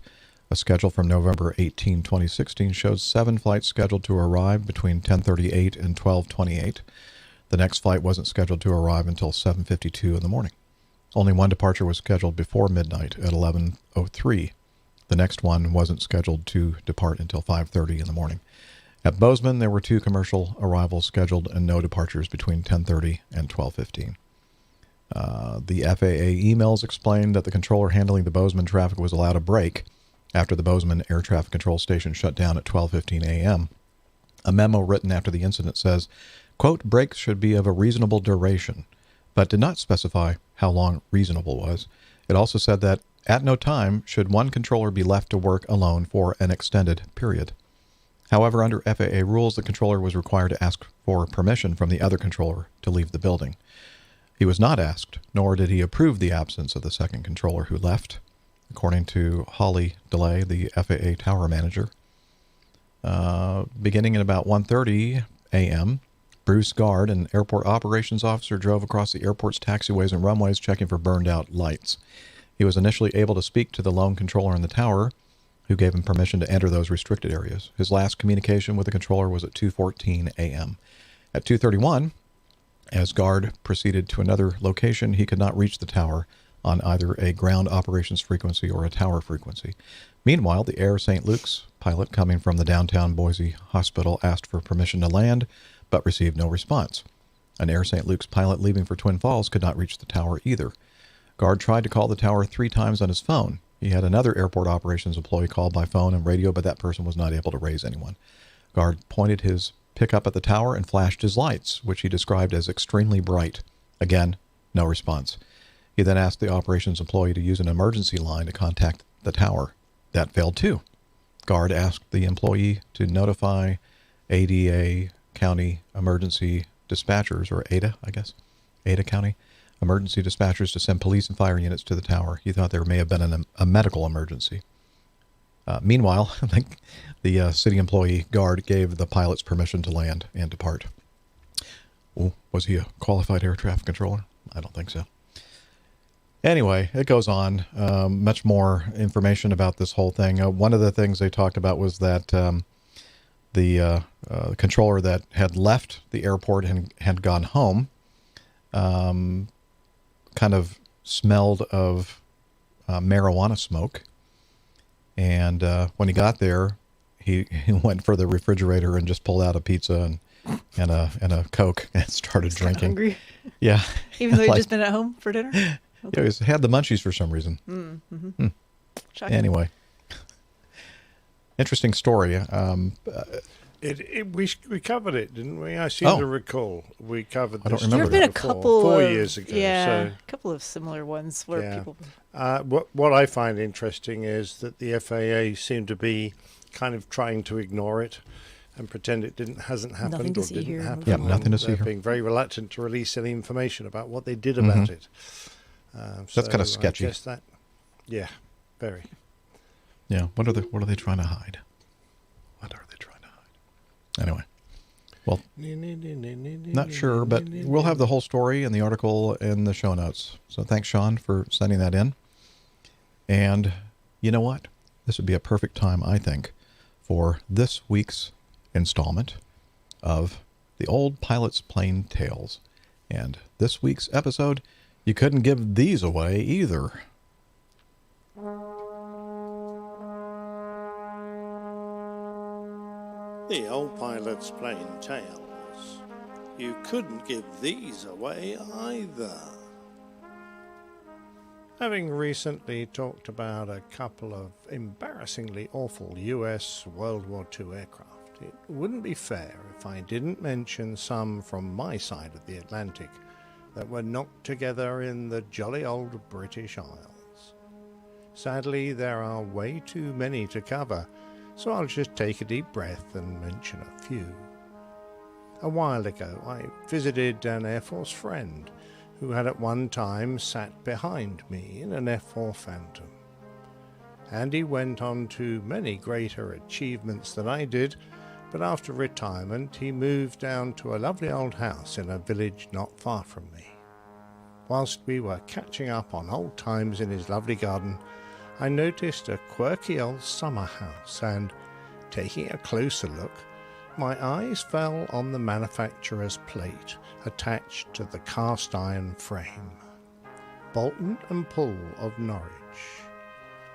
A schedule from November 18, 2016 shows 7 flights scheduled to arrive between 10:38 and 12:28. The next flight wasn't scheduled to arrive until 7:52 in the morning. Only one departure was scheduled before midnight at 11:03. The next one wasn't scheduled to depart until 5:30 in the morning. At Bozeman, there were 2 commercial arrivals scheduled and no departures between 10:30 and 12:15. The FAA emails explained that the controller handling the Bozeman traffic was allowed a break after the Bozeman Air Traffic Control Station shut down at 12:15 a.m. A memo written after the incident says, quote, breaks should be of a reasonable duration, but did not specify how long reasonable was. It also said that at no time should one controller be left to work alone for an extended period. However, under FAA rules, the controller was required to ask for permission from the other controller to leave the building. He was not asked, nor did he approve the absence of the second controller who left, according to Holly DeLay, the FAA tower manager. Beginning at about 1:30 a.m., Bruce Gard, an airport operations officer, drove across the airport's taxiways and runways checking for burned-out lights. He was initially able to speak to the lone controller in the tower, who gave him permission to enter those restricted areas. His last communication with the controller was at 2:14 a.m. At 2:31, as Gard proceeded to another location, he could not reach the tower on either a ground operations frequency or a tower frequency. Meanwhile, the Air St. Luke's pilot coming from the downtown Boise hospital asked for permission to land, but received no response. An Air St. Luke's pilot leaving for Twin Falls could not reach the tower either. Gard tried to call the tower 3 times on his phone. He had another airport operations employee call by phone and radio, but that person was not able to raise anyone. Gard pointed his pickup at the tower and flashed his lights, which he described as extremely bright. Again, no response. He then asked the operations employee to use an emergency line to contact the tower. That failed too. Gard asked the employee to notify ADA County Emergency Dispatchers, or ADA, I guess, Ada County, emergency dispatchers to send police and fire units to the tower. He thought there may have been a medical emergency. Meanwhile, I think the city employee guard gave the pilots permission to land and depart. Oh, was he a qualified air traffic controller? I don't think so. Anyway, it goes on. Much more information about this whole thing. One of the things they talked about was that the controller that had left the airport and had gone home kind of smelled of marijuana smoke. And when he got there, he went for the refrigerator and just pulled out a pizza and a Coke and started drinking. Hungry. Yeah. Even though he'd just been at home for dinner? Okay. Yeah, he had the munchies for some reason. Shocking. Anyway. Interesting story. We covered it, didn't we? I seem to recall we covered this. I don't remember. There have been a couple 4 years ago. Yeah, a couple of similar ones where people... What I find interesting is that the FAA seemed to be kind of trying to ignore it and pretend it hasn't happened or didn't happen. Yeah, nothing to see here. Being very reluctant to release any information about what they did about it. That's kind of sketchy. I guess that, yeah, very. Yeah, what are they trying to hide? What are they trying to hide? Anyway, well, not sure, but we'll have the whole story and the article in the show notes. So thanks, Sean, for sending that in. And you know what? This would be a perfect time, I think, for this week's installment of the Old Pilot's Plain Tales. And this week's episode, you couldn't give these away either. The Old Pilot's Plain Tales. You couldn't give these away either. Having recently talked about a couple of embarrassingly awful US World War II aircraft, it wouldn't be fair if I didn't mention some from my side of the Atlantic that were knocked together in the jolly old British Isles. Sadly, there are way too many to cover, so I'll just take a deep breath and mention a few. A while ago, I visited an Air Force friend who had at one time sat behind me in an F-4 Phantom. And he went on to many greater achievements than I did, but after retirement he moved down to a lovely old house in a village not far from me. Whilst we were catching up on old times in his lovely garden, I noticed a quirky old summer house and, taking a closer look, my eyes fell on the manufacturer's plate attached to the cast iron frame. Bolton and Poole of Norwich.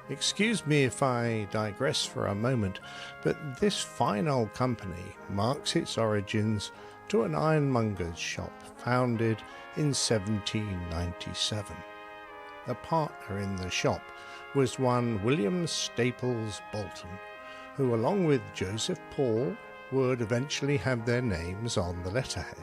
Excuse me if I digress for a moment, but this fine old company marks its origins to an ironmonger's shop founded in 1797. A partner in the shop was one William Staples Bolton, who along with Joseph Poole would eventually have their names on the letterhead.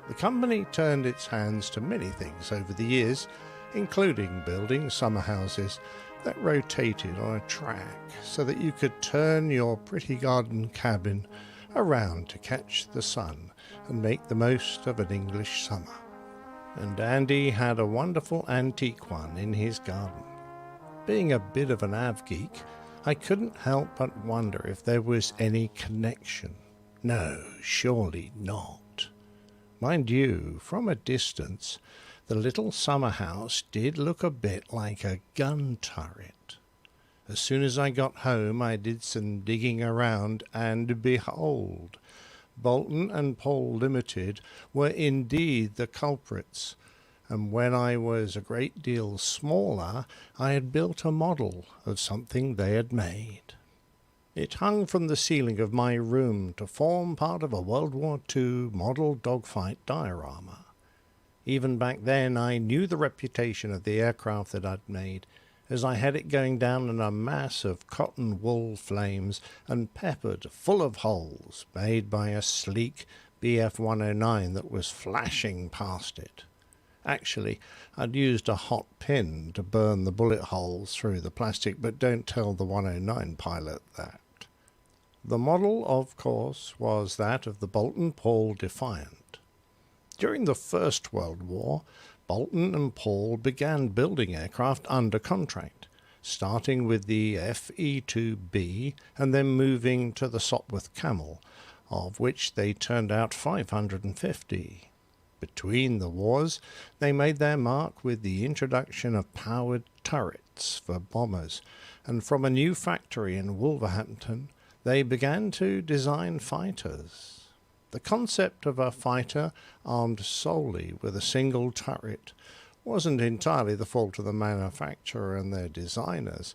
The company turned its hands to many things over the years, including building summer houses that rotated on a track so that you could turn your pretty garden cabin around to catch the sun and make the most of an English summer. And Andy had a wonderful antique one in his garden. Being a bit of an av geek, I couldn't help but wonder if there was any connection. No, surely not. Mind you, from a distance, the little summer house did look a bit like a gun turret. As soon as I got home, I did some digging around, and behold, Bolton and Poole Limited were indeed the culprits. And when I was a great deal smaller, I had built a model of something they had made. It hung from the ceiling of my room to form part of a World War II model dogfight diorama. Even back then, I knew the reputation of the aircraft that I'd made, as I had it going down in a mass of cotton wool flames and peppered full of holes made by a sleek BF-109 that was flashing past it. Actually, I'd used a hot pin to burn the bullet holes through the plastic, but don't tell the 109 pilot that. The model, of course, was that of the Bolton Poole Defiant. During the First World War, Bolton and Paul began building aircraft under contract, starting with the FE-2B and then moving to the Sopwith Camel, of which they turned out 550. Between the wars, they made their mark with the introduction of powered turrets for bombers, and from a new factory in Wolverhampton, they began to design fighters. The concept of a fighter armed solely with a single turret wasn't entirely the fault of the manufacturer and their designers,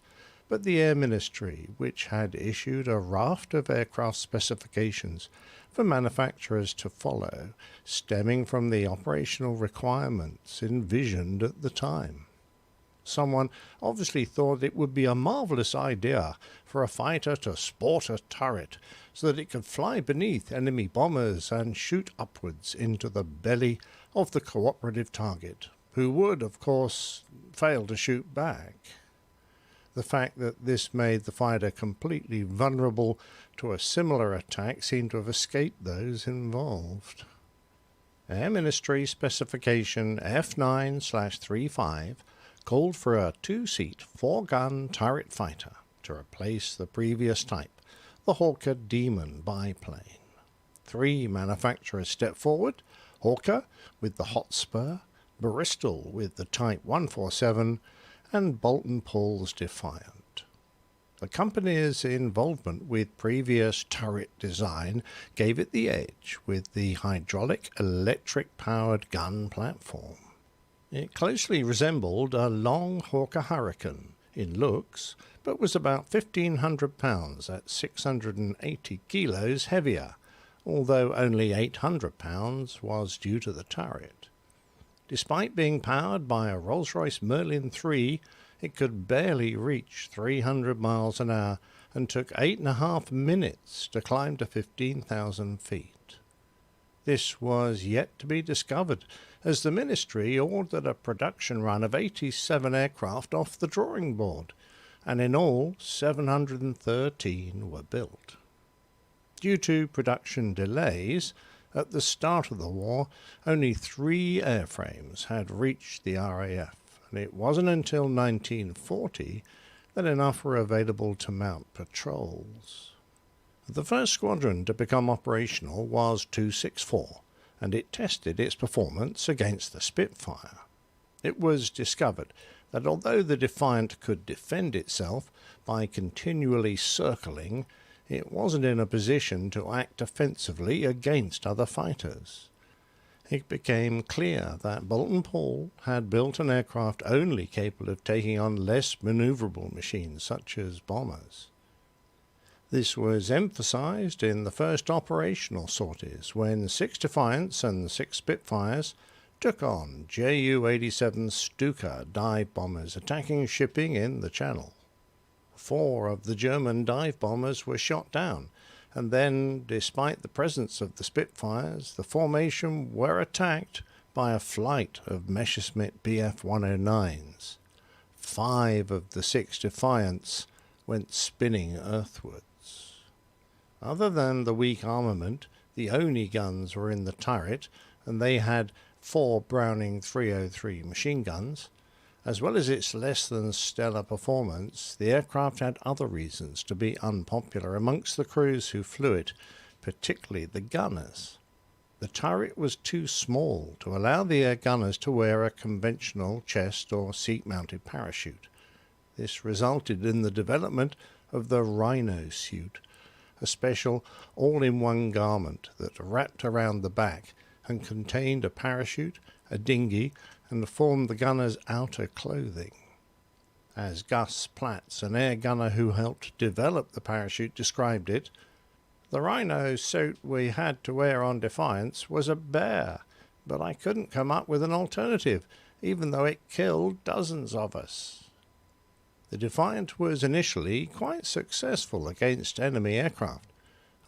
but the Air Ministry, which had issued a raft of aircraft specifications for manufacturers to follow, stemming from the operational requirements envisioned at the time. Someone obviously thought it would be a marvellous idea for a fighter to sport a turret so that it could fly beneath enemy bombers and shoot upwards into the belly of the cooperative target, who would, of course, fail to shoot back. The fact that this made the fighter completely vulnerable to a similar attack seemed to have escaped those involved. Air Ministry Specification F9/35 called for a 2-seat, 4-gun turret fighter to replace the previous type, the Hawker Demon biplane. 3 manufacturers stepped forward: Hawker with the Hotspur, Bristol with the Type 147, and Bolton Paul's Defiant. The company's involvement with previous turret design gave it the edge with the hydraulic electric-powered gun platform. It closely resembled a long Hawker Hurricane in looks, but was about 1,500 pounds at 680 kilos heavier, although only 800 pounds was due to the turret. Despite being powered by a Rolls-Royce Merlin 3, it could barely reach 300 miles an hour and took 8.5 minutes to climb to 15,000 feet. This was yet to be discovered, as the Ministry ordered a production run of 87 aircraft off the drawing board, and in all 713 were built. Due to production delays, at the start of the war, only 3 airframes had reached the RAF, and it wasn't until 1940 that enough were available to mount patrols. The first squadron to become operational was 264, and it tested its performance against the Spitfire. It was discovered that although the Defiant could defend itself by continually circling, it wasn't in a position to act offensively against other fighters. It became clear that Bolton Paul had built an aircraft only capable of taking on less maneuverable machines such as bombers. This was emphasized in the first operational sorties when 6 Defiants and 6 Spitfires took on Ju-87 Stuka dive bombers attacking shipping in the Channel. 4 of the German dive bombers were shot down, and then, despite the presence of the Spitfires, the formation were attacked by a flight of Messerschmitt Bf-109s. 5 of the 6 Defiants went spinning earthwards. Other than the weak armament, the only guns were in the turret, and they had 4 Browning 303 machine guns. As well as its less than stellar performance, the aircraft had other reasons to be unpopular amongst the crews who flew it, particularly the gunners. The turret was too small to allow the air gunners to wear a conventional chest or seat-mounted parachute. This resulted in the development of the Rhino suit, a special all-in-one garment that wrapped around the back and contained a parachute, a dinghy, and formed the gunner's outer clothing. As Gus Platts, an air gunner who helped develop the parachute, described it, "The Rhino suit we had to wear on Defiance was a bear, but I couldn't come up with an alternative, even though it killed dozens of us." The Defiant was initially quite successful against enemy aircraft.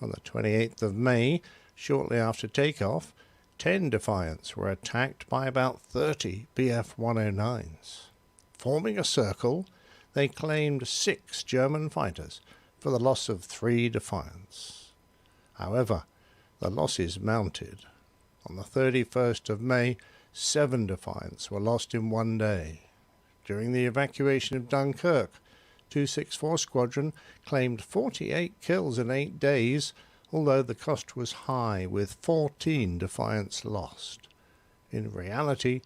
On the 28th of May, shortly after takeoff, 10 Defiants were attacked by about 30 Bf-109s. Forming a circle, they claimed 6 German fighters for the loss of 3 Defiants. However, the losses mounted. On the 31st of May, 7 Defiants were lost in one day. During the evacuation of Dunkirk, 264 Squadron claimed 48 kills in 8 days, although the cost was high, with 14 Defiants lost. In reality,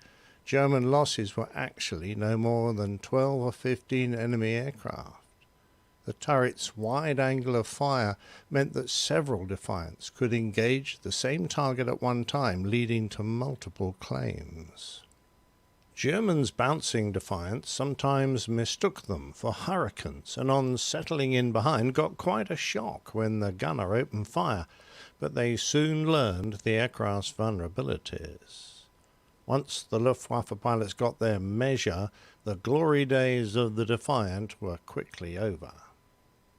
German losses were actually no more than 12 or 15 enemy aircraft. The turret's wide angle of fire meant that several Defiants could engage the same target at one time, leading to multiple claims. Germans bouncing Defiants sometimes mistook them for Hurricanes, and on settling in behind got quite a shock when the gunner opened fire, but they soon learned the aircraft's vulnerabilities. Once the Luftwaffe pilots got their measure, the glory days of the Defiant were quickly over.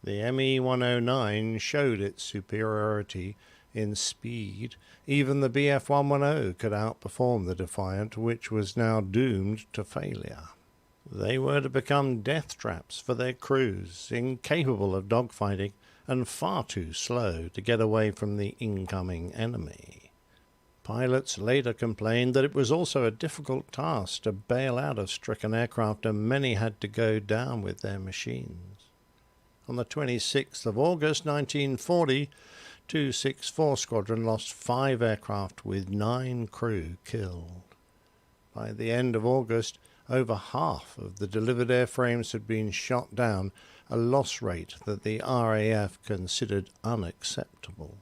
The Me-109 showed its superiority in speed. Even the Bf-110 could outperform the Defiant, which was now doomed to failure. They were to become death traps for their crews, incapable of dogfighting and far too slow to get away from the incoming enemy. Pilots later complained that it was also a difficult task to bail out of stricken aircraft, and many had to go down with their machines. On the 26th of August 1940, 264 Squadron lost 5 aircraft with 9 crew killed. By the end of August, over half of the delivered airframes had been shot down, a loss rate that the RAF considered unacceptable.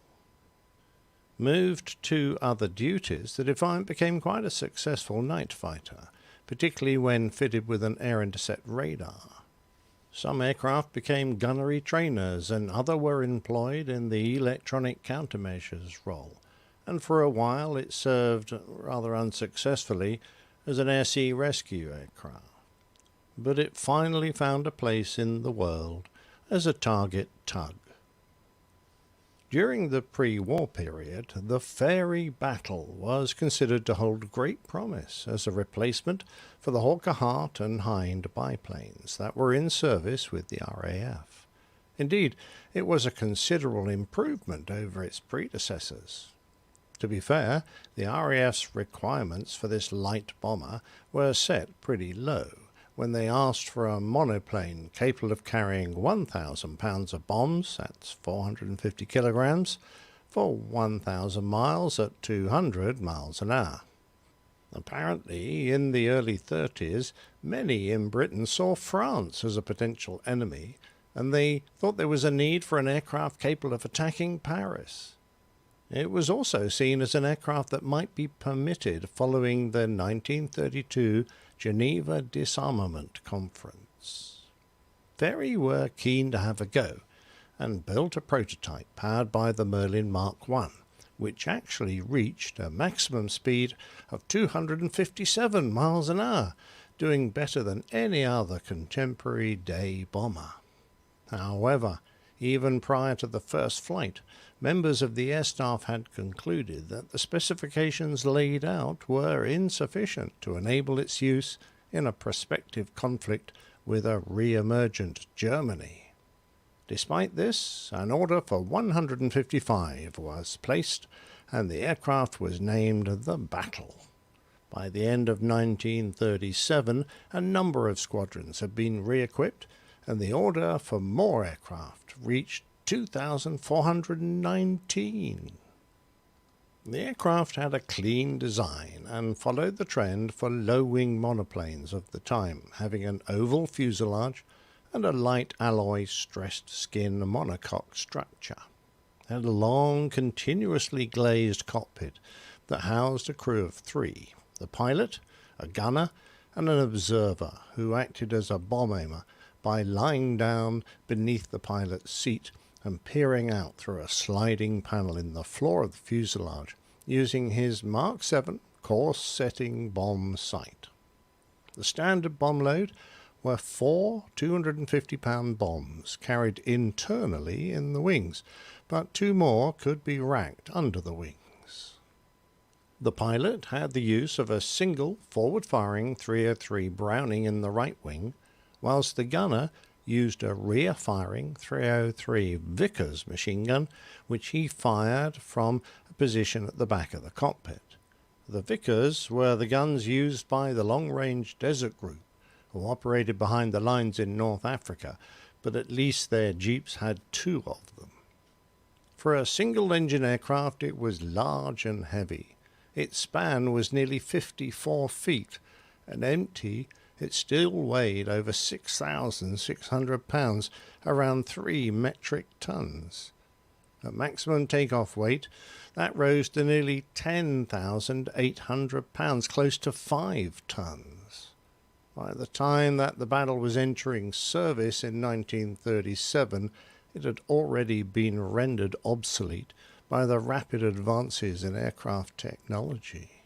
Moved to other duties, the Defiant became quite a successful night fighter, particularly when fitted with an air intercept radar. Some aircraft became gunnery trainers, and others were employed in the electronic countermeasures role, and for a while it served, rather unsuccessfully, as an air-sea rescue aircraft. But it finally found a place in the world as a target tug. During the pre-war period, the Fairey Battle was considered to hold great promise as a replacement for the Hawker Hart and Hind biplanes that were in service with the RAF. Indeed, it was a considerable improvement over its predecessors. To be fair, the RAF's requirements for this light bomber were set pretty low when they asked for a monoplane capable of carrying 1,000 pounds of bombs, that's 450 kilograms, for 1,000 miles at 200 miles an hour. Apparently, in the early 30s, many in Britain saw France as a potential enemy, and they thought there was a need for an aircraft capable of attacking Paris. It was also seen as an aircraft that might be permitted following the 1932 Geneva Disarmament Conference. Fairey were keen to have a go, and built a prototype powered by the Merlin Mark I, which actually reached a maximum speed of 257 miles an hour, doing better than any other contemporary day bomber. However, even prior to the first flight, members of the air staff had concluded that the specifications laid out were insufficient to enable its use in a prospective conflict with a re-emergent Germany. Despite this, an order for 155 was placed, and the aircraft was named the Battle. By the end of 1937, a number of squadrons had been re-equipped, and the order for more aircraft reached 2,419. The aircraft had a clean design and followed the trend for low-wing monoplanes of the time, having an oval fuselage and a light alloy stressed skin monocoque structure. It had a long, continuously glazed cockpit that housed a crew of 3, the pilot, a gunner, and an observer who acted as a bomb aimer by lying down beneath the pilot's seat and peering out through a sliding panel in the floor of the fuselage using his Mark VII course-setting bomb sight. The standard bomb load were 4 250-pound bombs carried internally in the wings, but 2 more could be racked under the wings. The pilot had the use of a single forward-firing .303 Browning in the right wing, whilst the gunner used a rear-firing 303 Vickers machine gun, which he fired from a position at the back of the cockpit. The Vickers were the guns used by the Long-Range Desert Group, who operated behind the lines in North Africa, but at least their jeeps had 2 of them. For a single-engine aircraft, it was large and heavy. Its span was nearly 54 feet, and empty, it still weighed over 6,600 pounds, around 3 metric tons. At maximum takeoff weight, that rose to nearly 10,800 pounds, close to 5 tons. By the time that the battle was entering service in 1937, it had already been rendered obsolete by the rapid advances in aircraft technology.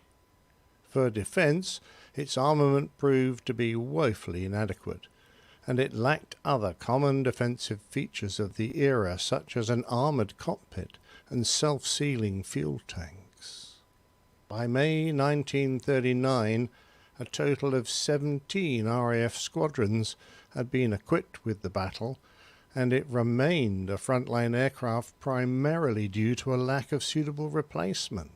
For defence, its armament proved to be woefully inadequate, and it lacked other common defensive features of the era, such as an armoured cockpit and self-sealing fuel tanks. By May 1939, a total of 17 RAF squadrons had been equipped with the battle, and it remained a frontline aircraft primarily due to a lack of suitable replacement.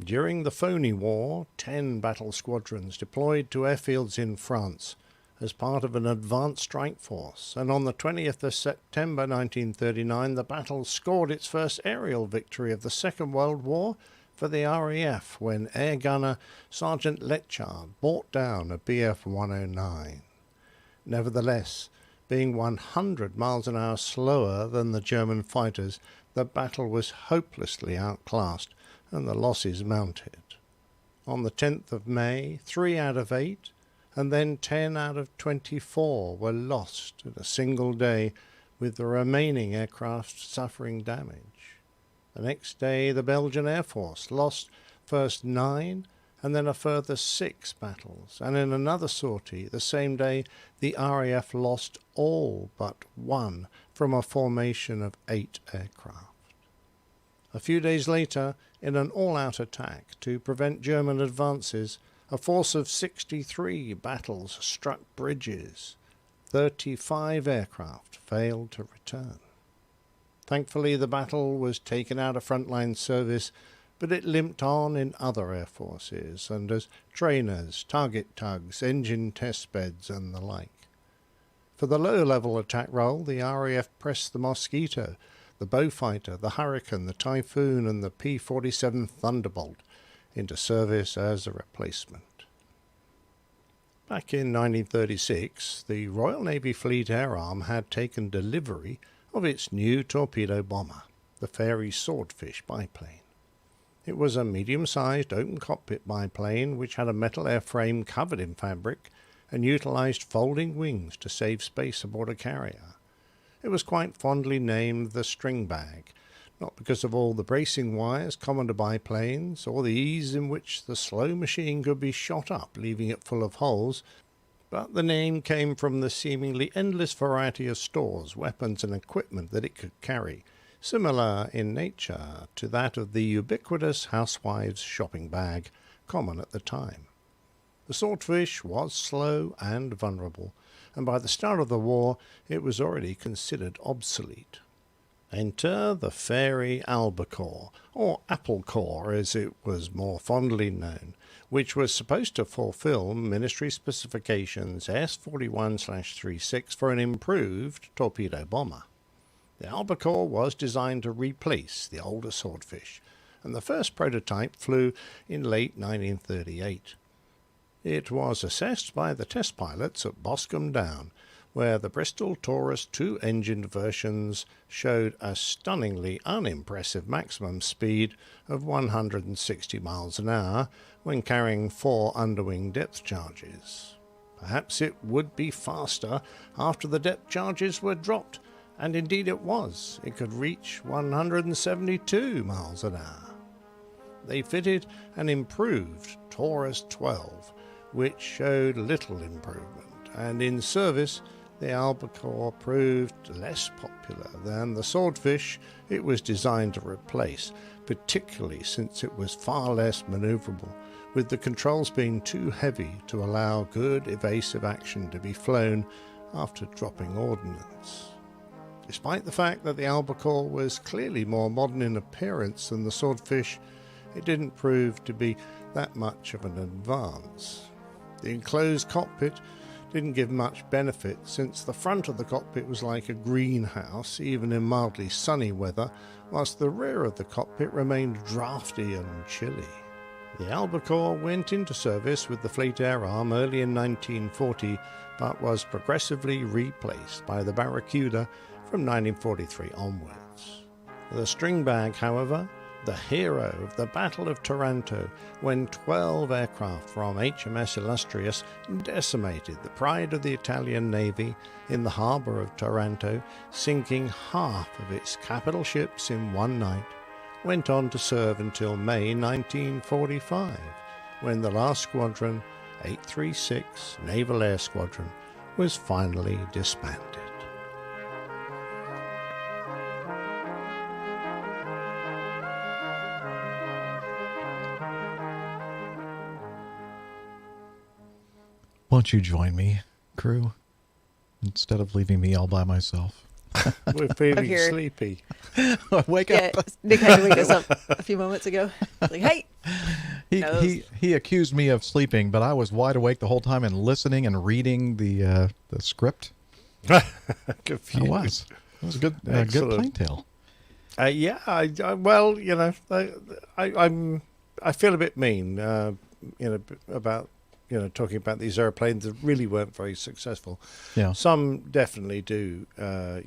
During the Phoney War, 10 battle squadrons deployed to airfields in France as part of an advanced strike force, and on the 20th of September 1939 the battle scored its first aerial victory of the Second World War for the RAF when air gunner Sergeant Letchard brought down a Bf-109. Nevertheless, being 100 miles an hour slower than the German fighters, the battle was hopelessly outclassed and the losses mounted. On the 10th of May, 3 out of 8, and then 10 out of 24 were lost in a single day, with the remaining aircraft suffering damage. The next day, the Belgian Air Force lost first 9 and then a further 6 battles, and in another sortie the same day, the RAF lost all but 1 from a formation of 8 aircraft. A few days later, in an all-out attack to prevent German advances, a force of 63 battles struck bridges. 35 aircraft failed to return. Thankfully, the battle was taken out of frontline service, but it limped on in other air forces and as trainers, target tugs, engine test beds, and the like. For the low-level attack role, the RAF pressed the Mosquito, the Beaufighter, the Hurricane, the Typhoon, and the P-47 Thunderbolt into service as a replacement. Back in 1936, the Royal Navy Fleet Air Arm had taken delivery of its new torpedo bomber, the Fairey Swordfish biplane. It was a medium-sized open cockpit biplane which had a metal airframe covered in fabric and utilized folding wings to save space aboard a carrier. It was quite fondly named the String Bag, not because of all the bracing wires common to biplanes or the ease in which the slow machine could be shot up, leaving it full of holes, but the name came from the seemingly endless variety of stores, weapons, and equipment that it could carry, similar in nature to that of the ubiquitous housewife's shopping bag, common at the time. The Swordfish was slow and vulnerable, and by the start of the war it was already considered obsolete. Enter the Fairey Albacore, or Applecore as it was more fondly known, which was supposed to fulfill Ministry Specifications S41/36 for an improved torpedo bomber. The Albacore was designed to replace the older Swordfish, and the first prototype flew in late 1938. It was assessed by the test pilots at Boscombe Down, where the Bristol Taurus 2-engined versions showed a stunningly unimpressive maximum speed of 160 miles an hour when carrying 4 underwing depth charges. Perhaps it would be faster after the depth charges were dropped, and indeed it was. It could reach 172 miles an hour. They fitted an improved Taurus 12, which showed little improvement, and in service the Albacore proved less popular than the Swordfish it was designed to replace, particularly since it was far less maneuverable, with the controls being too heavy to allow good evasive action to be flown after dropping ordnance. Despite the fact that the albacore was clearly more modern in appearance than the Swordfish, it didn't prove to be that much of an advance. The enclosed cockpit didn't give much benefit, since the front of the cockpit was like a greenhouse even in mildly sunny weather, whilst the rear of the cockpit remained drafty and chilly. The albacore went into service with the Fleet Air Arm early in 1940, but was progressively replaced by the Barracuda from 1943 onwards. The Stringbag, however, the hero of the Battle of Taranto, when 12 aircraft from HMS Illustrious decimated the pride of the Italian Navy in the harbour of Taranto, sinking half of its capital ships in one night, went on to serve until May 1945, when the last squadron, 836 Naval Air Squadron, was finally disbanded. Won't you join me, crew, instead of leaving me all by myself? We're feeling here. sleepy. Wake Yeah, up. Nick had to wake us up a few moments ago. Like, hey! He accused me of sleeping, but I was wide awake the whole time and listening and reading the script. Confused. I was. It was a good plain tale. Yeah, well, you know, I feel a bit mean, about talking about these airplanes that really weren't very successful. Yeah. Some definitely do. They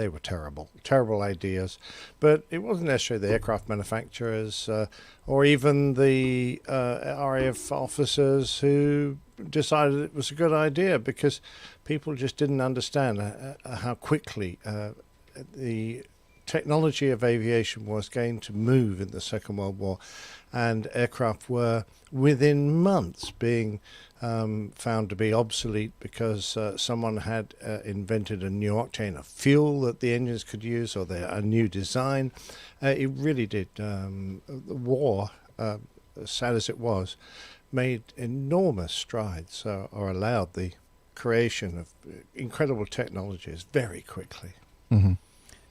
were terrible ideas, but it wasn't necessarily the aircraft manufacturers or even the RAF officers who decided it was a good idea, because people just didn't understand how quickly the technology of aviation was going to move in the Second World War, and aircraft were within months being found to be obsolete because someone had invented a new octane of fuel that the engines could use, or a new design. It really did. The war, sad as it was, made enormous strides, or allowed the creation of incredible technologies very quickly. Mm-hmm.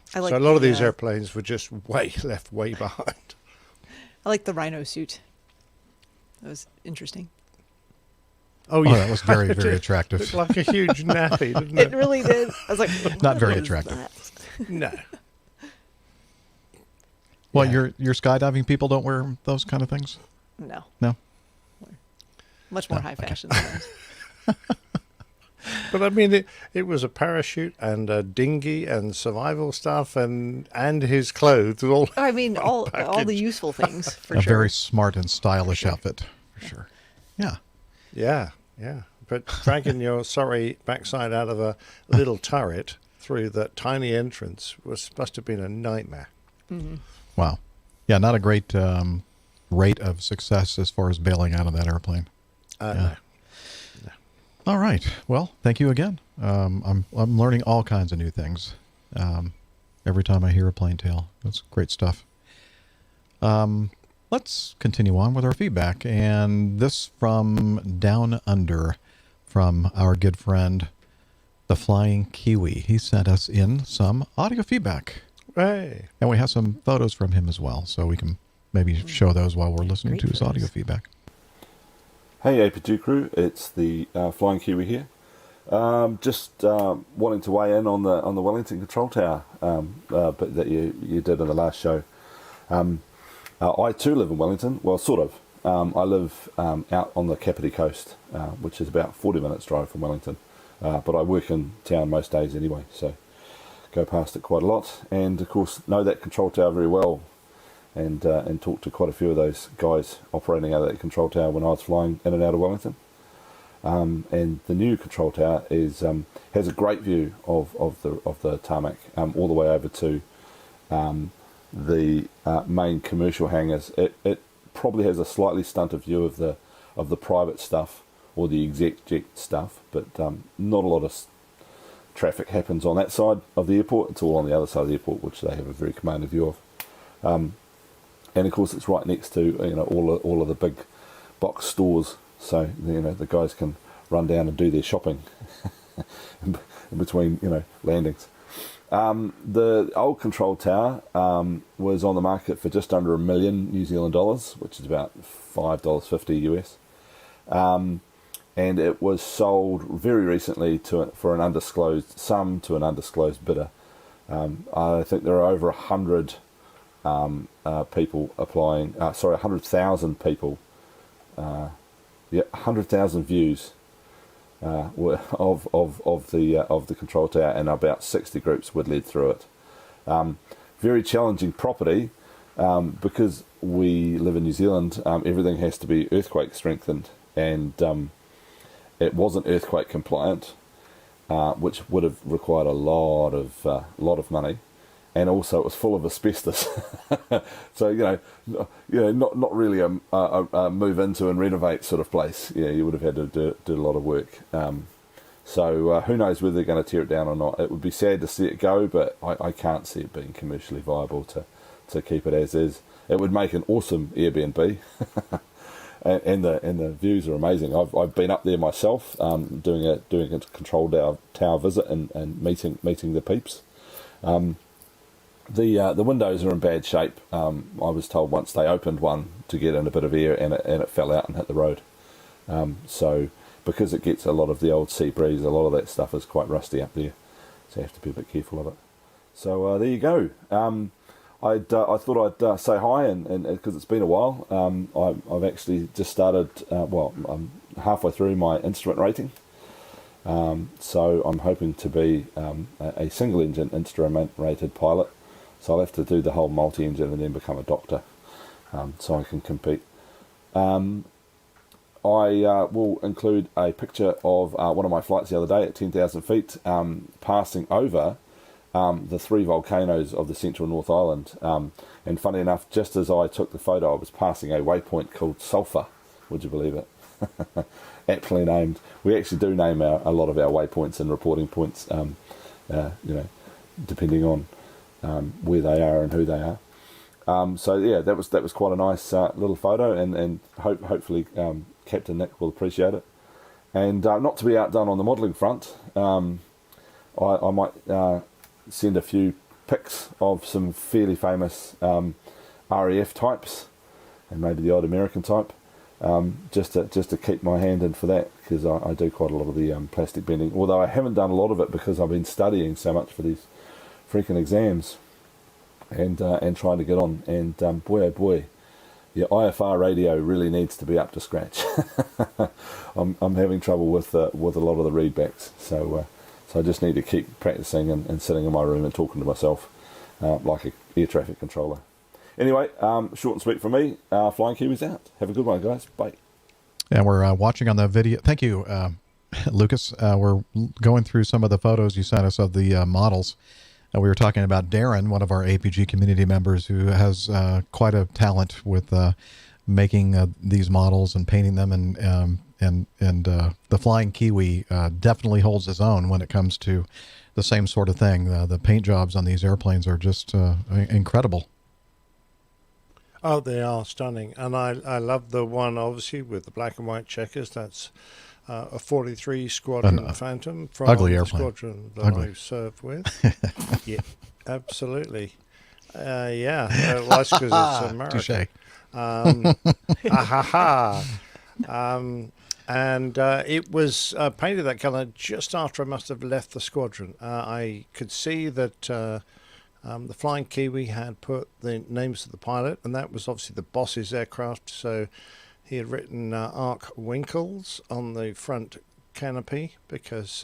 So a lot of these airplanes were just left way behind. I like the rhino suit. That was interesting. Oh, yeah. That was very, very attractive. Looked like a huge nappy, didn't it? It really did. I was like, not very what is attractive. that? No. Well, your skydiving people don't wear those kind of things? No. No? Much more high fashion than those. But I mean, it was a parachute and a dinghy and survival stuff and his clothes. All I mean, all the useful things, for a sure. very smart and stylish outfit, for sure. Yeah. Yeah. But dragging your sorry backside out of a little turret through that tiny entrance must have been a nightmare. Mm-hmm. Wow. Yeah, not a great rate of success as far as bailing out of that airplane. No. All right. Well, thank you again. I'm learning all kinds of new things every time I hear a plane tale. That's great stuff. Let's continue on with our feedback. And this from Down Under, from our good friend, the Flying Kiwi. He sent us in some audio feedback. Hey. And we have some photos from him as well, so we can maybe show those while we're listening to his audio feedback. Hey AP2 crew, it's the Flying Kiwi here. Just wanting to weigh in on the Wellington control tower but that you did in the last show. I too live in Wellington, well sort of. I live out on the Kapiti coast, which is about 40 minutes drive from Wellington. But I work in town most days anyway, so go past it quite a lot. And of course know that control tower very well. And talked to quite a few of those guys operating out of that control tower when I was flying in and out of Wellington. And the new control tower has a great view of the tarmac all the way over to the main commercial hangars. It probably has a slightly stunted view of the private stuff or the exec jet stuff, but not a lot of traffic happens on that side of the airport. It's all on the other side of the airport, which they have a very commanding view of. And of course, it's right next to all of the big box stores, so the guys can run down and do their shopping in between, landings. The old control tower was on the market for just under $1 million New Zealand dollars, which is about $5.50 US. And it was sold very recently for an undisclosed bidder. I think there are over 100 people applying. 100,000 people. 100,000 views of the control tower, and about 60 groups were led through it. Very challenging property because we live in New Zealand. Everything has to be earthquake strengthened, and it wasn't earthquake compliant, which would have required a lot of money, and also it was full of asbestos. So not really a move into and renovate sort of place. You would have had to do a lot of work. So who knows whether they're going to tear it down or not. It would be sad to see it go, but I can't see it being commercially viable to keep it as is. It would make an awesome Airbnb. And the views are amazing. I've been up there myself, doing a control tower visit and meeting the peeps. The windows are in bad shape. I was told once they opened one to get in a bit of air and it fell out and hit the road. So because it gets a lot of the old sea breeze, a lot of that stuff is quite rusty up there. So you have to be a bit careful of it. So there you go. I thought I'd say hi, and because it's been a while. I've actually just started. I'm halfway through my instrument rating. So I'm hoping to be a single engine instrument rated pilot. So I'll have to do the whole multi-engine and then become a doctor, so I can compete. I will include a picture of one of my flights the other day at 10,000 feet, passing over the 3 volcanoes of the central North Island. And funny enough, just as I took the photo, I was passing a waypoint called Sulphur. Would you believe it? Aptly named. We actually do name a lot of our waypoints and reporting points, depending on where they are and who they are. So yeah, that was quite a nice little photo, and hopefully Captain Nick will appreciate it. And not to be outdone on the modelling front, I might send a few pics of some fairly famous RAF types, and maybe the odd American type, just to keep my hand in for that, because I do quite a lot of the plastic bending, although I haven't done a lot of it because I've been studying so much for these freaking exams and trying to get on, and boy oh boy, your IFR radio really needs to be up to scratch. I'm having trouble with a lot of the readbacks, so I just need to keep practicing and sitting in my room and talking to myself like an air traffic controller. Anyway, short and sweet from me. Flying Kiwis out. Have a good one, guys. Bye. And we're watching on the video. Thank you, Lucas. We're going through some of the photos you sent us of the models. We were talking about Darren, one of our APG community members, who has quite a talent with making these models and painting them, and the Flying Kiwi definitely holds his own when it comes to the same sort of thing. The paint jobs on these airplanes are just incredible. Oh, they are stunning. And I love the one, obviously, with the black and white checkers. That's a 43 Squadron Phantom from ugly the airplane. squadron that Ugly. I served with. Yeah, absolutely. Yeah, well, that's because it's American. Touché. And it was painted that colour just after I must have left the squadron. I could see that the Flying Kiwi had put the names of the pilot, and that was obviously the boss's aircraft. So he had written Ark Winkles on the front canopy because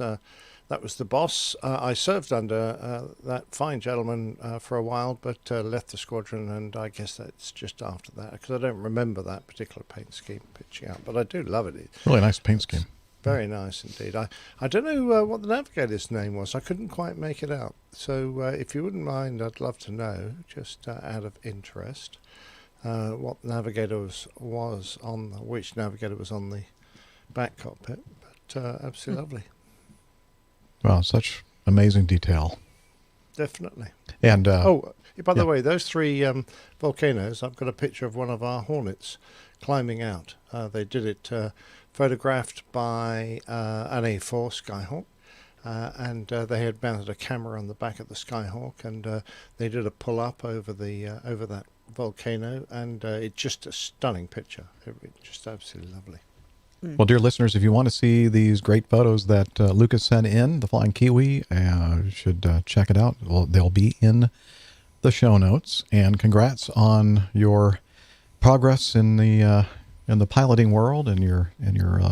that was the boss. I served under that fine gentleman for a while, but left the squadron, and I guess that's just after that, because I don't remember that particular paint scheme pitching out, but I do love it. Really nice paint scheme. Very nice indeed. I don't know what the navigator's name was. I couldn't quite make it out. So if you wouldn't mind, I'd love to know, just out of interest, what navigator was on, which navigator was on the back cockpit. But absolutely lovely. Wow, such amazing detail. Definitely. And by the way, those 3 volcanoes, I've got a picture of one of our Hornets climbing out. They did it photographed by an A4 Skyhawk. And they had mounted a camera on the back of the Skyhawk, and they did a pull-up over that volcano, and it's just a stunning picture. It's just absolutely lovely. Well, dear listeners, if you want to see these great photos that Lucas sent in, the Flying Kiwi, you should check it out. Well, they'll be in the show notes. And congrats on your progress in the piloting world and your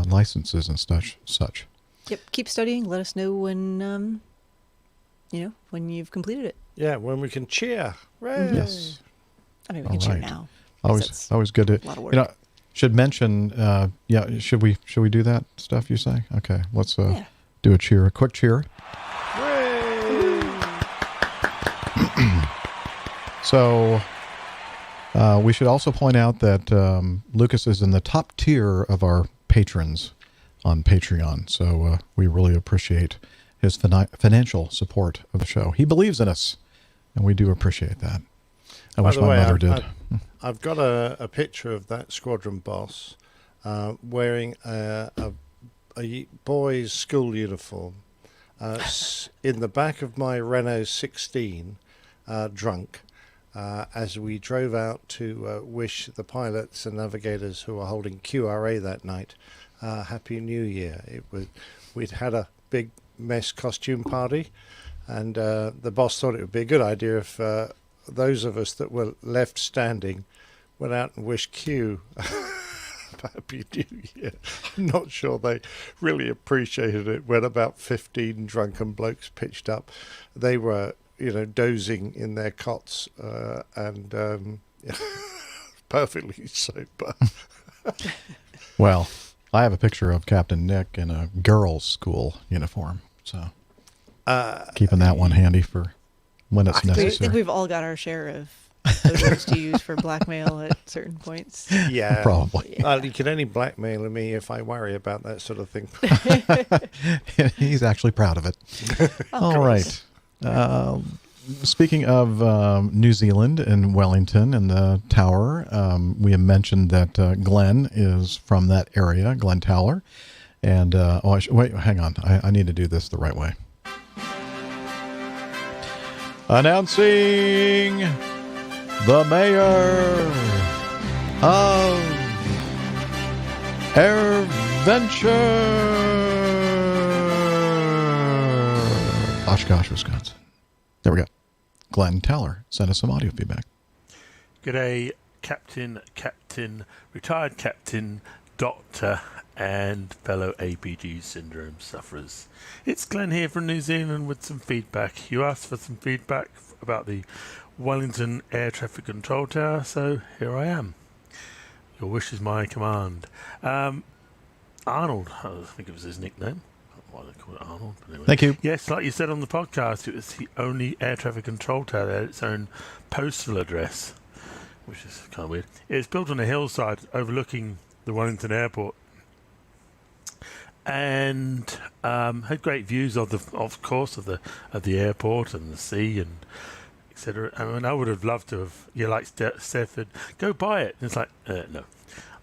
licenses and such. Yep. Keep studying. Let us know when when you've completed it. Yeah, when we can cheer. Hooray. Yes. I mean, we can cheer now. Always good to, a lot of work. should mention, should we do that stuff you say? Okay, let's do a quick cheer. So we should also point out that Lucas is in the top tier of our patrons on Patreon. So we really appreciate his financial support of the show. He believes in us, and we do appreciate that. I wish my mother did. I've got a picture of that squadron boss wearing a boy's school uniform in the back of my Renault 16, drunk, as we drove out to wish the pilots and navigators who were holding QRA that night Happy New Year. We'd had a big mess costume party, and the boss thought it would be a good idea if those of us that were left standing went out and wished Q Happy New Year. I'm not sure they really appreciated it when about 15 drunken blokes pitched up. They were, dozing in their cots and perfectly sober. Well, I have a picture of Captain Nick in a girls' school uniform, so keeping that one handy for when it's necessary. I think we've all got our share of photos to use for blackmail at certain points. Yeah, probably. You can only blackmail me if I worry about that sort of thing. He's actually proud of it. All right. Speaking of New Zealand and Wellington and the tower, we have mentioned that Glenn is from that area, Glenn Towler. And, wait, hang on. I need to do this the right way. Announcing the mayor of AirVenture, Oshkosh, Wisconsin. There we go. Glenn Towler sent us some audio feedback. G'day, Captain, retired Captain, Doctor, and fellow APG syndrome sufferers. It's Glenn here from New Zealand with some feedback. You asked for some feedback about the Wellington Air Traffic Control Tower, so here I am. Your wish is my command. Arnold, I think it was his nickname. Why they call it Arnold? But anyway. Thank you. Yes, like you said on the podcast, it was the only air traffic control tower that had its own postal address, which is kind of weird. It's built on a hillside overlooking the Wellington Airport, and had great views of the airport and the sea and etc. I mean, I would have loved to have. Like Steph said, go buy it. And it's like no.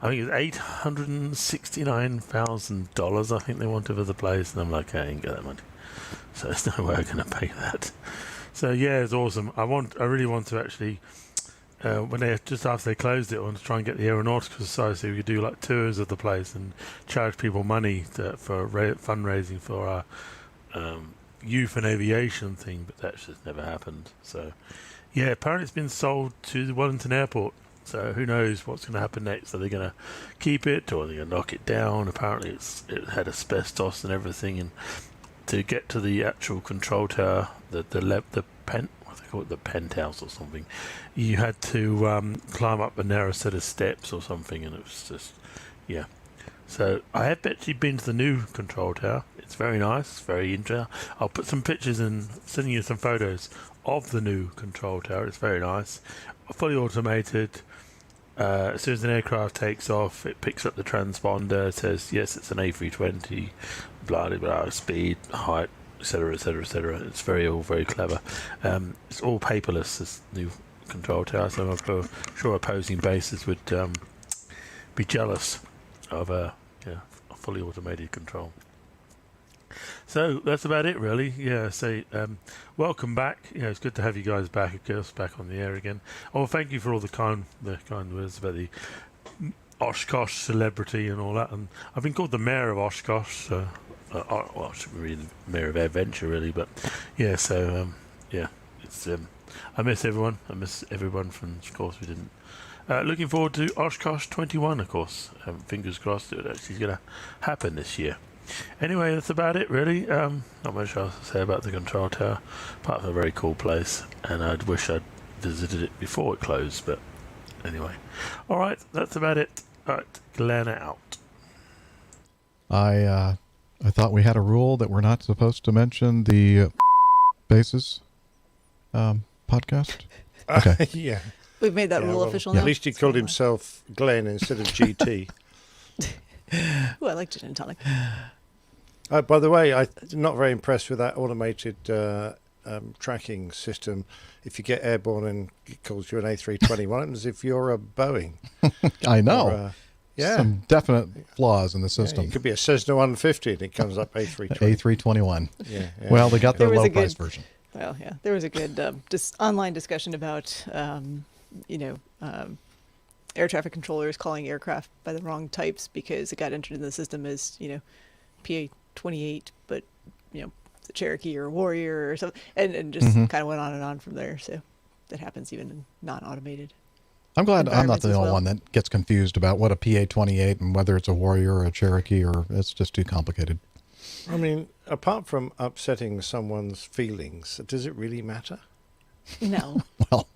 I think it's $869,000. I think they wanted for the place, and I'm like, I ain't got that money, so there's no way I'm going to pay that. So yeah, it's awesome. I really want to actually. When just after they closed it, I want to try and get the Aeronautical Society so we could do like tours of the place and charge people money for fundraising for our youth and aviation thing, but that's just never happened. So yeah, apparently it's been sold to the Wellington Airport. So who knows what's going to happen next? Are they going to keep it or are they going to knock it down? Apparently it had asbestos and everything, and to get to the actual control tower, the penthouse or something, you had to climb up a narrow set of steps or something, and it was just, yeah. So I have actually been to the new control tower. It's very nice, very interesting. I'll put some pictures and send you some photos of the new control tower. It's very nice, fully automated. As soon as an aircraft takes off, it picks up the transponder, says yes, it's an A320, blah blah blah, speed, height, etc., etc., etc. It's all very clever. It's all paperless, this new control tower, so I'm sure opposing bases would be jealous of fully automated control. So that's about it, really. Yeah. So welcome back. Yeah, it's good to have you guys back. Of course, back on the air again. Oh, thank you for all the kind words about the Oshkosh celebrity and all that. And I've been called the mayor of Oshkosh. So, well, I should be really the mayor of Adventure, really. But yeah. So yeah, it's I miss everyone. From, of course, we didn't. Looking forward to Oshkosh 21, of course. Fingers crossed it actually is going to happen this year. Anyway, that's about it, really. Not much else to say about the control tower, apart from a very cool place, and I'd wish I'd visited it before it closed, but anyway. All right, that's about it. All right, Glenn out. I thought we had a rule that we're not supposed to mention the bases podcast. Okay. Yeah. We've made that rule official now. At least he called himself Glenn instead of GT. Ooh, I like gin and tonic. By the way, I'm not very impressed with that automated tracking system. If you get airborne and it calls you an A320, what happens if you're a Boeing? I know. Or, yeah. Some definite flaws in the system. Yeah, it could be a Cessna 150 and it comes up A320. A321. Yeah. Well, they got the low price version. Well, yeah. There was a good online discussion about, air traffic controllers calling aircraft by the wrong types because it got entered in the system as, PA-28, but, it's a Cherokee or a Warrior or something, and just kind of went on and on from there. So that happens even in non-automated. I'm glad I'm not the environments as only well. one that gets confused about what a PA-28 and whether it's a Warrior or a Cherokee, or it's just too complicated. I mean, apart from upsetting someone's feelings, does it really matter? No. Well,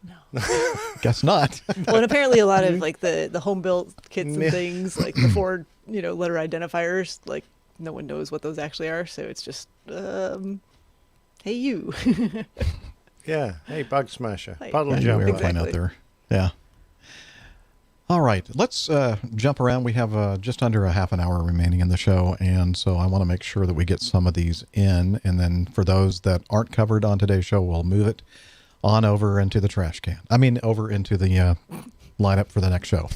guess not. Well, and apparently a lot of like the home built kits and things, like the Ford, letter identifiers, like no one knows what those actually are. So it's just, hey, you. Yeah. Hey, bug smasher. Like, Puddle You jumper. airplane out there. Yeah. All right. Let's jump around. We have just under a half an hour remaining in the show. And so I want to make sure that we get some of these in. And then for those that aren't covered on today's show, we'll move it on over into the trash can. I mean, over into the lineup for the next show.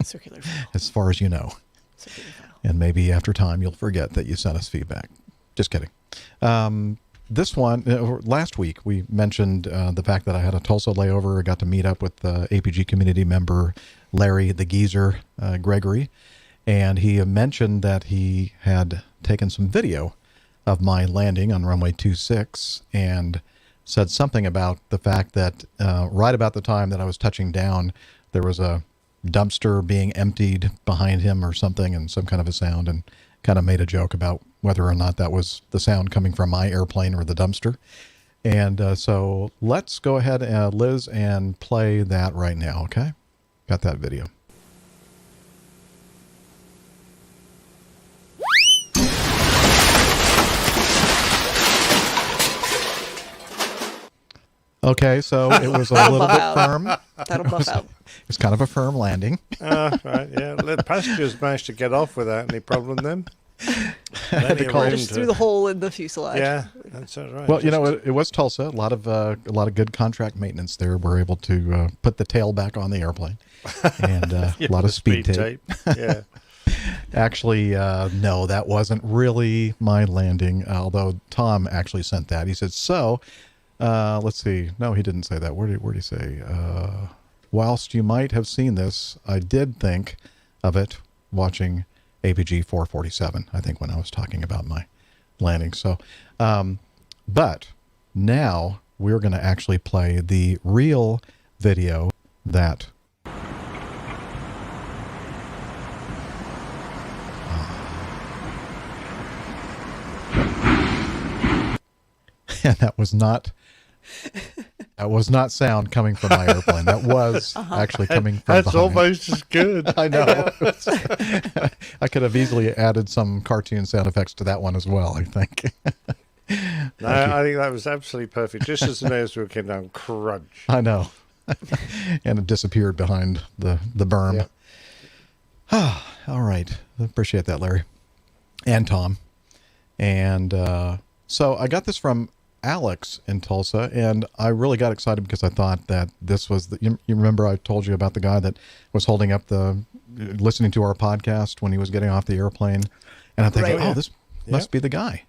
Circular file. As far as you know. Circular file. And maybe after time, you'll forget that you sent us feedback. Just kidding. This one, last week, we mentioned the fact that I had a Tulsa layover. I got to meet up with APG community member Larry the Geezer Gregory. And he mentioned that he had taken some video of my landing on runway 26 and said something about the fact that right about the time that I was touching down, there was a dumpster being emptied behind him or something, and some kind of a sound, and kind of made a joke about whether or not that was the sound coming from my airplane or the dumpster. And so let's go ahead, Liz, and play that right now, okay? Got that video. Okay, so it was a little bit firm. That'll buff out. It was kind of a firm landing. Right, yeah. The passengers managed to get off without any problem then. Just through the hole in the fuselage. Yeah, that's all right. Well, it was Tulsa. A lot of good contract maintenance there. We're able to put the tail back on the airplane, and a lot of speed tape. Yeah. Actually, no, that wasn't really my landing. Although Tom actually sent that. He said, "So, let's see." No, he didn't say that. Where did he say? Whilst you might have seen this, I did think of it watching APG 447, I think, when I was talking about my landing. So, but now we're going to actually play the real video that and that was not sound coming from my airplane. That was actually coming from That's behind. almost as good. I know. I could have easily added some cartoon sound effects to that one as well, I think. No, I think that was absolutely perfect. Just as the nose came down, crunch. I know. And it disappeared behind the berm. Yeah. All right. Appreciate that, Larry. And Tom. And so I got this from Alex in Tulsa, and I really got excited because I thought that this was you remember I told you about the guy that was holding up listening to our podcast when he was getting off the airplane, And I'm thinking, Right. oh, this must be the guy.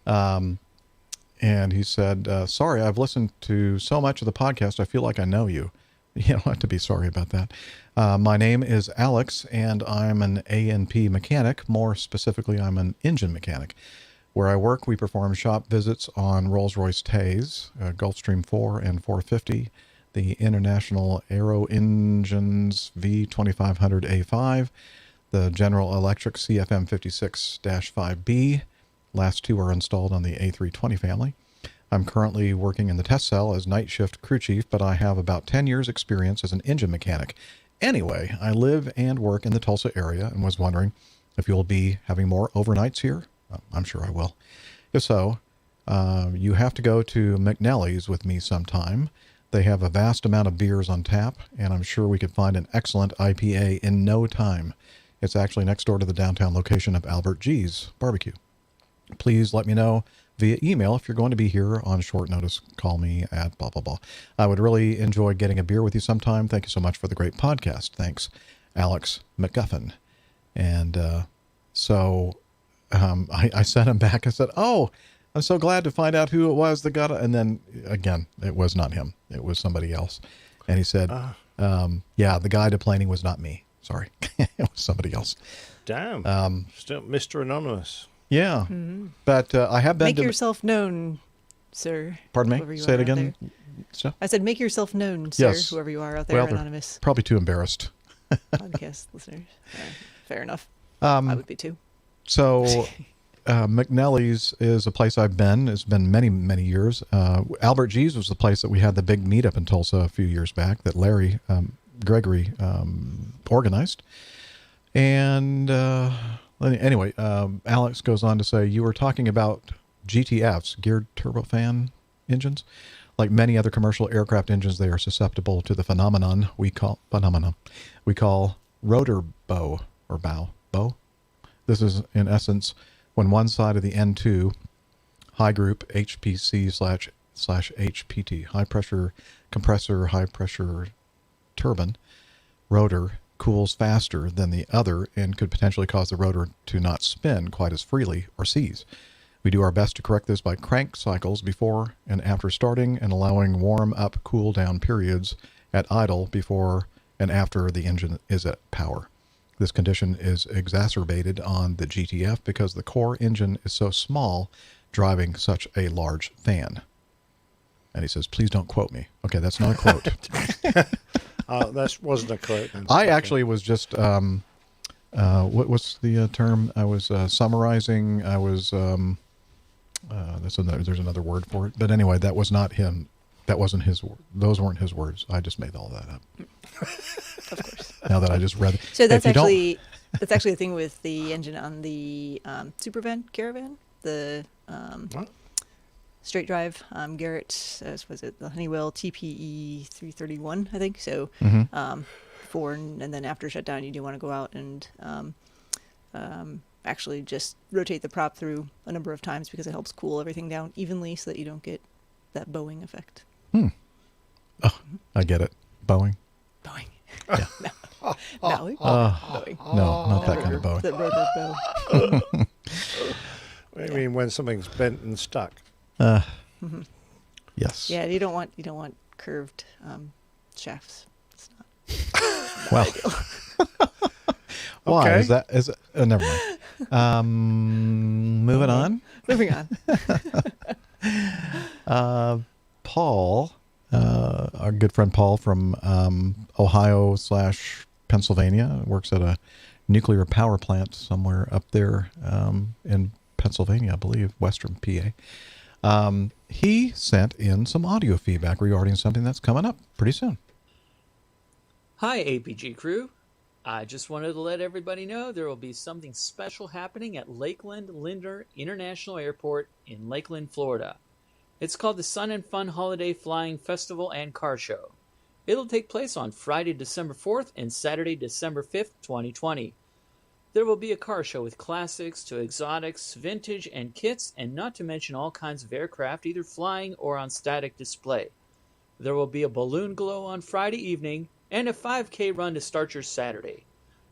And he said, sorry, I've listened to so much of the podcast, I feel like I know you. You don't have to be sorry about that. My name is Alex, and I'm an A&P mechanic. More specifically, I'm an engine mechanic. Where I work, we perform shop visits on Rolls-Royce Tays, Gulfstream 4 and 450, the International Aero Engines V2500A5, the General Electric CFM 56-5B. Last two are installed on the A320 family. I'm currently working in the test cell as night shift crew chief, but I have about 10 years experience as an engine mechanic. Anyway, I live and work in the Tulsa area and was wondering if you'll be having more overnights here. I'm sure I will. If so, you have to go to McNally's with me sometime. They have a vast amount of beers on tap, and I'm sure we could find an excellent IPA in no time. It's actually next door to the downtown location of Albert G's Barbecue. Please let me know via email if you're going to be here on short notice. Call me at blah, blah, blah. I would really enjoy getting a beer with you sometime. Thank you so much for the great podcast. Thanks, Alex McGuffin. And I sent him back. I said, oh, I'm so glad to find out who it was that got it. And then, again, it was not him. It was somebody else. And he said, yeah, the guy deplaning was not me. Sorry. It was somebody else. Damn. Still Mr. Anonymous. Yeah. But I have been Make yourself known, sir. Pardon me? whoever you Say are it out again. there. I said make yourself known, sir, Yes. whoever you are out there, Well, they're anonymous probably too embarrassed. podcast listeners. Fair enough. I would be too. So McNally's is a place I've been. It's been many, many years. Albert G's was the place that we had the big meetup in Tulsa a few years back that Larry Gregory organized. And anyway, Alex goes on to say, you were talking about GTFs, geared turbofan engines. Like many other commercial aircraft engines, they are susceptible to the phenomenon we call rotor bow or bow. This is, in essence, when one side of the N2 high group HPC/HPT, high pressure compressor, high pressure turbine rotor cools faster than the other and could potentially cause the rotor to not spin quite as freely or seize. We do our best to correct this by crank cycles before and after starting and allowing warm up cool down periods at idle before and after the engine is at power. This condition is exacerbated on the GTF because the core engine is so small, driving such a large fan. And he says, please don't quote me. Okay, that's not a quote. That wasn't a quote. I actually was just, what's the term? I was summarizing. I was, there's another word for it. But anyway, that was not him. That wasn't his word. Those weren't his words. I just made all that up. Of course. Now that I just read it. So that's actually the thing with the engine on the Supervan Caravan, the straight drive Garrett, was it the Honeywell TPE 331, I think. So before and then after shutdown, you do want to go out and actually just rotate the prop through a number of times because it helps cool everything down evenly so that you don't get that bowing effect. Oh, I get it. Bowing. Yeah. Bowing? Bowing. No, not that kind of bowing. The rotor bow. What do you mean when something's bent and stuck? Yes. Yeah, you don't want curved shafts. It's not. Well. Ideal. Why Okay. is that? Never mind. Moving on. Moving on. Paul, our good friend Paul from Ohio/Pennsylvania, works at a nuclear power plant somewhere up there in Pennsylvania, I believe, Western PA. He sent in some audio feedback regarding something that's coming up pretty soon. Hi, APG crew. I just wanted to let everybody know there will be something special happening at Lakeland Linder International Airport in Lakeland, Florida. It's called the Sun and Fun Holiday Flying Festival and Car Show. It'll take place on Friday, December 4th and Saturday, December 5th, 2020. There will be a car show with classics to exotics, vintage, and kits, and not to mention all kinds of aircraft either flying or on static display. There will be a balloon glow on Friday evening and a 5K run to start your Saturday.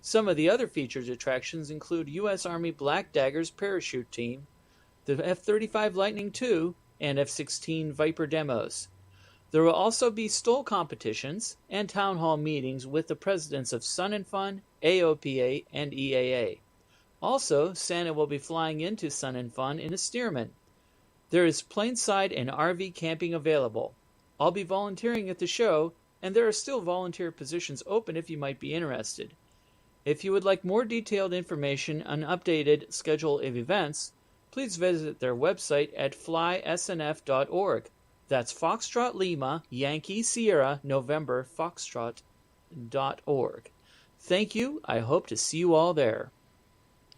Some of the other featured attractions include U.S. Army Black Dagger's parachute team, the F-35 Lightning II, and F-16 Viper demos. There will also be STOL competitions and town hall meetings with the presidents of Sun and Fun, AOPA, and EAA. Also, Santa will be flying into Sun and Fun in a Stearman. There is plainside and RV camping available. I'll be volunteering at the show, and there are still volunteer positions open if you might be interested. If you would like more detailed information on updated schedule of events, please visit their website at flysnf.org. That's Foxtrot Lima, Yankee Sierra, November, Foxtrot.org. Thank you. I hope to see you all there.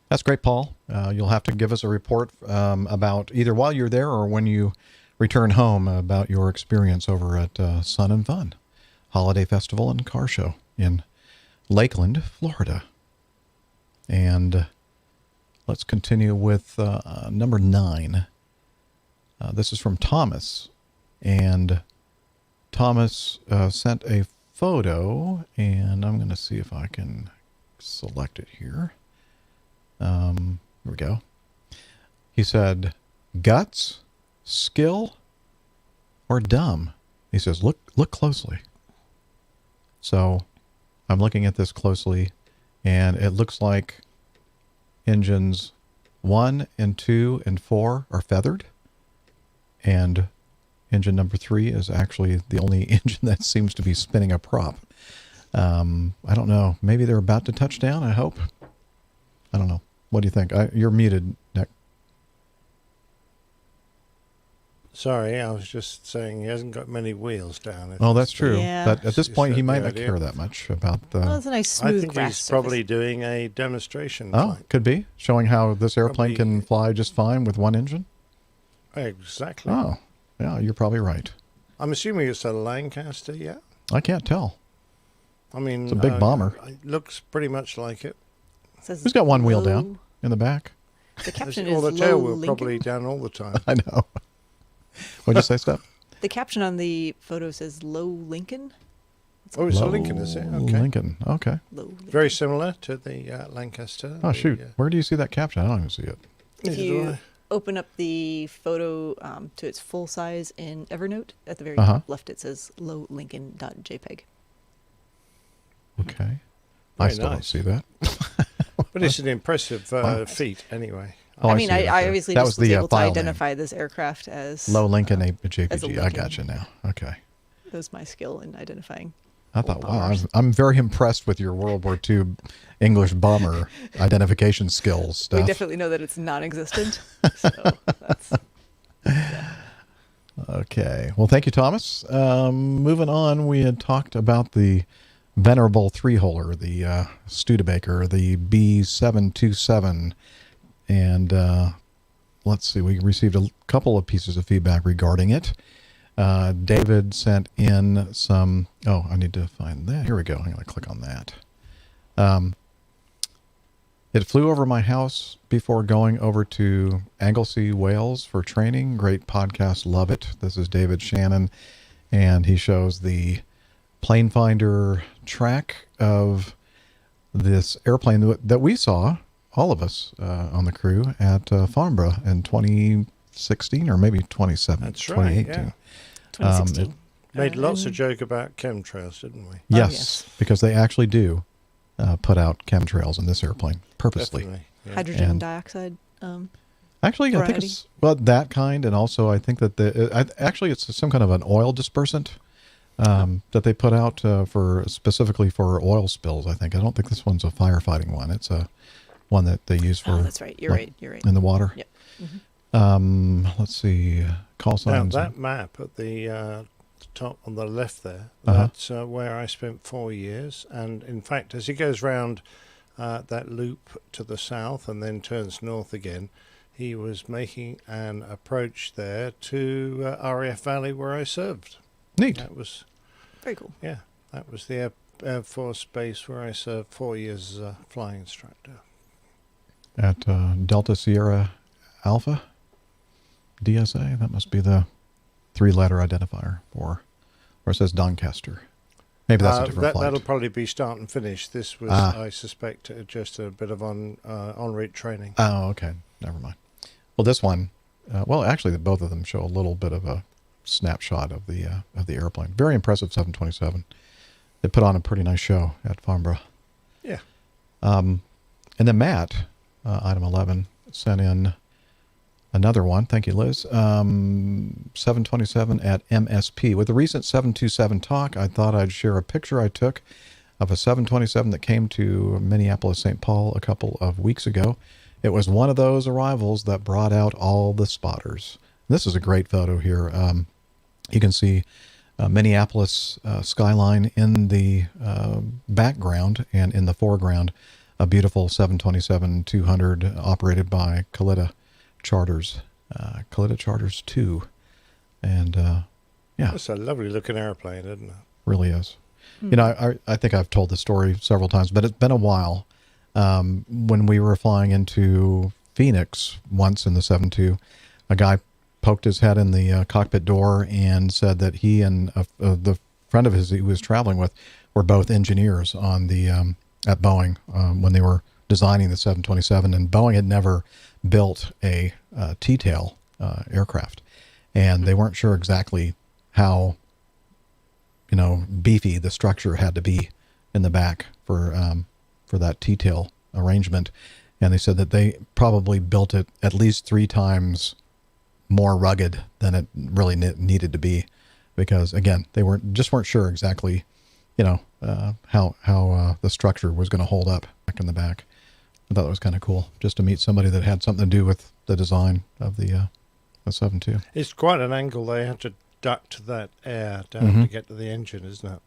That's great, Paul. You'll have to give us a report about either while you're there or when you return home about your experience over at Sun and Fun Holiday Festival and Car Show in Lakeland, Florida. And let's continue with number 9. This is from Thomas. And Thomas sent a photo, and I'm going to see if I can select it here. Here we go. He said, guts, skill, or dumb? He says, look closely. So I'm looking at this closely, and it looks like engines 1 and 2 and 4 are feathered, and engine number 3 is actually the only engine that seems to be spinning a prop. I don't know. Maybe they're about to touch down, I hope. I don't know. What do you think? You're muted, Nick. Sorry, I was just saying he hasn't got many wheels down. Oh, that's true. Yeah. But at this point, he might not idea? care that much about the... Well, it's a nice smooth I think grass he's surface. probably doing a demonstration Oh, flight. could be. Showing how this airplane can fly just fine with one engine? Exactly. Oh, yeah, you're probably right. I'm assuming it's a Lancaster, yeah? I can't tell. I mean... It's a big bomber. It looks pretty much like it. Who's got one wheel down in the back? The caption Well, is the tail low wheel Lincoln. probably down all the time. I know. What'd you say, Steph? The caption on the photo says low Lincoln. Oh, it's a Lincoln, is it? Okay. Lincoln, okay. Low Lincoln. Very similar to the Lancaster. Oh, shoot. Where do you see that caption? I don't even see it. If you open up the photo to its full size in Evernote, at the very Uh-huh. top left it says lowlincoln.jpg. Okay. I Very still don't nice. see that. But it's an impressive Wow. feat, anyway. Oh, I mean, see it I there. obviously That just was was the able to file name. identify this aircraft as Low Lincoln as a JPG. I Lincoln. got you now. Okay. That was my skill in identifying. I thought, wow, I'm very impressed with your World War II English bomber identification skills, Steph. We definitely know that it's non-existent. So that's Okay. Well, thank you, Thomas. Moving on, we had talked about the venerable three-holer, the Studebaker, the B727. And let's see, we received a couple of pieces of feedback regarding it. David sent in some... Oh, I need to find that. Here we go. I'm going to click on that. It flew over my house before going over to Anglesey, Wales for training. Great podcast. Love it. This is David Shannon, and he shows the plane finder track of this airplane that we saw, all of us on the crew, at Farnborough in 2016 or maybe 2017. That's right, 2018. yeah. 2016. Made lots of joke about chemtrails, didn't we? Yes, because they actually do put out chemtrails in this airplane purposely. Definitely, yeah. hydrogen And dioxide. Actually, I think variety. it's that kind, and also I think that actually it's some kind of an oil dispersant that they put out for specifically for oil spills. I don't think this one's a firefighting one. It's a one that they use for. Oh, that's right. You're right. You're right. In the water. Yep. Mm-hmm. Let's see. Call Now, signs. that map at the top on the left there, Uh-huh. that's where I spent 4 years. And in fact, as he goes round that loop to the south and then turns north again, he was making an approach there to RAF Valley where I served. Neat. That was very cool. Yeah, that was the Air Force base where I served 4 years as a flying instructor. At Delta Sierra Alpha DSA. That must be the 3-letter identifier for where it says Doncaster. Maybe that's a different flight. That'll probably be start and finish. This was, I suspect, just a bit of en route training. Oh, okay. Never mind. Well, this one, well, actually, both of them show a little bit of a snapshot of the airplane. Very impressive 727. They put on a pretty nice show at Farnborough. Yeah. And then Matt, item 11, sent in another one. Thank you, Liz. 727 at MSP. With the recent 727 talk, I thought I'd share a picture I took of a 727 that came to Minneapolis, St. Paul a couple of weeks ago. It was one of those arrivals that brought out all the spotters. This is a great photo here. You can see Minneapolis skyline in the background, and in the foreground, a beautiful 727-200 operated by Kalitta Charters. Kalitta Charters 2. And, yeah. It's a lovely looking airplane, isn't it? Really is. You know, I think I've told the story several times, but it's been a while. When we were flying into Phoenix once in the 7.2, a guy poked his head in the cockpit door and said that he and the friend of his he was traveling with were both engineers on the at Boeing when they were designing the 727, and Boeing had never built a T-tail aircraft, and they weren't sure exactly how, you know, beefy the structure had to be in the back for that T-tail arrangement. And they said that they probably built it at least 3 times more rugged than it really needed to be, because again, they weren't sure exactly, you know, how the structure was going to hold up back in the back. I thought it was kind of cool just to meet somebody that had something to do with the design of the 7.2. It's quite an angle. They had to duct that air down to get to the engine, isn't it?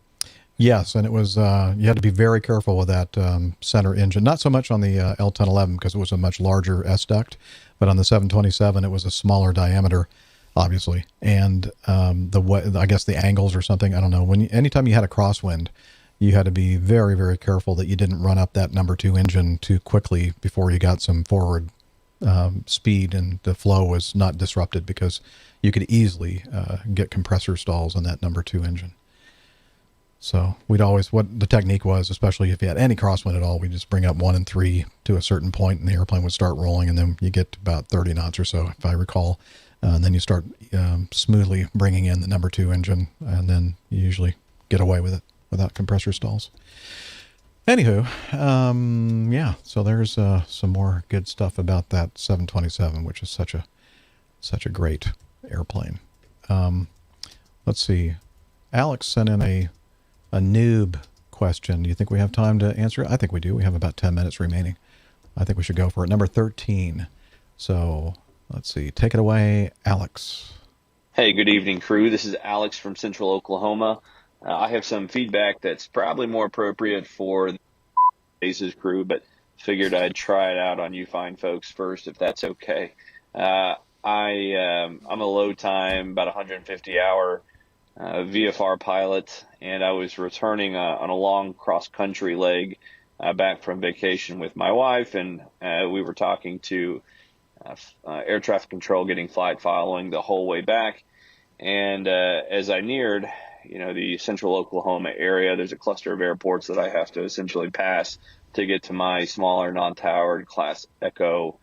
Yes, and it was you had to be very careful with that center engine. Not so much on the L1011 because it was a much larger S-duct, but on the 727 it was a smaller diameter, obviously. And I guess the angles or something, I don't know. Anytime you had a crosswind, you had to be very, very careful that you didn't run up that number 2 engine too quickly before you got some forward speed and the flow was not disrupted, because you could easily get compressor stalls on that number 2 engine. So we'd always, what the technique was, especially if you had any crosswind at all, we'd just bring up 1 and 3 to a certain point and the airplane would start rolling, and then you get to about 30 knots or so, if I recall. And then you start smoothly bringing in the number 2 engine, and then you usually get away with it without compressor stalls. Anywho, yeah, so there's some more good stuff about that 727, which is such a great airplane. Let's see. Alex sent in a noob question. Do you think we have time to answer it? I think we do. We have about 10 minutes remaining. I think we should go for it. Number 13. So let's see. Take it away, Alex. Hey, good evening, crew. This is Alex from Central Oklahoma. I have some feedback that's probably more appropriate for the Bases crew, but figured I'd try it out on you fine folks first, if that's okay. I'm a low time, about 150-hour VFR pilot, and I was returning on a long cross-country leg back from vacation with my wife, and we were talking to air traffic control, getting flight following the whole way back. And as I neared, the central Oklahoma area, there's a cluster of airports that I have to essentially pass to get to my smaller non-towered Class Echo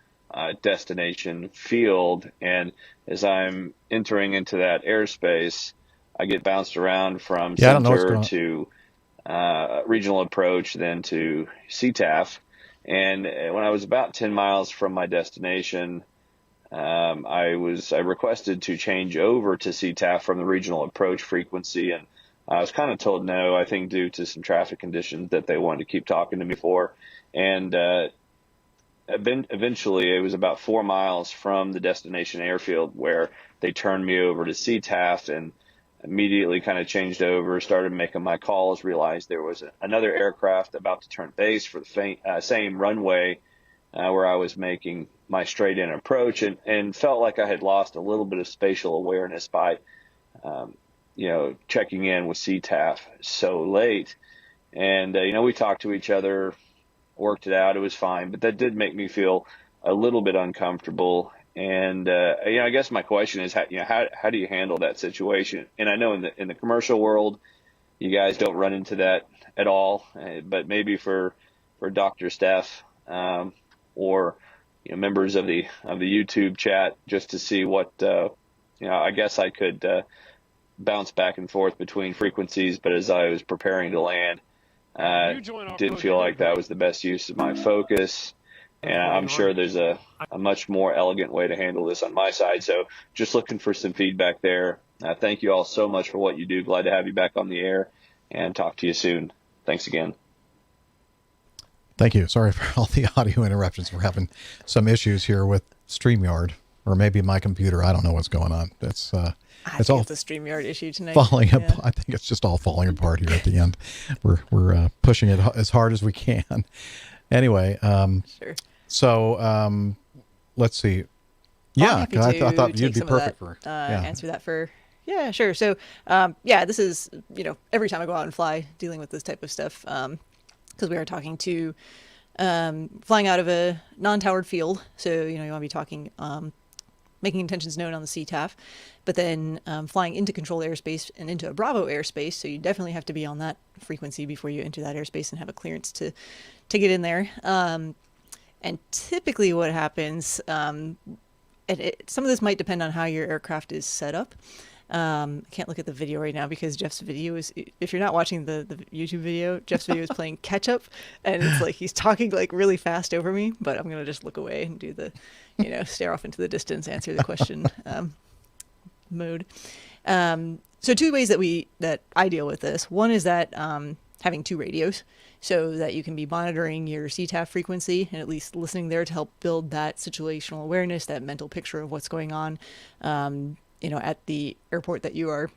destination field. And as I'm entering into that airspace, I get bounced around from center to regional approach, then to CTAF. And when I was about 10 miles from my destination, I requested to change over to CTAF from the regional approach frequency, and I was kind of told no, I think due to some traffic conditions that they wanted to keep talking to me for. And eventually it was about 4 miles from the destination airfield where they turned me over to CTAF, and immediately kind of changed over, started making my calls, realized there was another aircraft about to turn base for the same runway where I was making my straight-in approach, and felt like I had lost a little bit of spatial awareness by, checking in with CTAF so late. And, we talked to each other, worked it out. It was fine, but that did make me feel a little bit uncomfortable. And, I guess my question is, how do you handle that situation? And I know in the commercial world, you guys don't run into that at all, but maybe for Dr. Steph, or, members of the YouTube chat, just to see what, I guess I could, bounce back and forth between frequencies, but as I was preparing to land, didn't feel like that was the best use of my focus. And I'm sure there's a much more elegant way to handle this on my side. So just looking for some feedback there. Thank you all so much for what you do. Glad to have you back on the air, and talk to you soon. Thanks again. Thank you. Sorry for all the audio interruptions. We're having some issues here with StreamYard, or maybe my computer. I don't know what's going on. It's all it's a StreamYard issue tonight. falling apart. I think it's just all falling apart here at the end. We're pushing it as hard as we can. Anyway, sure. So let's see. Yeah, I thought you'd be perfect for answer that for. Yeah, sure. So this is every time I go out and fly, dealing with this type of stuff, because we are talking to flying out of a non-towered field. So you want to be talking. Making intentions known on the CTAF, but then flying into controlled airspace and into a Bravo airspace. So you definitely have to be on that frequency before you enter that airspace and have a clearance to get in there. And typically what happens, some of this might depend on how your aircraft is set up. I can't look at the video right now because Jeff's video is, if you're not watching the YouTube video, Jeff's video is playing catch up, and it's like he's talking like really fast over me, but I'm going to just look away and do the, stare off into the distance, answer the question mode. So two ways that I deal with this. One is that having two radios so that you can be monitoring your CTAF frequency and at least listening there to help build that situational awareness, that mental picture of what's going on. At the airport that you are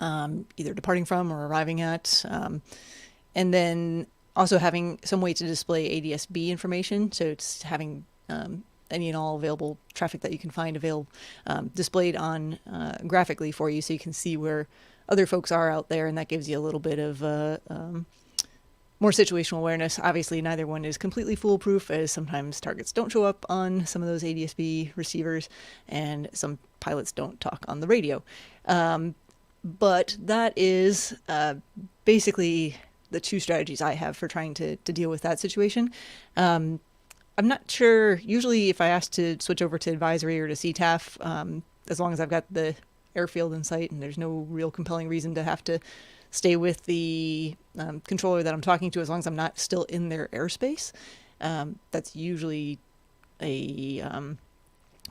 either departing from or arriving at. And then also having some way to display ADS-B information. So it's having any and all available traffic that you can find displayed on graphically for you, so you can see where other folks are out there, and that gives you a little bit of more situational awareness. Obviously, neither one is completely foolproof, as sometimes targets don't show up on some of those ADS-B receivers, and some pilots don't talk on the radio. But that is basically the two strategies I have for trying to deal with that situation. I'm not sure, usually if I ask to switch over to advisory or to CTAF, as long as I've got the airfield in sight and there's no real compelling reason to have to stay with the controller that I'm talking to, as long as I'm not still in their airspace, that's usually a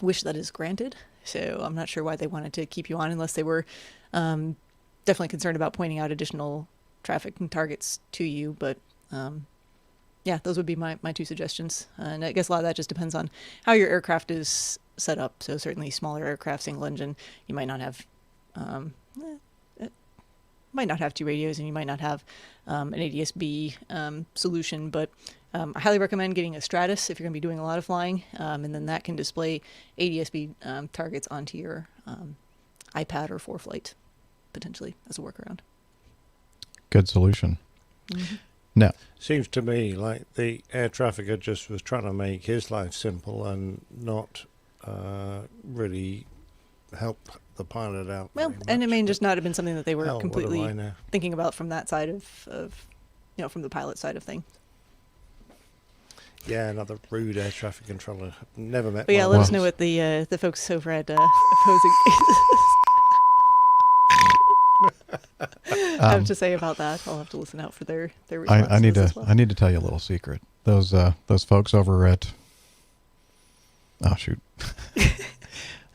wish that is granted. So I'm not sure why they wanted to keep you on, unless they were definitely concerned about pointing out additional traffic and targets to you. But those would be my two suggestions. And I guess a lot of that just depends on how your aircraft is set up. So certainly smaller aircraft, single engine, you might not have two radios, and you might not have an ADS-B solution, but I highly recommend getting a Stratus if you're going to be doing a lot of flying, and then that can display ADS-B targets onto your iPad or ForeFlight, potentially, as a workaround. Good solution. Mm-hmm. No. Seems to me like the air trafficker just was trying to make his life simple and not really help the pilot out. Well, and it may just not have been something that they were completely know? thinking about from that side of from the pilot side of things. Yeah, another rude air traffic controller. Never met. But yeah, let us know what the folks over at Opposing have to say about that. I'll have to listen out for their responses. I need to tell you a little secret. Those folks over at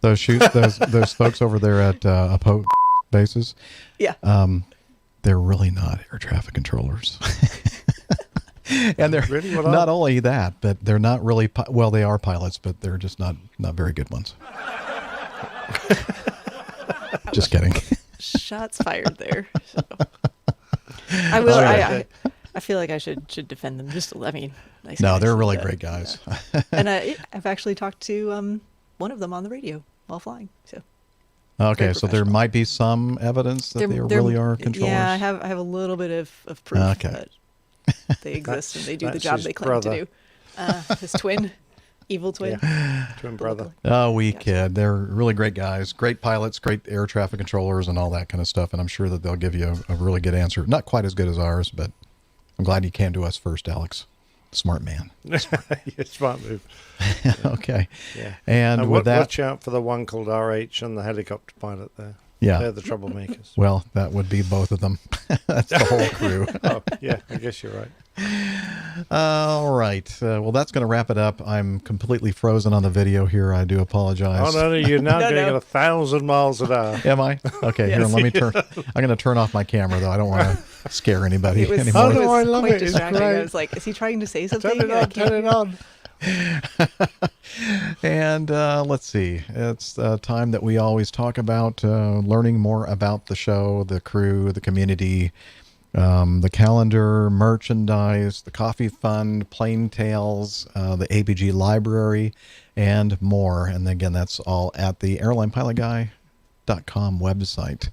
those folks over there at Opposing bases. Yeah. They're really not air traffic controllers. And they're really? not only that, but they're not really they are pilots, but they're just not very good ones. Just kidding. Shots fired there. So. I will. I feel like I should defend them. No, they're really great guys. And I've actually talked to one of them on the radio while flying. So. Okay, so there might be some evidence that they really are controllers. Yeah, I have a little bit of proof that they exist and they do the job they claim to do. His twin. Evil twin. Twin brother. Oh, we kid. They're really great guys, great pilots, great air traffic controllers, and all that kind of stuff. And I'm sure that they'll give you a really good answer. Not quite as good as ours, but I'm glad you came to us first, Alex. Smart man. Smart move. Okay. Yeah. And with that, watch out for the one called RH and the helicopter pilot there. Yeah. They're the troublemakers. Well, that would be both of them. That's the whole crew. Oh, yeah, I guess you're right. All right. Well, that's going to wrap it up. I'm completely frozen on the video here. I do apologize. Oh, no, you're now going at 1,000 miles an hour. Am I? Okay, Yes. here, let me turn. I'm going to turn off my camera, though. I don't want to scare anybody It was, anymore. it was I love quite it. It's distracting. great. I was like, is he trying to say something? Turn it on, turn it on. And let's see. It's time that we always talk about learning more about the show, the crew, the community, the calendar, merchandise, the coffee fund, Plain Tales, the APG library, and more. And again, that's all at the airlinepilotguy.com website.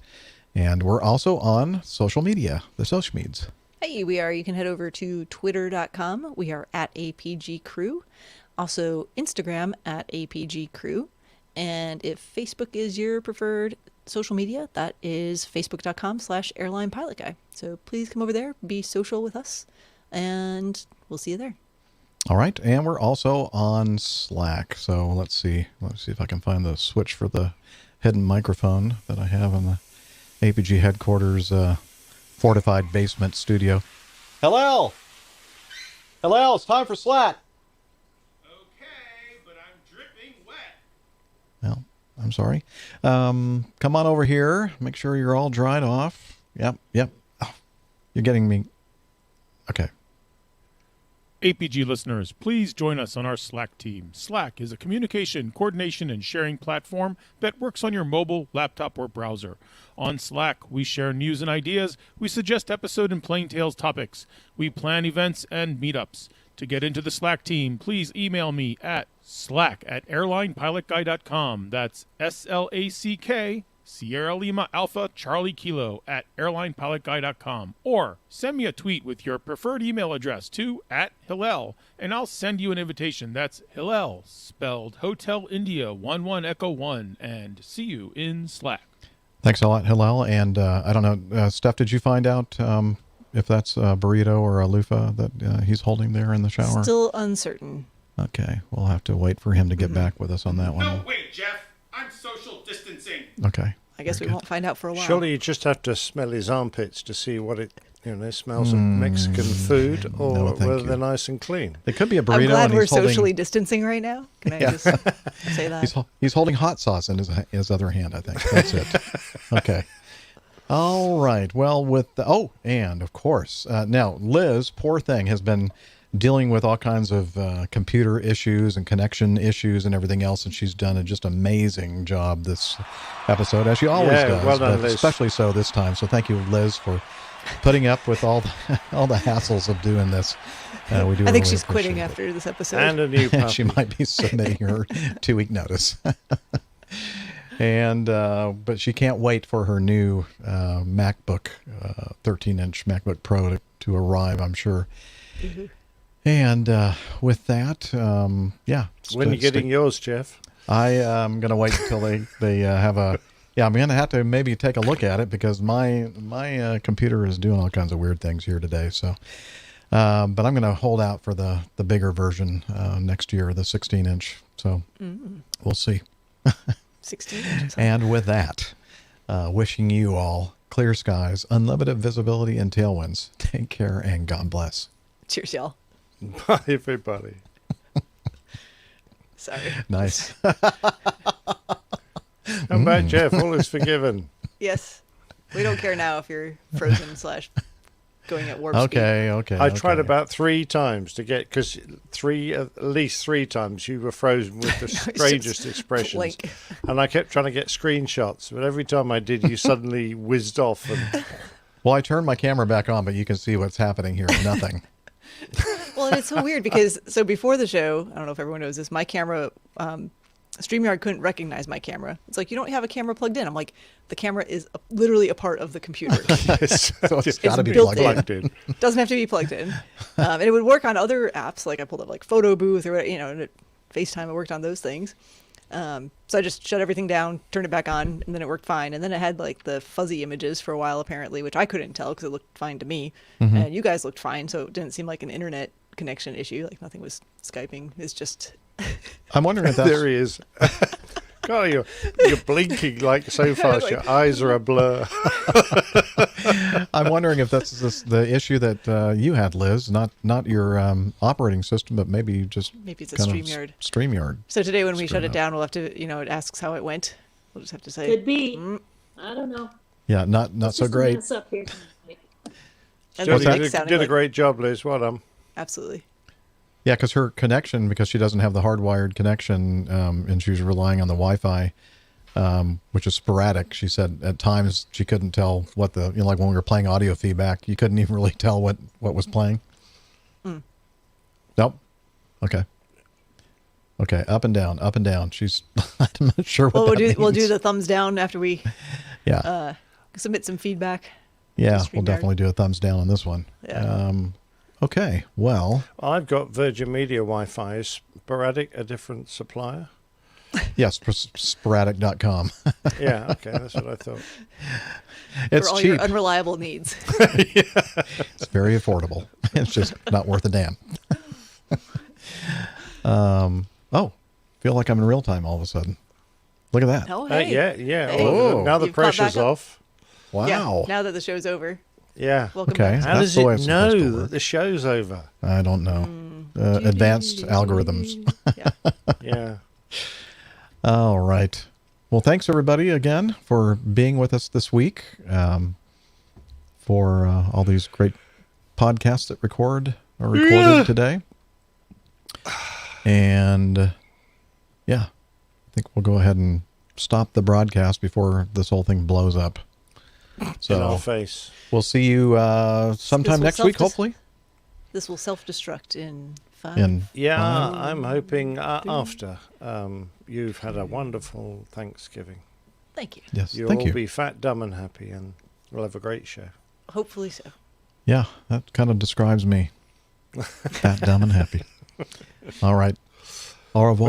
And we're also on social media, the social meds. Hey, we are. You can head over to twitter.com. We are at APG Crew. Also, Instagram at APG Crew. And if Facebook is your preferred social media, that is facebook.com/airlinepilotguy. So please come over there, be social with us, and we'll see you there. All right. And we're also on Slack. So let's see. Let's see if I can find the switch for the hidden microphone that I have in the APG headquarters fortified basement studio. Hello. Hello. It's time for Slack. Well, I'm sorry. Come on over here. Make sure you're all dried off. Yep. Oh, you're getting me. Okay. APG listeners, please join us on our Slack team. Slack is a communication, coordination, and sharing platform that works on your mobile, laptop, or browser. On Slack, we share news and ideas. We suggest episode and Plain Tales topics. We plan events and meetups. To get into the Slack team, please email me at slack@airlinepilotguy.com. That's SLACK, Sierra Lima Alpha Charlie Kilo @airlinepilotguy.com. Or send me a tweet with your preferred email address to @Hillel, and I'll send you an invitation. That's Hillel, spelled Hotel India 11 Echo 1, and see you in Slack. Thanks a lot, Hillel. And I don't know, Steph, did you find out if that's a burrito or a loofah that he's holding there in the shower? Still uncertain. Okay, we'll have to wait for him to get back with us on that one. No, wait, Jeff. I'm social distancing. Okay. I guess we won't find out for a while. Surely you just have to smell his armpits to see what it smells of Mexican food or no, thank whether you. they're nice and clean. It could be a burrito. I'm glad and we're he's holding, socially distancing right now. Can I just say that? He's holding hot sauce in his other hand, I think. That's it. Okay. All right. Well, and of course, now Liz, poor thing, has been dealing with all kinds of computer issues and connection issues and everything else, and she's done a just amazing job this episode, as she always does, well done, but Liz. especially so this time. So thank you, Liz, for putting up with all the hassles of doing this. We do I think really she's appreciate quitting it. after this episode. And a new puppy. She might be submitting her 2-week notice. And but she can't wait for her new MacBook, 13-inch MacBook Pro to arrive, I'm sure. Mm-hmm. And with that, When are you getting yours, Jeff? I am going to wait until they have a. Yeah, I'm going to have to maybe take a look at it because my computer is doing all kinds of weird things here today. So, but I'm going to hold out for the bigger version next year, the 16-inch. So we'll see. 16 inches. And with that, wishing you all clear skies, unlimited visibility, and tailwinds. Take care and God bless. Cheers, y'all. Bye, everybody. Sorry. Nice. Come back, Jeff. All is forgiven. Yes. We don't care now if you're frozen / going at warp speed. Okay. I tried about 3 times to get, because at least 3 times you were frozen with the strangest expressions. Blink. And I kept trying to get screenshots, but every time I did, you suddenly whizzed off. And Well, I turned my camera back on, but you can see what's happening here. Nothing. Well, and it's so weird because before the show, I don't know if everyone knows this, my camera, StreamYard couldn't recognize my camera. It's like, you don't have a camera plugged in. I'm like, the camera is literally a part of the computer. Yes. So it's got to be built plugged in. Doesn't have to be plugged in. And it would work on other apps. Like I pulled up like Photo Booth or whatever, and FaceTime. I worked on those things. So I just shut everything down, turned it back on, and then it worked fine. And then it had like the fuzzy images for a while, apparently, which I couldn't tell because it looked fine to me. And you guys looked fine, so it didn't seem like an internet connection issue. Like nothing was Skyping. It's just... I'm wondering if that's... There he is. God, you're blinking like so fast. Your eyes are a blur. I'm wondering if that's the issue that you had, Liz, not your operating system, but maybe just maybe it's a kind of StreamYard. StreamYard. So today when we shut it up. down, we'll have to, it asks how it went. We'll just have to say. Could be. I don't know. Yeah, not It's so just a great. mess up here. And Jody, the you mic sounded did a like- great job, Liz. Well done. Absolutely. Yeah, because her connection, because she doesn't have the hardwired connection, and she was relying on the Wi-Fi, which is sporadic. She said at times she couldn't tell what the, like when we were playing audio feedback, you couldn't even really tell what was playing. Nope. Okay. Okay, up and down, up and down. She's, I'm not sure what that means. We'll do the thumbs down after we Yeah. Submit some feedback. Yeah, to we'll StreamYard. definitely do a thumbs down on this one. Yeah. Okay, well. I've got Virgin Media Wi-Fi. Is sporadic a different supplier? Yes, sporadic.com. Yeah, okay, that's what I thought. It's for all cheap. your unreliable needs. It's very affordable. It's just not worth a damn. Feel like I'm in real time all of a sudden. Look at that. Oh, hey. Yeah. Hey. Oh, now the You've caught back pressure's up. off. Wow. Yeah, now that the show's over. Yeah. Welcome Okay. back. How That's does the way it it's supposed to know work. that the show's over? I don't know. Advanced algorithms. Yeah. All right. Well, thanks everybody again for being with us this week. For all these great podcasts that are recorded today. And yeah, I think we'll go ahead and stop the broadcast before this whole thing blows up. So In our face. We'll see you sometime next week, hopefully. This will self-destruct in 5. I'm hoping after you've had a wonderful Thanksgiving. Thank you. Yes, You'll thank all you. be fat, dumb, and happy, and we'll have a great show. Hopefully so. Yeah, that kind of describes me. Fat, dumb, and happy. All right. Au revoir.